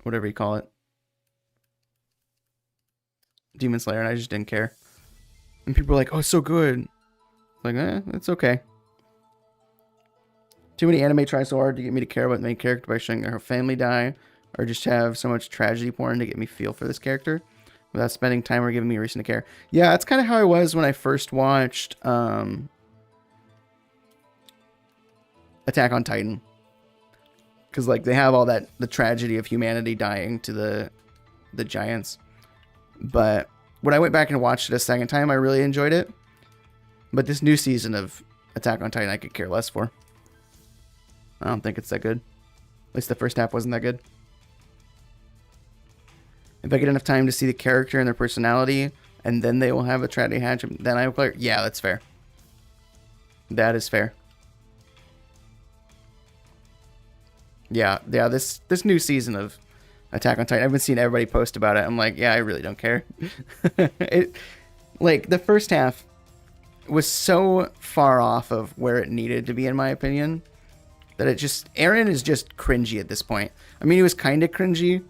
whatever you call it, Demon Slayer, and I just didn't care. And people were like, oh, it's so good. Like, it's okay. Too many anime try so hard to get me to care about the main character by showing her family die, or just have so much tragedy porn to get me feel for this character without spending time or giving me a reason to care. Yeah, that's kind of how I was when I first watched Attack on Titan. Because, like, they have all that, the tragedy of humanity dying to the giants. But when I went back and watched it a second time, I really enjoyed it. But this new season of Attack on Titan, I could care less for. I don't think it's that good. At least the first half wasn't that good. If I get enough time to see the character and their personality, and then they will have a tragedy hatch, then I will play. Yeah, that's fair. That is fair. Yeah, this new season of Attack on Titan, I've been seeing everybody post about it. I'm like, yeah, I really don't care. Like, the first half was so far off of where it needed to be, in my opinion, that Eren is just cringy at this point. I mean, he was kind of cringy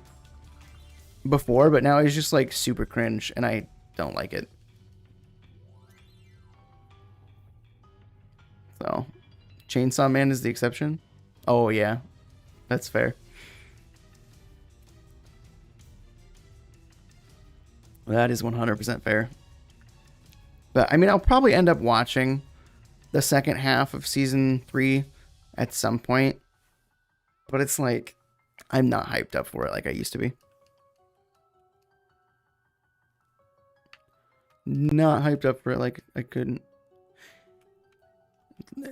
before, but now he's just, like, super cringe, and I don't like it. So, Chainsaw Man is the exception? Oh, yeah. That's fair. That is 100% fair. But I mean, I'll probably end up watching the second half of season 3 at some point. But it's like, I'm not hyped up for it like I used to be. Not hyped up for it like I couldn't.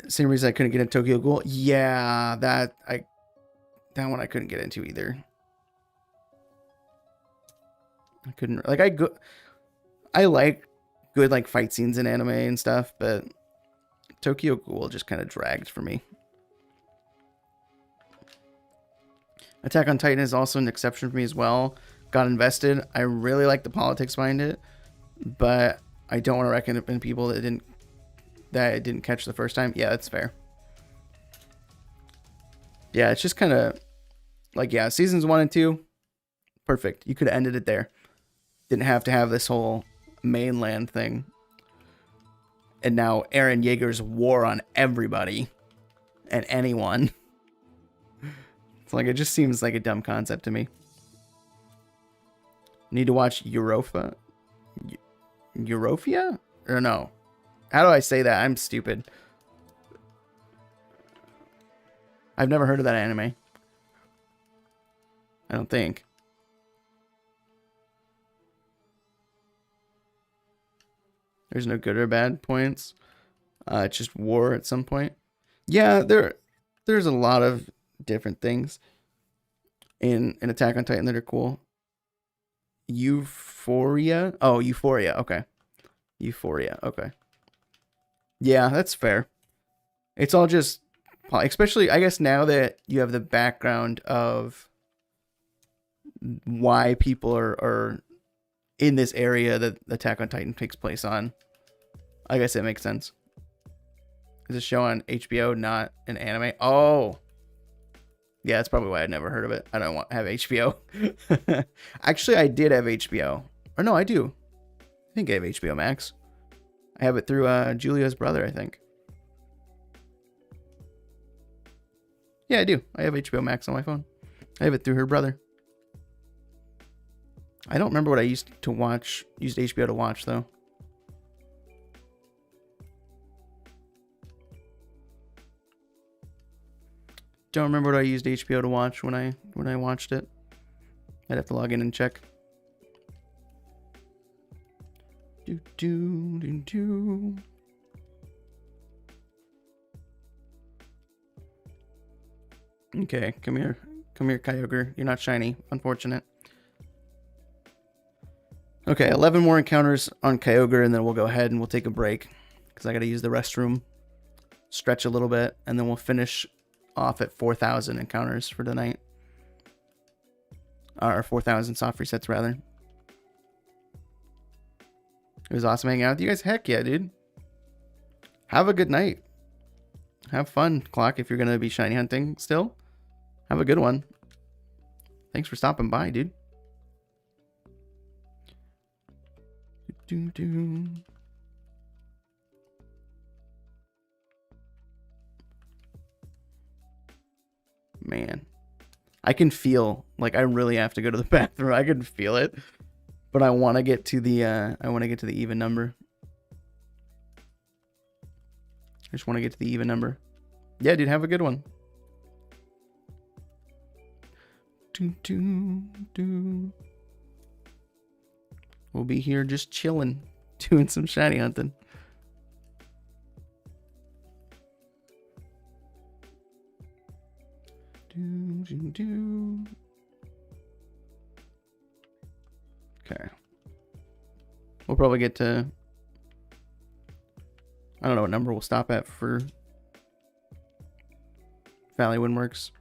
Same reason I couldn't get into Tokyo Ghoul. Yeah, that one I couldn't get into either. I couldn't like I like good like fight scenes in anime and stuff, but Tokyo Ghoul just kind of dragged for me. Attack on Titan is also an exception for me as well. Got invested. I really like the politics behind it, but I don't want to recommend people that it didn't catch the first time. Yeah, that's fair. Yeah, it's just kind of like, yeah, seasons 1 and 2, perfect. You could have ended it there. Didn't have to have this whole mainland thing. And now Eren Yeager's war on everybody and anyone. It's like, it just seems like a dumb concept to me. Need to watch Europa? Eurofia? Or no? How do I say that? I'm stupid. I've never heard of that anime. I don't think. There's no good or bad points. It's just war at some point. Yeah, there's a lot of different things in Attack on Titan that are cool. Euphoria? Oh, Euphoria. Okay. Euphoria. Okay. Yeah, that's fair. It's all just, especially, I guess, now that you have the background of why people are in this area that Attack on Titan takes place on. I guess it makes sense. It's a show on HBO, not an anime. Oh. Yeah, that's probably why I'd never heard of it. I don't have HBO. Actually, I did have HBO. Or no, I do. I think I have HBO Max. I have it through Julia's brother, I think. Yeah, I do. I have HBO Max on my phone. I have it through her brother. I don't remember what I used HBO to watch, though. Don't remember what I used HBO to watch when I watched it. I'd have to log in and check. Okay, come here. Come here, Kyogre. You're not shiny. Unfortunate. Okay, 11 more encounters on Kyogre, and then we'll go ahead and we'll take a break. Because I gotta use the restroom. Stretch a little bit, and then we'll finish off at 4,000 encounters for tonight. Or 4,000 soft resets, rather. It was awesome hanging out with you guys. Heck yeah, dude. Have a good night. Have fun, Clock, if you're going to be shiny hunting still. Have a good one. Thanks for stopping by, dude. Man. I can feel like I really have to go to the bathroom. I can feel it. But I want to get to the even number. I just want to get to the even number. Yeah, dude, have a good one. We'll be here just chilling, doing some shiny hunting. Okay. We'll probably get to, I don't know what number we'll stop at for Valley Windworks,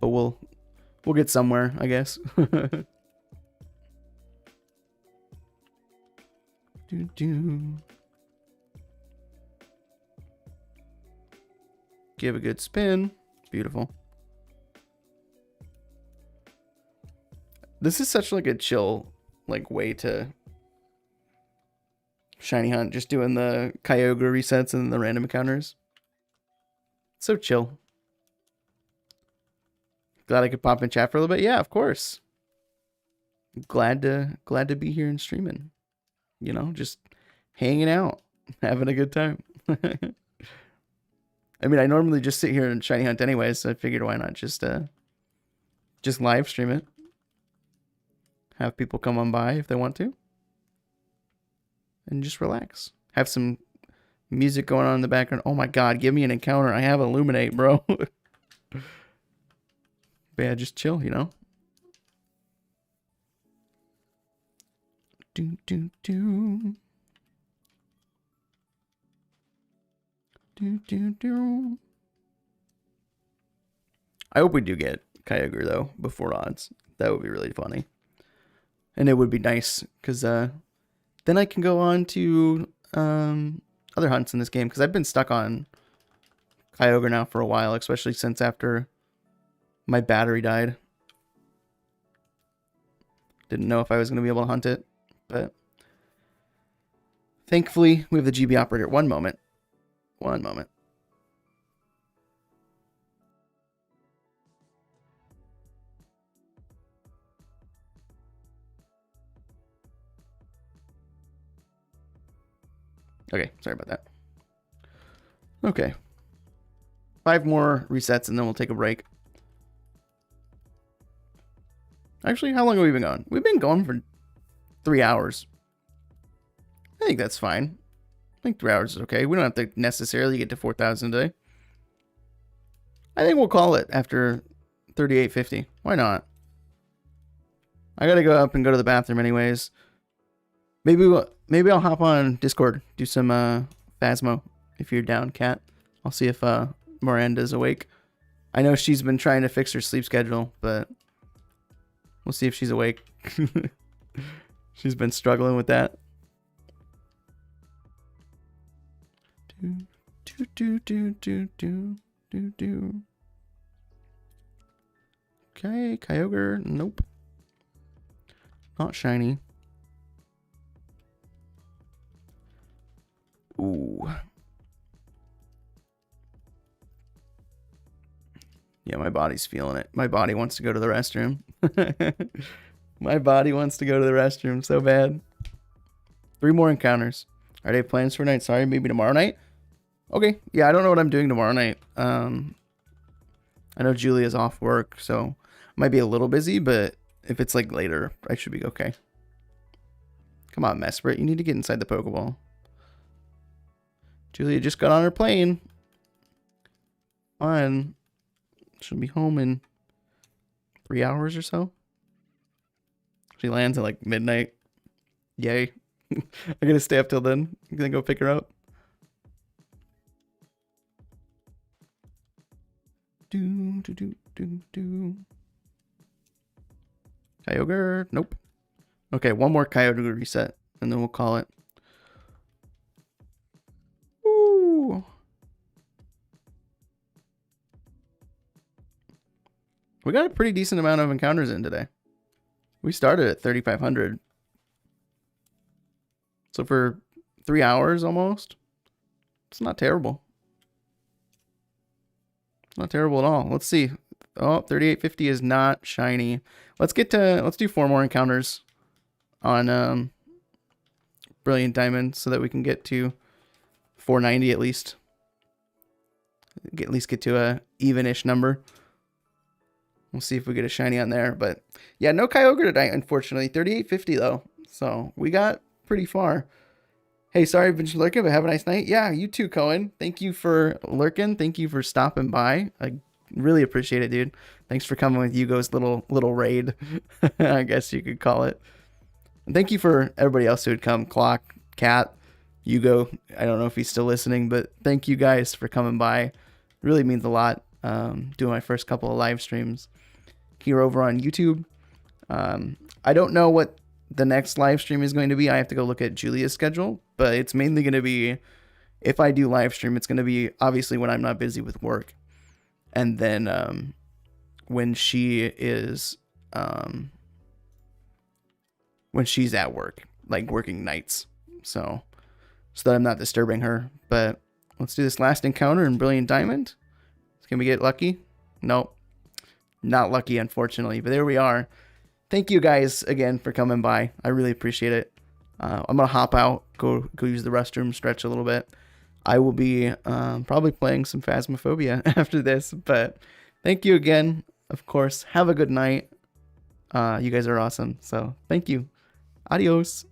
but we'll get somewhere, I guess. Give a good spin. Beautiful. This is such like a chill like way to shiny hunt, just doing the Kyogre resets and the random encounters. So chill. Glad I could pop in chat for a little bit. Yeah, of course. Glad to be here and streaming. You know, just hanging out, having a good time. I mean, I normally just sit here and shiny hunt anyways, so I figured why not just live stream it. Have people come on by if they want to. And just relax. Have some music going on in the background. Oh my god, give me an encounter. I have Illuminate, bro. But yeah, just chill, you know? Do, do, do. Do, do, do. I hope we do get Kyogre, though, before odds. That would be really funny. And it would be nice, because then I can go on to other hunts in this game, because I've been stuck on Kyogre now for a while, especially since after my battery died. Didn't know if I was going to be able to hunt it, but thankfully we have the GB operator. One moment. One moment. Okay, sorry about that. Okay. 5 more resets and then we'll take a break. Actually, how long have we been going? We've been going for 3 hours. I think that's fine. I think 3 hours is okay. We don't have to necessarily get to 4,000 a day. I think we'll call it after 3850. Why not? I gotta go up and go to the bathroom anyways. Maybe I'll hop on Discord, do some Phasmo if you're down, Kat. I'll see if Miranda's awake. I know she's been trying to fix her sleep schedule, but we'll see if she's awake. She's been struggling with that. Okay, Kyogre, nope. Not shiny. Ooh. Yeah, my body's feeling it. My body wants to go to the restroom. My body wants to go to the restroom so bad. 3 more encounters. Are they plans for tonight? Sorry, maybe tomorrow night? Okay. Yeah, I don't know what I'm doing tomorrow night. I know Julia's off work, so I might be a little busy, but if it's like later, I should be okay. Come on, Mesprit. You need to get inside the Pokeball. Julia just got on her plane. Fine. She'll be home in 3 hours or so. She lands at like midnight. Yay. I'm gonna stay up till then. I'm gonna go pick her up. Do. Kyogre. Nope. Okay, one more Kyogre reset, and then we'll call it. Ooh. We got a pretty decent amount of encounters in today. We started at 3,500. So for 3 hours almost, it's not terrible. Not terrible at all. Let's see. Oh, 3850 is not shiny. Let's do 4 more encounters on Brilliant Diamond so that we can get to 490 at least. At least get to a even-ish number. We'll see if we get a shiny on there. But yeah, no Kyogre tonight, unfortunately. 3850 though. So we got pretty far. Hey, sorry I've been lurking, but have a nice night. Yeah, you too, Cohen. Thank you for lurking. Thank you for stopping by. I really appreciate it, dude. Thanks for coming with Hugo's little raid, I guess you could call it. And thank you for everybody else who would come. Clock, Cat, Hugo. I don't know if he's still listening, but thank you guys for coming by. It really means a lot. Doing my first couple of live streams here over on YouTube. I don't know what the next live stream is going to be. I have to go look at Julia's schedule, but it's mainly going to be, if I do live stream, it's going to be obviously when I'm not busy with work. And then when she is, when she's at work, like working nights. So that I'm not disturbing her. But let's do this last encounter in Brilliant Diamond. Can we get lucky? Nope. Not lucky, unfortunately. But there we are. Thank you guys again for coming by. I really appreciate it. I'm gonna hop out, go use the restroom, stretch a little bit. I will be probably playing some Phasmophobia after this, but thank you again. Of course, have a good night. You guys are awesome. So thank you. Adios.